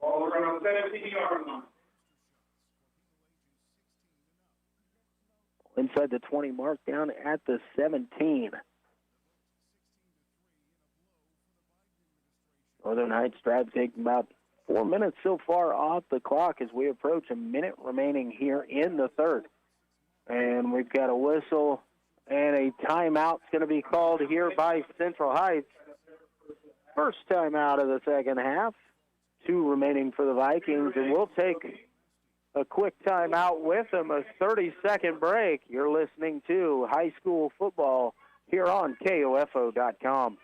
Ball will run on the 17-yard line. Inside the 20 mark, down at the 17. Northern Heights drive taking about 4 minutes so far off the clock as we approach a minute remaining here in the third. And we've got a whistle and a timeout's going to be called here by Central Heights. First timeout of the second half. 2 remaining for the Vikings, and we'll take a quick timeout with them, a 30-second break. You're listening to high school football here on KOFO.com.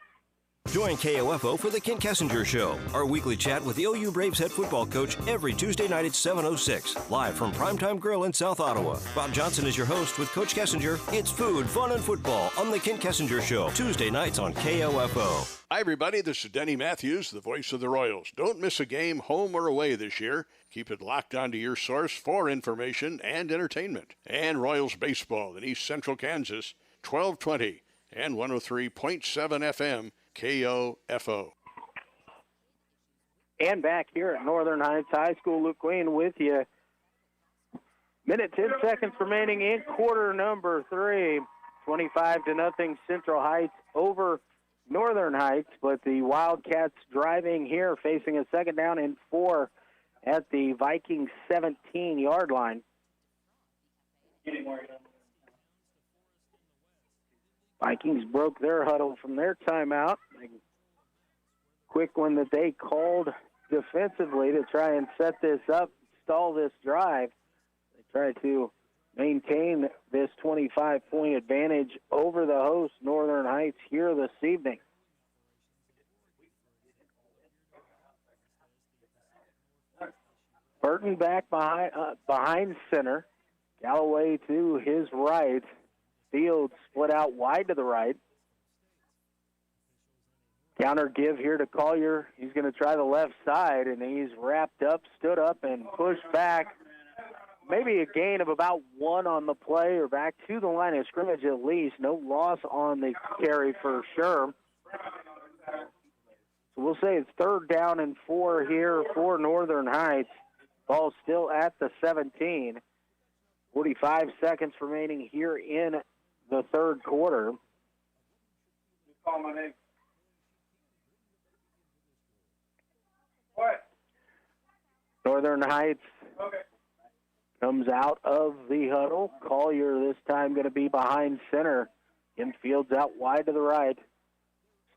Join KOFO for the Kent Kessinger Show, our weekly chat with the OU Braves head football coach every Tuesday night at 7:06, live from Primetime Grill in South Ottawa. Bob Johnson is your host with Coach Kessinger. It's food, fun, and football on the Kent Kessinger Show, Tuesday nights on KOFO. Hi, everybody. This is Denny Matthews, the voice of the Royals. Don't miss a game, home or away, this year. Keep it locked onto your source for information and entertainment. And Royals baseball in East Central Kansas, 1220 and 103.7 FM. KOFO. And back here at Northern Heights High School, Luke Queen with you. Minute 10 seconds remaining in quarter number 3. 25-0 Central Heights over Northern Heights, but the Wildcats driving here, facing a second down and 4 at the Vikings 17-yard line. Vikings broke their huddle from their timeout. Quick one that they called defensively to try and set this up, stall this drive. They try to maintain this 25-point advantage over the host, Northern Heights, here this evening. Burton back behind center. Galloway to his right. Field split out wide to the right. Counter give here to Collier. He's going to try the left side, and he's wrapped up, stood up, and pushed back. Maybe a gain of about 1 on the play, or back to the line of scrimmage at least. No loss on the carry for sure. So we'll say it's 3rd down and 4 here for Northern Heights. Ball still at the 17. 45 seconds remaining here in the third quarter. Call my name. What? Northern Heights comes out of the huddle. Collier this time going to be behind center. Infield's out wide to the right.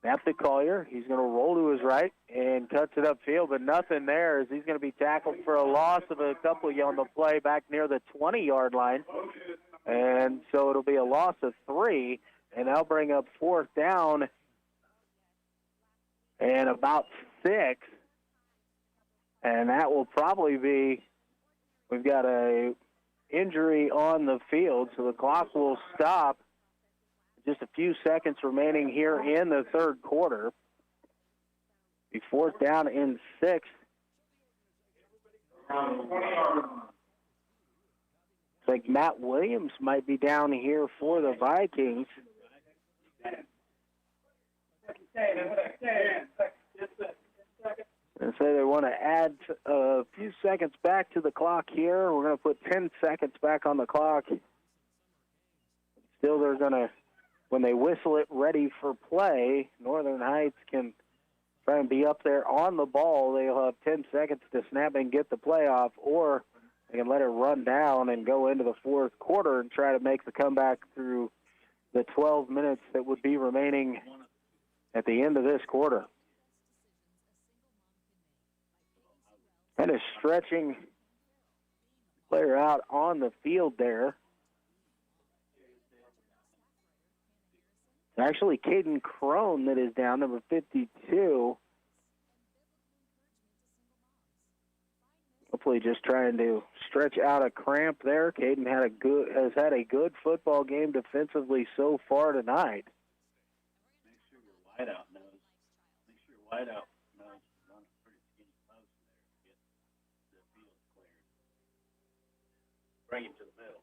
Snap to Collier. He's going to roll to his right and cuts it upfield, but nothing there as he's going to be tackled for a loss of a couple on the play back near the 20-yard line. And so it'll be a loss of 3, and they'll bring up 4th down and about 6. And that will probably be, we've got a injury on the field, so the clock will stop. Just a few seconds remaining here in the third quarter. Be 4th down and 6. It's like Matt Williams might be down here for the Vikings. And so they want to add a few seconds back to the clock here. We're going to put 10 seconds back on the clock. Still, they're going to, when they whistle it ready for play, Northern Heights can try and be up there on the ball. They'll have 10 seconds to snap and get the play off, or they can let it run down and go into the fourth quarter and try to make the comeback through the 12 minutes that would be remaining at the end of this quarter. Kind of stretching player out on the field there. It's actually Caden Crone that is down, number 52. Hopefully just trying to stretch out a cramp there. Caden has had a good football game defensively so far tonight. Make sure your wideout knows. Make sure your wideout knows to run a pretty skinny post there to get the field cleared. Bring him to the middle.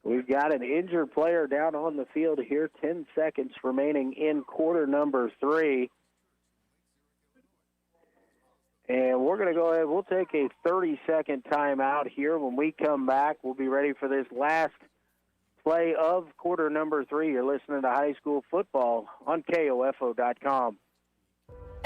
We've got an injured player down on the field here. 10 seconds remaining in quarter number 3. And we're going to go ahead. We'll take a 30-second timeout here. When we come back, we'll be ready for this last play of quarter number 3. You're listening to high school football on KOFO.com.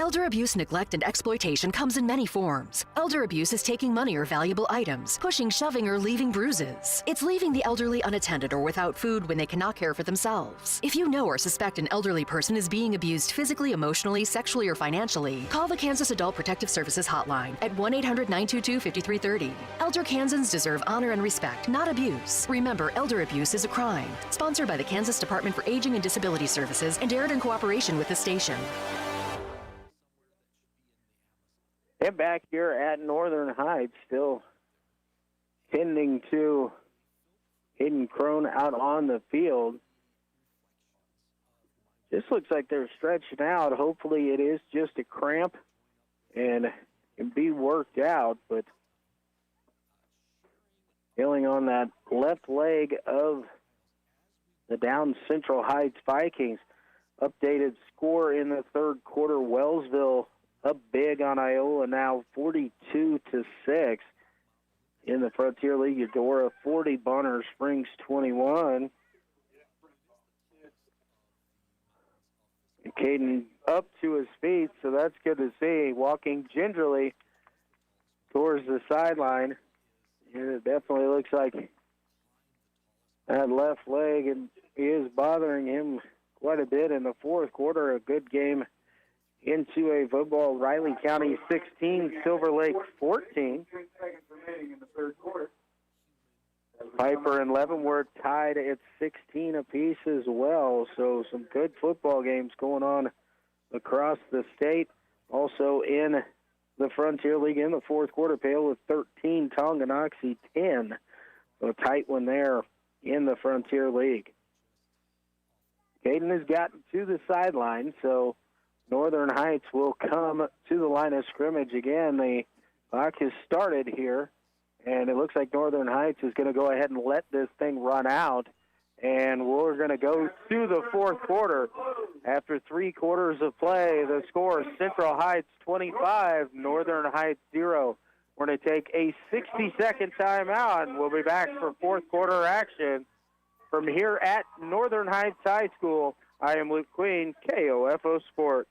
Elder abuse, neglect, and exploitation comes in many forms. Elder abuse is taking money or valuable items, pushing, shoving, or leaving bruises. It's leaving the elderly unattended or without food when they cannot care for themselves. If you know or suspect an elderly person is being abused physically, emotionally, sexually, or financially, call the Kansas Adult Protective Services Hotline at 1-800-922-5330. Elder Kansans deserve honor and respect, not abuse. Remember, elder abuse is a crime. Sponsored by the Kansas Department for Aging and Disability Services and aired in cooperation with the station. And back here at Northern Heights, still tending to Hayden Crone out on the field. This looks like they're stretching out. Hopefully it is just a cramp and can be worked out, but feeling on that left leg of the down Central Heights Vikings. Updated score in the third quarter, Wellsville up big on Iola now 42-6 in the Frontier League. Eudora 40, Bonner Springs 21. And Caden up to his feet, so that's good to see. Walking gingerly towards the sideline. And it definitely looks like that left leg is bothering him quite a bit in the fourth quarter. A good game into a football. Riley County 16, Silver Lake 14. Piper and Leavenworth tied at 16 apiece as well. So some good football games going on across the state. Also in the Frontier League in the fourth quarter, Pale with 13, Tonganoxie 10. So a tight one there in the Frontier League. Caden has gotten to the sideline, so Northern Heights will come to the line of scrimmage again. The clock has started here, and it looks like Northern Heights is going to go ahead and let this thing run out. And we're going to go to the fourth quarter. After 3 quarters of play, the score is Central Heights 25, Northern Heights 0. We're going to take a 60-second timeout, and we'll be back for fourth quarter action from here at Northern Heights High School. I am Luke Queen, KOFO Sports.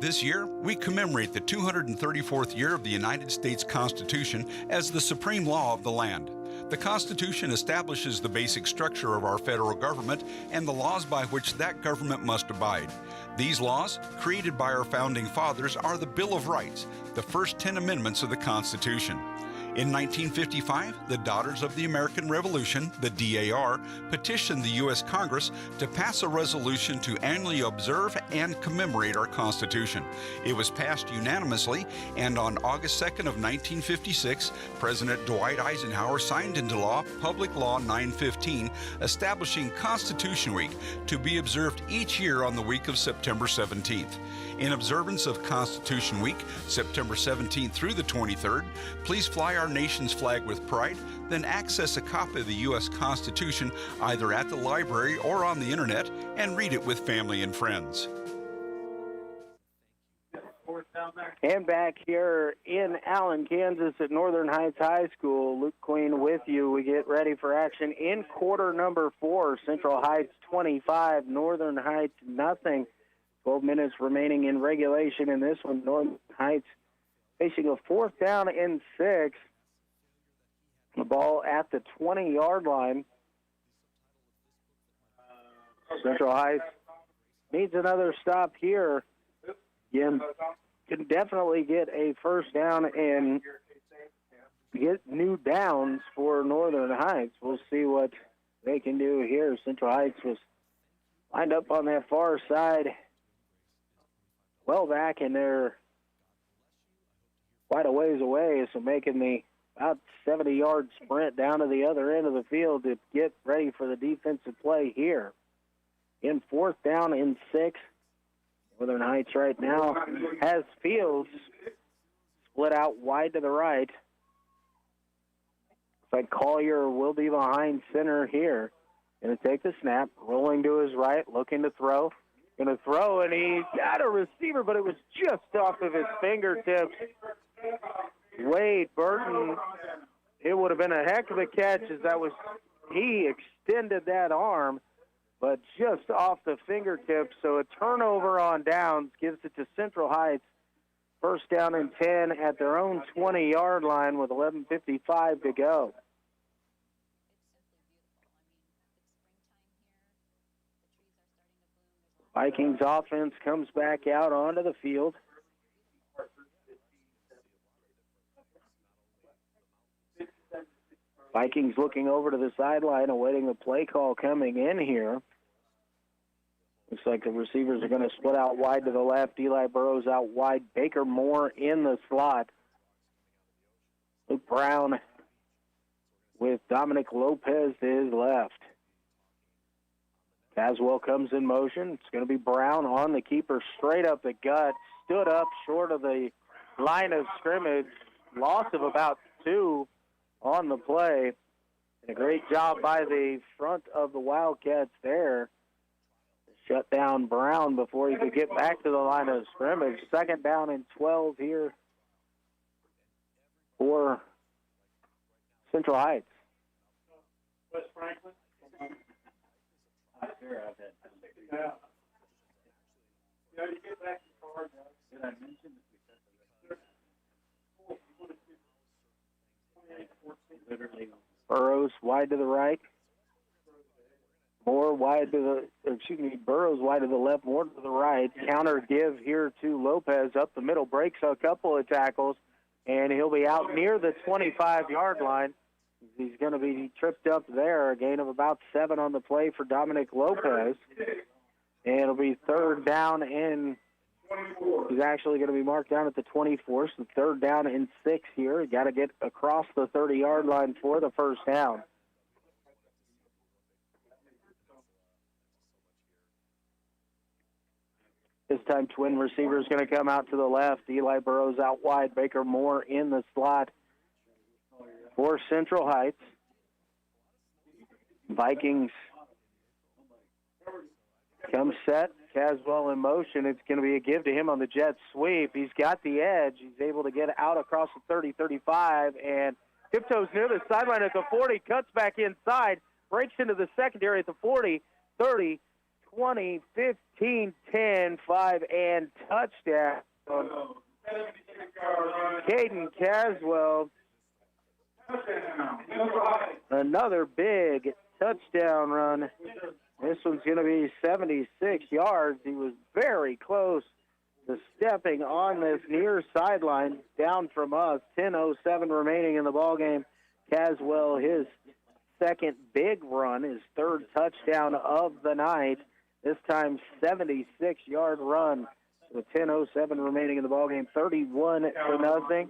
This year, we commemorate the 234th year of the United States Constitution as the supreme law of the land. The Constitution establishes the basic structure of our federal government and the laws by which that government must abide. These laws, created by our founding fathers, are the Bill of Rights, the first 10 amendments of the Constitution. In 1955, the Daughters of the American Revolution, the DAR, petitioned the U.S. Congress to pass a resolution to annually observe and commemorate our Constitution. It was passed unanimously, and on August 2nd of 1956, President Dwight Eisenhower signed into law Public Law 915, establishing Constitution Week to be observed each year on the week of September 17th. In observance of Constitution Week, September 17th through the 23rd, please fly our nation's flag with pride, then access a copy of the U.S. Constitution either at the library or on the internet and read it with family and friends. And back here in Allen, Kansas at Northern Heights High School, Luke Queen with you. We get ready for action in quarter number 4. Central Heights 25, Northern Heights nothing. 12 minutes remaining in regulation in this one. Northern Heights facing a 4th down and 6. The ball at the 20-yard line. Central Heights needs another stop here. Again, can definitely get a first down and get new downs for Northern Heights. We'll see what they can do here. Central Heights was lined up on that far side, well back, and they're quite a ways away, so making the about 70-yard sprint down to the other end of the field to get ready for the defensive play here. In 4th down and 6, Northern Heights right now has Fields split out wide to the right. Looks like Collier will be behind center here. Going to take the snap, rolling to his right, looking to throw. going to throw, and he got a receiver, but it was just off of his fingertips. Wade Burton, it would have been a heck of a catch as he extended that arm, but just off the fingertips. So a turnover on downs gives it to Central Heights. First down and 10 at their own 20-yard line with 11:55 to go. Vikings offense comes back out onto the field. Vikings looking over to the sideline, awaiting a play call coming in here. Looks like the receivers are going to split out wide to the left. Eli Burrows out wide. Baker Moore in the slot. Luke Brown with Dominic Lopez to his left. Caswell comes in motion. It's going to be Brown on the keeper, straight up the gut. Stood up short of the line of scrimmage. Loss of about 2 on the play. And a great job by the front of the Wildcats there. Shut down Brown before he could get back to the line of scrimmage. Second down and 12 here for Central Heights. West Franklin. Yeah, you get back to the card. Did I mention that? Burrows wide to the right. Moore wide to Burrows wide to the left, Moore to the right. Counter give here to Lopez up the middle, breaks a couple of tackles, and he'll be out near the 25-yard line. He's going to be tripped up there. A gain of about 7 on the play for Dominic Lopez. And it'll be third down and he's actually going to be marked down at the 24, so third down and 6 here. Got to get across the 30-yard line for the first down. This time, twin receiver is going to come out to the left. Eli Burrows out wide. Baker Moore in the slot for Central Heights. Vikings come set. Caswell in motion. It's going to be a give to him on the jet sweep. He's got the edge. He's able to get out across the 30, 35, and tiptoes near the sideline at the 40, cuts back inside, breaks into the secondary at the 40, 30, 20, 15, 10, 5, and touchdown. Caden Caswell, another big touchdown run. This one's going to be 76 yards. He was very close to stepping on this near sideline down from us. 10:07 remaining in the ballgame. Caswell, his second big run, his third touchdown of the night. This time, 76-yard run with 10:07 remaining in the ballgame. 31-0.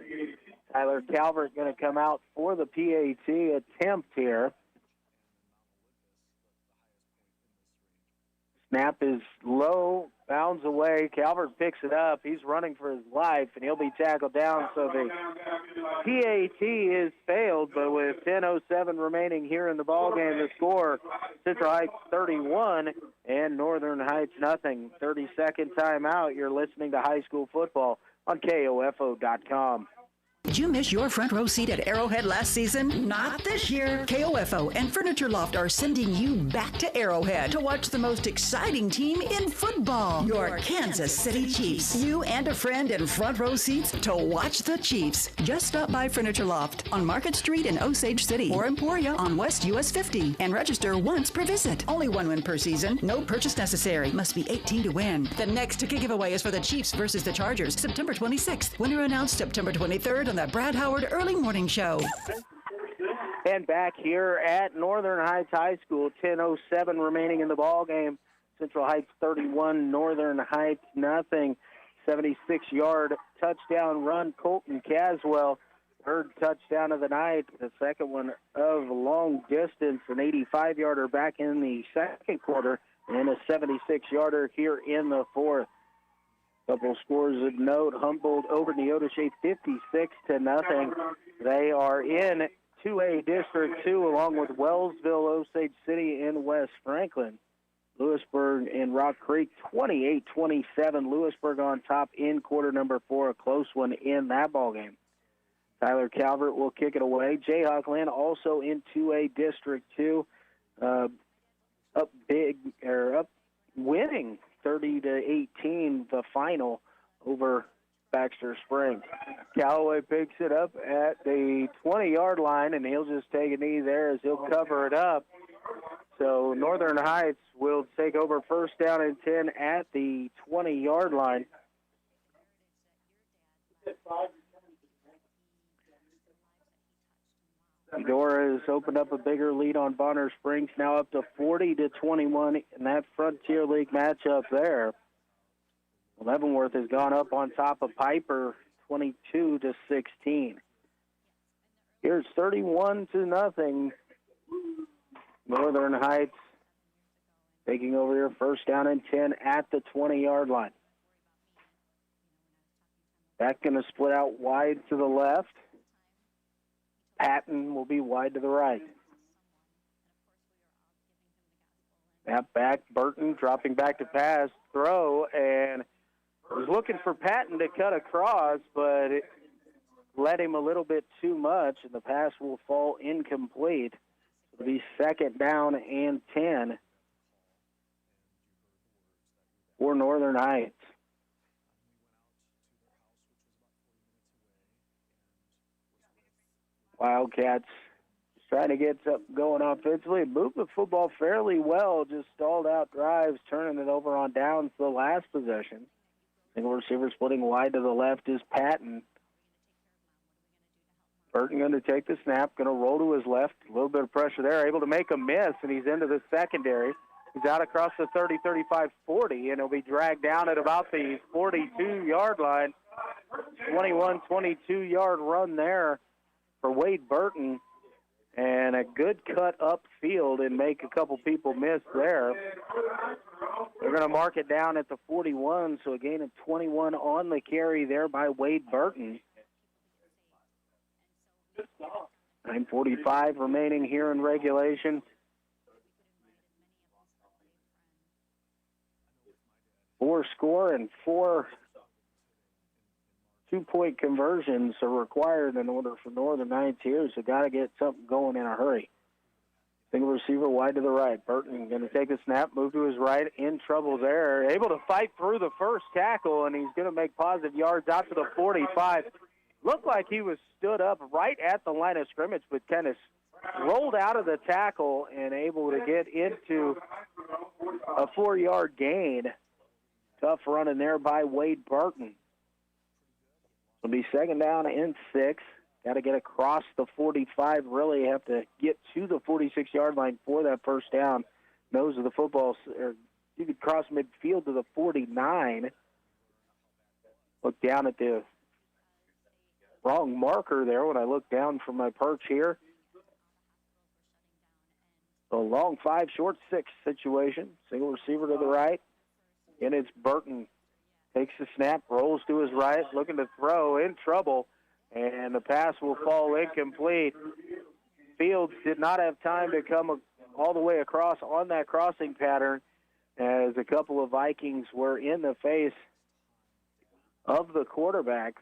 Tyler Calvert going to come out for the PAT attempt here. Snap is low, bounds away. Calvert picks it up. He's running for his life, and he'll be tackled down. So the PAT is failed, but with 10:07 remaining here in the ballgame, the score, Central Heights 31 and Northern Heights nothing. 30-second timeout. You're listening to high school football on KOFO.com. Did you miss your front row seat at Arrowhead last season? Not this year. KOFO and Furniture Loft are sending you back to Arrowhead to watch the most exciting team in football, your Kansas City Chiefs. You and a friend in front row seats to watch the Chiefs. Just stop by Furniture Loft on Market Street in Osage City or Emporia on West US 50 and register once per visit. Only one win per season. No purchase necessary. Must be 18 to win. The next ticket giveaway is for the Chiefs versus the Chargers, September 26th. Winner announced September 23rd on the Brad Howard Early Morning Show. And back here at Northern Heights High School, 10:07 remaining in the ball game. Central Heights 31, Northern Heights nothing. 76-yard touchdown run. Colton Caswell, third touchdown of the night. The second one of long distance, an 85-yarder back in the second quarter, and a 76-yarder here in the fourth. Couple scores of note. Humboldt over Neodesha 56-0. They are in 2A District 2 along with Wellsville, Osage City, and West Franklin. Lewisburg and Rock Creek 28-27. Lewisburg on top in quarter number 4, a close one in that ball game. Tyler Calvert will kick it away. Jayhawkland also in 2A District 2, up winning 30-18 the final over Baxter Springs. Callaway picks it up at the 20-yard line, and he'll just take a knee there as he'll cover it up. So Northern Heights will take over first down and 10 at the 20-yard line. Eudora has opened up a bigger lead on Bonner Springs, now up to 40-21 in that Frontier League matchup there. Leavenworth has gone up on top of Piper 22-16. Here's 31-0. Northern Heights taking over here first down and 10 at the 20-yard line. Back going to split out wide to the left. Patton will be wide to the right. Snap back, Burton dropping back to pass, throw, and was looking for Patton to cut across, but it led him a little bit too much, and the pass will fall incomplete. It'll be second down and 10 for Northern Heights. Wildcats just trying to get something going offensively. Moved the football fairly well, just stalled out drives, turning it over on downs the last possession. Single receiver splitting wide to the left is Patton. Burton going to take the snap, going to roll to his left. A little bit of pressure there, able to make a miss, and he's into the secondary. He's out across the 30, 35, 40, and he'll be dragged down at about the 42-yard line. 21, 22-yard run there for Wade Burton, and a good cut upfield and make a couple people miss there. They're going to mark it down at the 41, so a gain of 21 on the carry there by Wade Burton. 9:45 remaining here in regulation. 4 score and 4 two-point conversions are required in order for Northern Heights here, so got to get something going in a hurry. Single receiver wide to the right. Burton going to take a snap, move to his right, in trouble there. Able to fight through the first tackle, and he's going to make positive yards out to the 45. Looked like he was stood up right at the line of scrimmage, but kind of rolled out of the tackle and able to get into a 4-yard gain. Tough running there by Wade Burton. It'll be second down and 6. Got to get across the 45. Really have to get to the 46-yard line for that first down. Nose of the football, or you could cross midfield to the 49. Look down at the wrong marker there when I look down from my perch here. A long 5, short 6 situation. Single receiver to the right. And it's Burton. Takes the snap, rolls to his right, looking to throw, in trouble, and the pass will fall incomplete. Fields did not have time to come all the way across on that crossing pattern, as a couple of Vikings were in the face of the quarterback.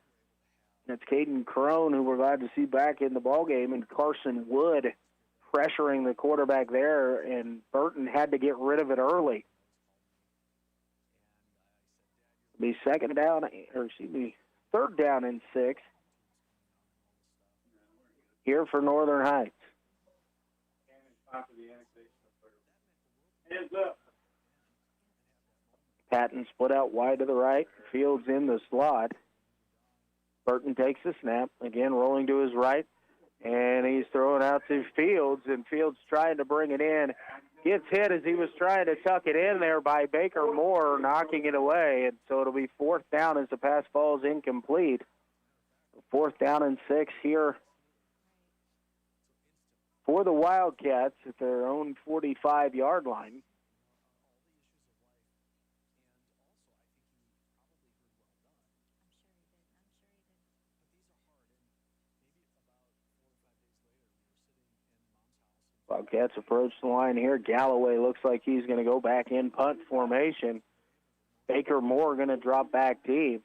That's Caden Crone, who we're glad to see back in the ballgame, and Carson Wood pressuring the quarterback there, and Burton had to get rid of it early. Be third down and 6 here for Northern Heights. Patton split out wide to the right. Fields in the slot. Burton takes the snap, again rolling to his right, and he's throwing out to Fields, and Fields trying to bring it in. Gets hit as he was trying to tuck it in there by Baker Moore, knocking it away. And so it'll be fourth down as the pass falls incomplete. Fourth down and 6 here for the Wildcats at their own 45-yard line. Bobcats approach the line here. Galloway looks like he's going to go back in punt formation. Baker Moore going to drop back deep.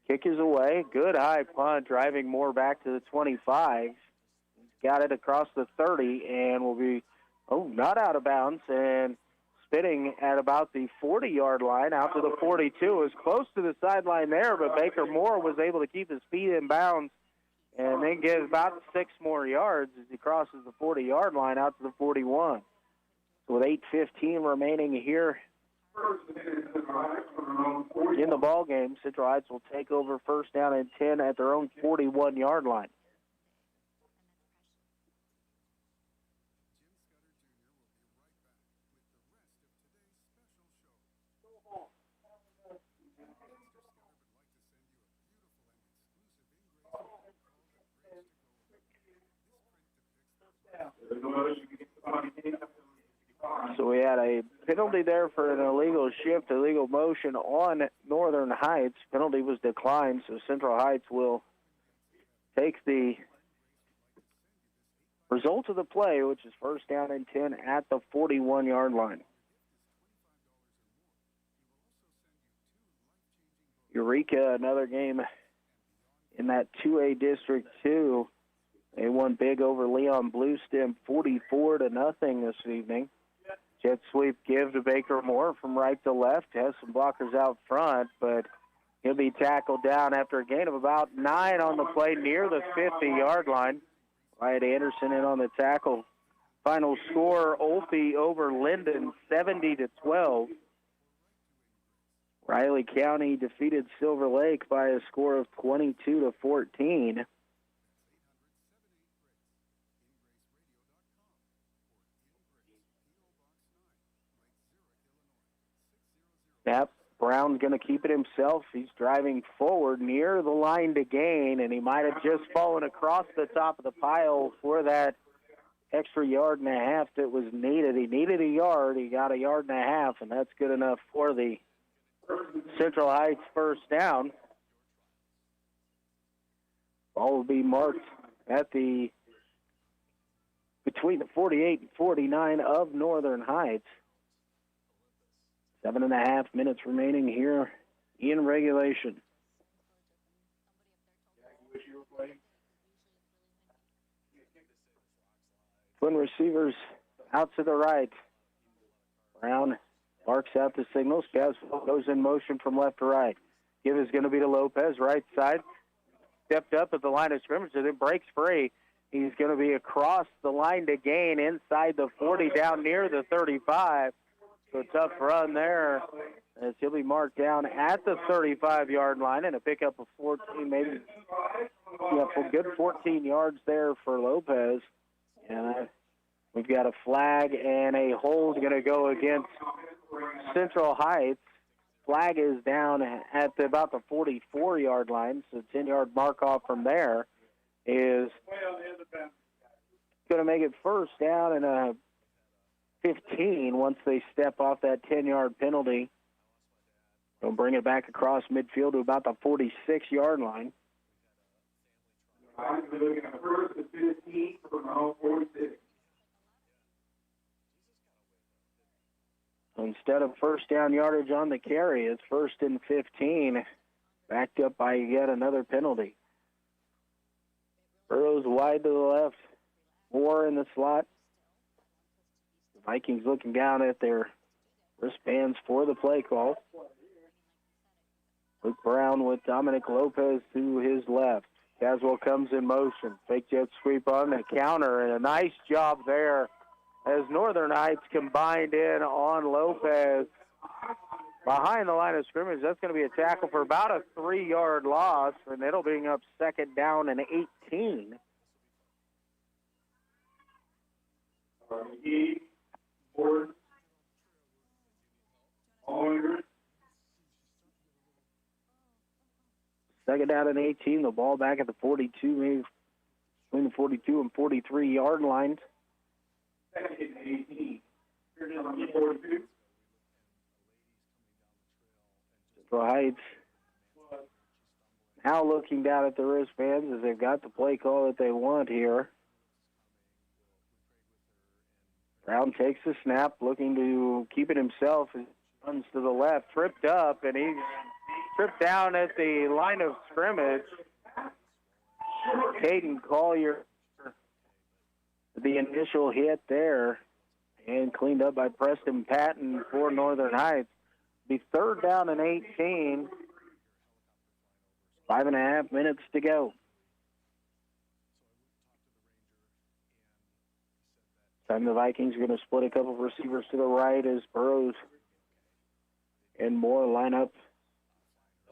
Kick is away. Good high punt, driving Moore back to the 25. He's got it across the 30 and will be, not out of bounds, and spitting at about the 40-yard line out to the 42. It was close to the sideline there, but Baker Moore was able to keep his feet in bounds and then get about 6 more yards as he crosses the 40-yard line out to the 41. So with 8:15 remaining here in the ball game, Central Heights will take over first down and 10 at their own 41-yard line. So we had a penalty there for an illegal shift, illegal motion on Northern Heights. Penalty was declined, so Central Heights will take the result of the play, which is first down and 10 at the 41-yard line. Eureka, another game in that 2A District 2. They won big over Leon Bluestem 44-0 this evening. Jet sweep give to Baker Moore from right to left. Has some blockers out front, but he'll be tackled down after a gain of about 9 on the play near the 50-yard line. Wyatt Anderson in on the tackle. Final score, Olfe over Linden, 70-12. Riley County defeated Silver Lake by a score of 22-14. Yep, Brown's going to keep it himself. He's driving forward near the line to gain, and he might have just fallen across the top of the pile for that extra yard and a half that was needed. He needed a yard. He got a yard and a half, and that's good enough for the Central Heights first down. Ball will be marked at the between the 48 and 49 of Northern Heights. 7.5 minutes remaining here in regulation. Twin receivers out to the right. Brown marks out the signals. Caswell goes in motion from left to right. Give is going to be to Lopez, right side. Stepped up at the line of scrimmage, and it breaks free. He's going to be across the line to gain inside the 40, down near the 35. So a tough run there as he'll be marked down at the 35-yard line and a pickup of 14, maybe for good 14 yards there for Lopez. And we've got a flag and a hold going to go against Central Heights. Flag is down at about the 44-yard line, so 10-yard mark off from there is going to make it first down and a 15 once they step off that 10-yard penalty. They'll bring it back across midfield to about the 46-yard line. Instead of first down yardage on the carry, it's 1st and 15, backed up by yet another penalty. Burrows wide to the left, Moore in the slot. The Vikings looking down at their wristbands for the play call. Luke Brown with Dominic Lopez to his left. Caswell comes in motion. Fake jet sweep on the counter, and a nice job there as Northern Heights combined in on Lopez. Behind the line of scrimmage, that's going to be a tackle for about a 3-yard loss, and it'll bring up 2nd down and 18. Second down and 18. The ball back at the 42, maybe between the 42 and 43-yard lines. Central Heights Now looking down at the wristbands as they've got the play call that they want here. Brown takes the snap, looking to keep it himself. He runs to the left, tripped up, and he's tripped down at the line of scrimmage. Caden Collier, the initial hit there, and cleaned up by Preston Patton for Northern Heights. Be third down and 18. 5.5 minutes to go. Time the Vikings are going to split a couple of receivers to the right as Burrows and Moore line up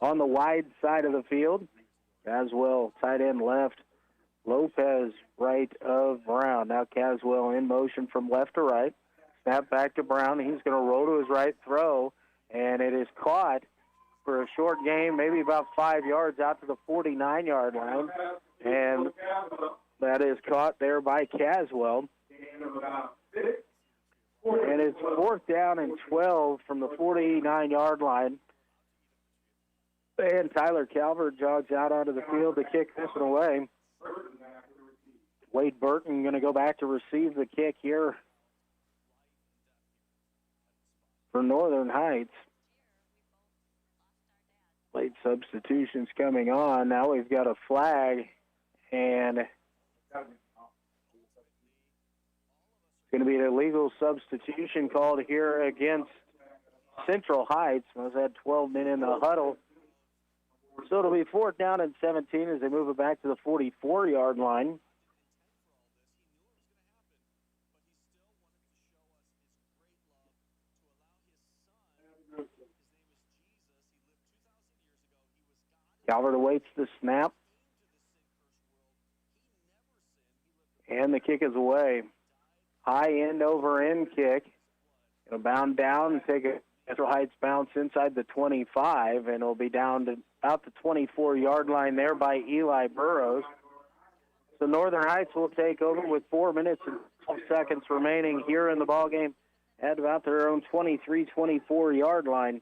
on the wide side of the field. Caswell, tight end left. Lopez, right of Brown. Now Caswell in motion from left to right. Snap back to Brown. He's going to roll to his right, throw, and it is caught for a short gain, maybe about 5 yards out to the 49-yard line. And that is caught there by Caswell. And it's fourth down and 12 from the 49-yard line. And Tyler Calvert jogs out onto the field to kick this one away. Wade Burton going to go back to receive the kick here for Northern Heights. Late substitutions coming on. Now we've got a flag, and it's going to be an illegal substitution called here against Central Heights. Was had 12 men in the huddle. So it'll be fourth down and 17 as they move it back to the 44-yard line. Calvert awaits the snap. And the kick is away. High end over end kick. It'll bound down and take a Central Heights bounce inside the 25, and it'll be down to about the 24-yard line there by Eli Burrows. So Northern Heights will take over with 4 minutes and 12 seconds remaining here in the ballgame at about their own 23, 24-yard line,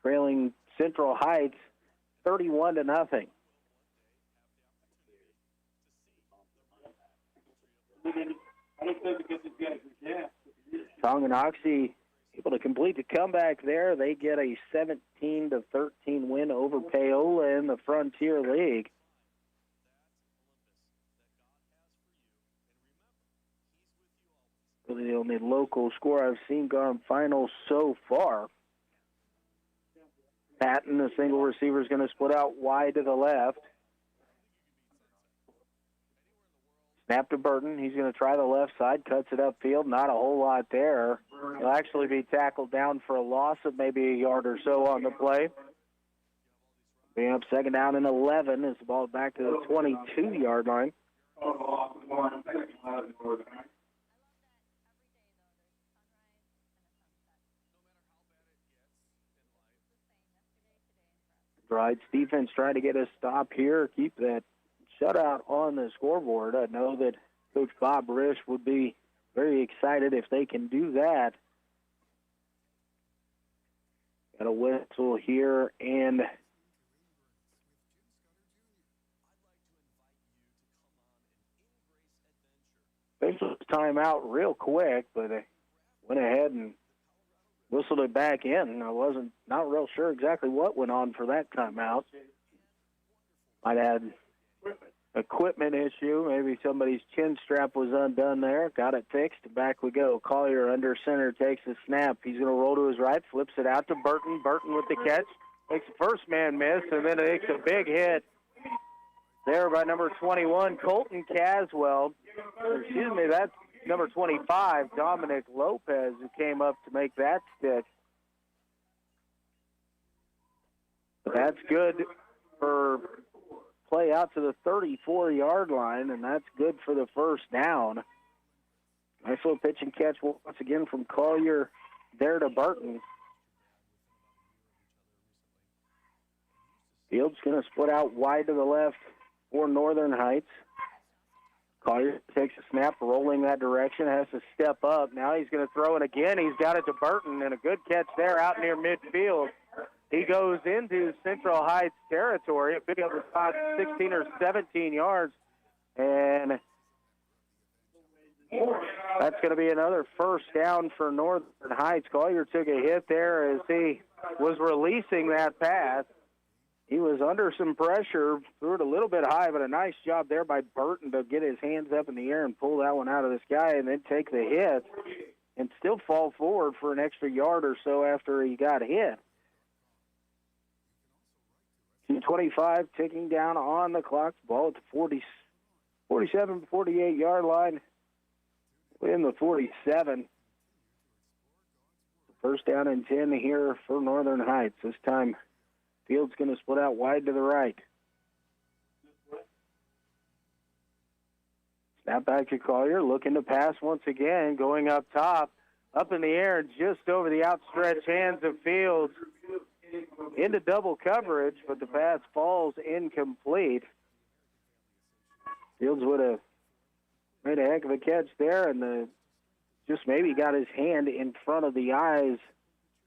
trailing Central Heights 31-0. Tonganoxie able to complete the comeback there. They get a 17-13 win over Paola in the Frontier League. Really the only local score I've seen gone final so far. Patton, the single receiver, is going to split out wide to the left. Snap to Burton. He's going to try the left side, cuts it upfield. Not a whole lot there. He'll actually be tackled down for a loss of maybe a yard or so on the play. Being up second down and 11 as the ball back to the 22-yard line. Drives defense trying to get a stop here, keep that shutout on the scoreboard. I know that Coach Bob Risch would be very excited if they can do that. Got a whistle here, and they took timeout real quick, but they went ahead and whistled it back in. I wasn't not real sure exactly what went on for that timeout. Might have had equipment issue. Maybe somebody's chin strap was undone there. Got it fixed. Back we go. Collier under center takes the snap. He's going to roll to his right, flips it out to Burton. Burton with the catch. Makes the first man miss, and then takes a big hit there by number 21, Colton Caswell. Excuse me, that's number 25, Dominic Lopez, who came up to make that stick. But that's good for play out to the 34-yard line, and that's good for the first down. Nice little pitch and catch once again from Collier there to Burton. Field's going to split out wide to the left for Northern Heights. Collier takes a snap, rolling that direction, has to step up. Now he's going to throw it again. He's got it to Burton, and a good catch there out near midfield. He goes into Central Heights territory, a big up about 16 or 17 yards, and that's going to be another first down for Northern Heights. Collier took a hit there as he was releasing that pass. He was under some pressure, threw it a little bit high, but a nice job there by Burton to get his hands up in the air and pull that one out of the sky and then take the hit and still fall forward for an extra yard or so after he got hit. 2:25 ticking down on the clock. Ball at the 47, 48-yard line. In the 47. First down and 10 here for Northern Heights. This time, Field's going to split out wide to the right. Snap back to Collier, looking to pass once again, going up top, up in the air, just over the outstretched hands of Fields. Into double coverage, but the pass falls incomplete. Fields would have made a heck of a catch there, and just maybe got his hand in front of the eyes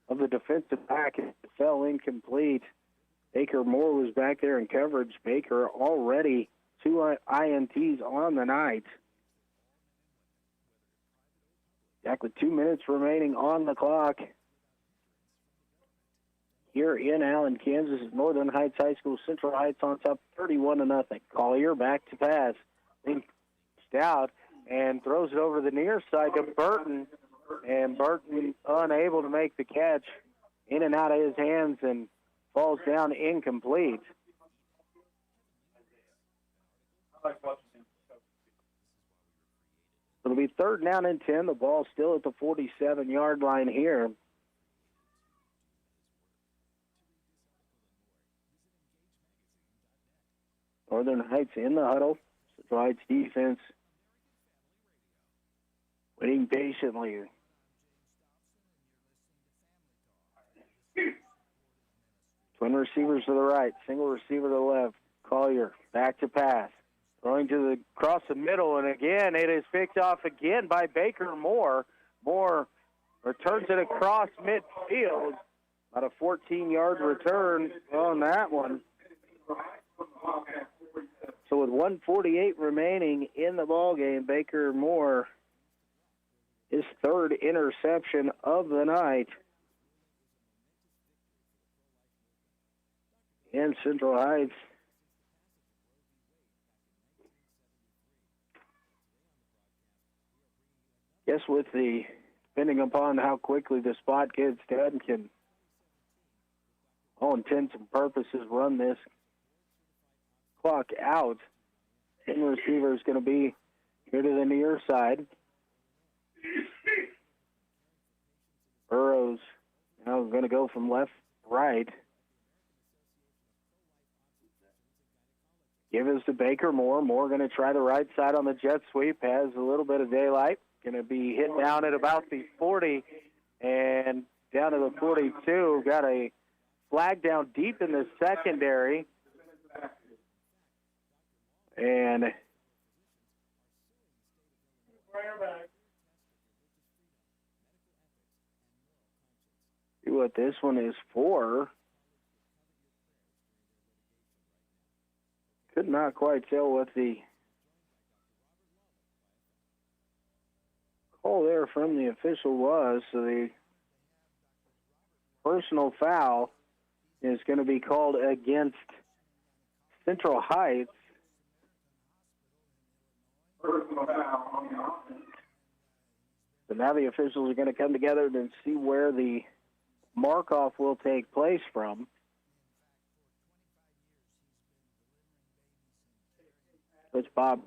of the defensive back. It fell incomplete. Baker Moore was back there in coverage. Baker already 2 INTs on the night. Exactly 2 minutes remaining on the clock. Here in Allen, Kansas, Northern Heights High School, Central Heights on top 31-0. Collier back to pass. Out and throws it over the near side to Burton, and Burton unable to make the catch, in and out of his hands, and falls down incomplete. It'll be 3rd down and 10. The ball's still at the 47-yard line here. Northern Heights in the huddle. Central Heights defense waiting patiently. Twin receivers to the right, single receiver to the left. Collier back to pass. Throwing to the across the middle, and again, it is picked off again by Baker Moore. Moore returns it across midfield. About a 14-yard return on that one. So with 1:48 remaining in the ballgame, Baker Moore, his 3rd interception of the night. And Central Heights guess with depending upon how quickly the spot gets done, can all intents and purposes run this clock out. And the receiver is going to be here to the near side. Burrows now going to go from left to right. Give us to Baker Moore. Moore going to try the right side on the jet sweep. Has a little bit of daylight. Going to be hit down at about the 40 and down to the 42. Got a flag down deep in the secondary. And see what this one is for. Could not quite tell what the call there from the official was. So the personal foul is going to be called against Central Heights. So now the officials are going to come together and see where the mark-off will take place from. Coach Bob.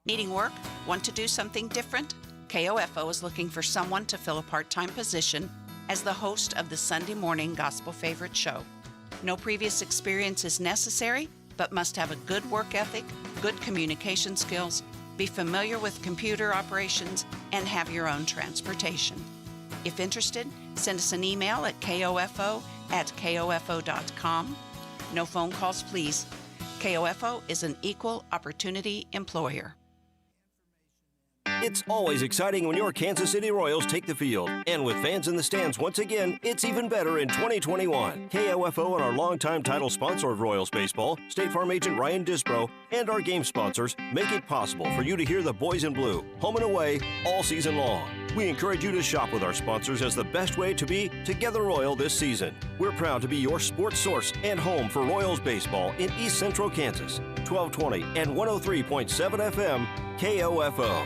Needing work? Want to do something different? KOFO is looking for someone to fill a part-time position as the host of the Sunday morning gospel favorite show. No previous experience is necessary, but must have a good work ethic, good communication skills, be familiar with computer operations, and have your own transportation. If interested, send us an email at kofo@kofo.com. No phone calls, please. KOFO is an equal opportunity employer. It's always exciting when your Kansas City Royals take the field. And with fans in the stands once again, it's even better in 2021. KOFO and our longtime title sponsor of Royals baseball, State Farm agent Ryan Disbro, and our game sponsors make it possible for you to hear the boys in blue, home and away, all season long. We encourage you to shop with our sponsors as the best way to be Together Royal this season. We're proud to be your sports source and home for Royals baseball in East Central Kansas. 1220 and 103.7 FM, KOFO.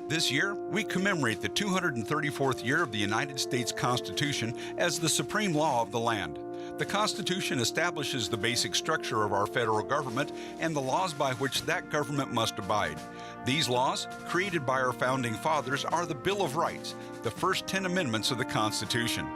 This year, we commemorate the 234th year of the United States Constitution as the supreme law of the land. The Constitution establishes the basic structure of our federal government and the laws by which that government must abide. These laws, created by our founding fathers, are the Bill of Rights, the first 10 amendments of the Constitution.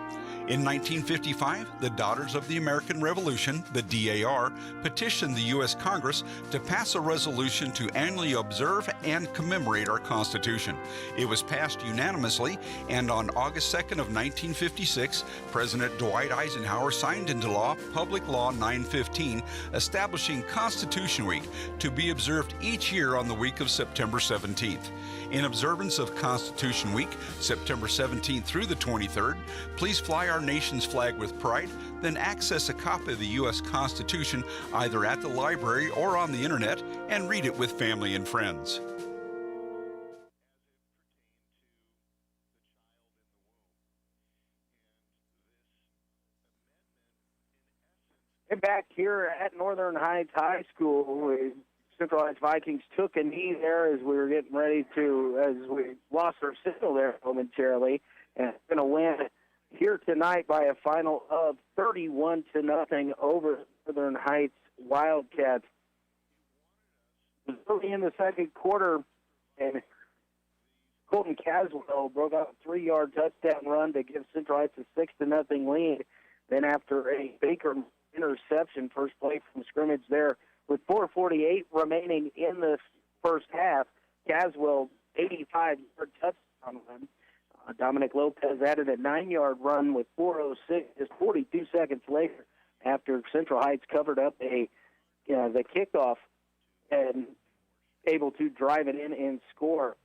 In 1955, the Daughters of the American Revolution, the DAR, petitioned the U.S. Congress to pass a resolution to annually observe and commemorate our Constitution. It was passed unanimously, and on August 2nd of 1956, President Dwight Eisenhower signed into law Public Law 915, establishing Constitution Week to be observed each year on the week of September 17th. In observance of Constitution Week, September 17th through the 23rd, please fly our nation's flag with pride, then access a copy of the U.S. Constitution either at the library or on the internet and read it with family and friends. And back here at Northern Heights High School, Central Heights Vikings took a knee there as we were getting ready as we lost our signal there momentarily, and it's going to win here tonight by a final of 31-0 over Northern Heights Wildcats. It was early in the second quarter, and Colton Caswell broke out a 3-yard touchdown run to give Central Heights a 6-0 lead. Then after a Baker interception, first play from scrimmage there, with 4:48 remaining in the first half, Caswell 85-yard touchdown run. Dominic Lopez added a 9-yard run with 4:06, just 42 seconds later, after Central Heights covered up the kickoff and able to drive it in and score.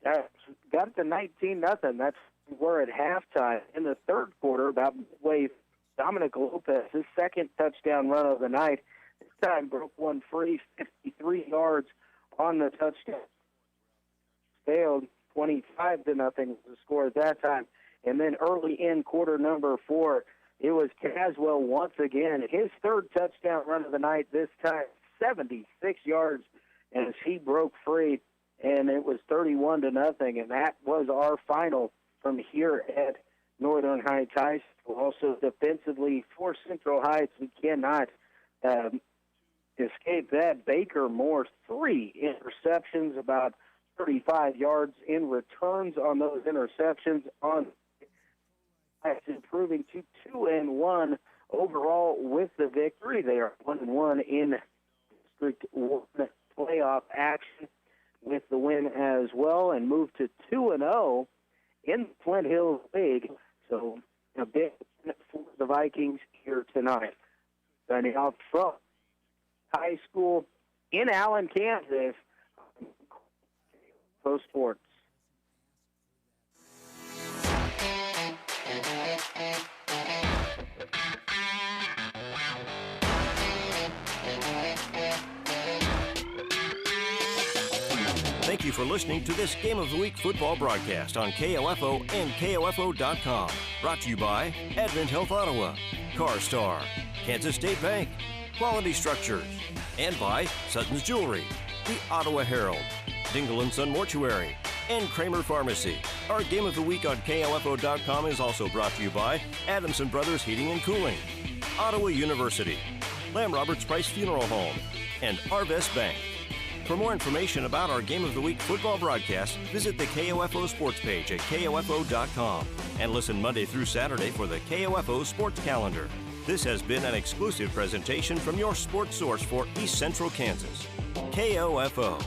That got it to 19-0. That's where at halftime. In the third quarter, about midway, Dominic Lopez, his second touchdown run of the night, this time broke one free, 53 yards on the touchdown. Failed 25-0 was the score at that time. And then early in quarter number 4, it was Caswell once again. His third touchdown run of the night, this time 76 yards, as he broke free, and it was 31-0. And that was our final from here at Northern Heights High School. Also defensively for Central Heights, we cannot escape that. Baker Moore, 3 interceptions, about 35 yards in returns on those interceptions. On improving to 2-1 overall with the victory. They are 1-1 in District 1 playoff action with the win as well, and move to 2-0 in the Flint Hills League. So a big win for the Vikings here tonight. Signing off from high school in Allen, Kansas, KOFO Sports. Thank you for listening to this Game of the Week football broadcast on KOFO and KOFO.com. Brought to you by Advent Health Ottawa, CarStar, Kansas State Bank, Quality Structures, and by Sutton's Jewelry, the Ottawa Herald, Dingle & Son Mortuary, and Kramer Pharmacy. Our Game of the Week on KOFO.com is also brought to you by Adamson Brothers Heating and Cooling, Ottawa University, Lamb Roberts Price Funeral Home, and Arvest Bank. For more information about our Game of the Week football broadcast, visit the KOFO sports page at KOFO.com and listen Monday through Saturday for the KOFO sports calendar. This has been an exclusive presentation from your sports source for East Central Kansas, KOFO.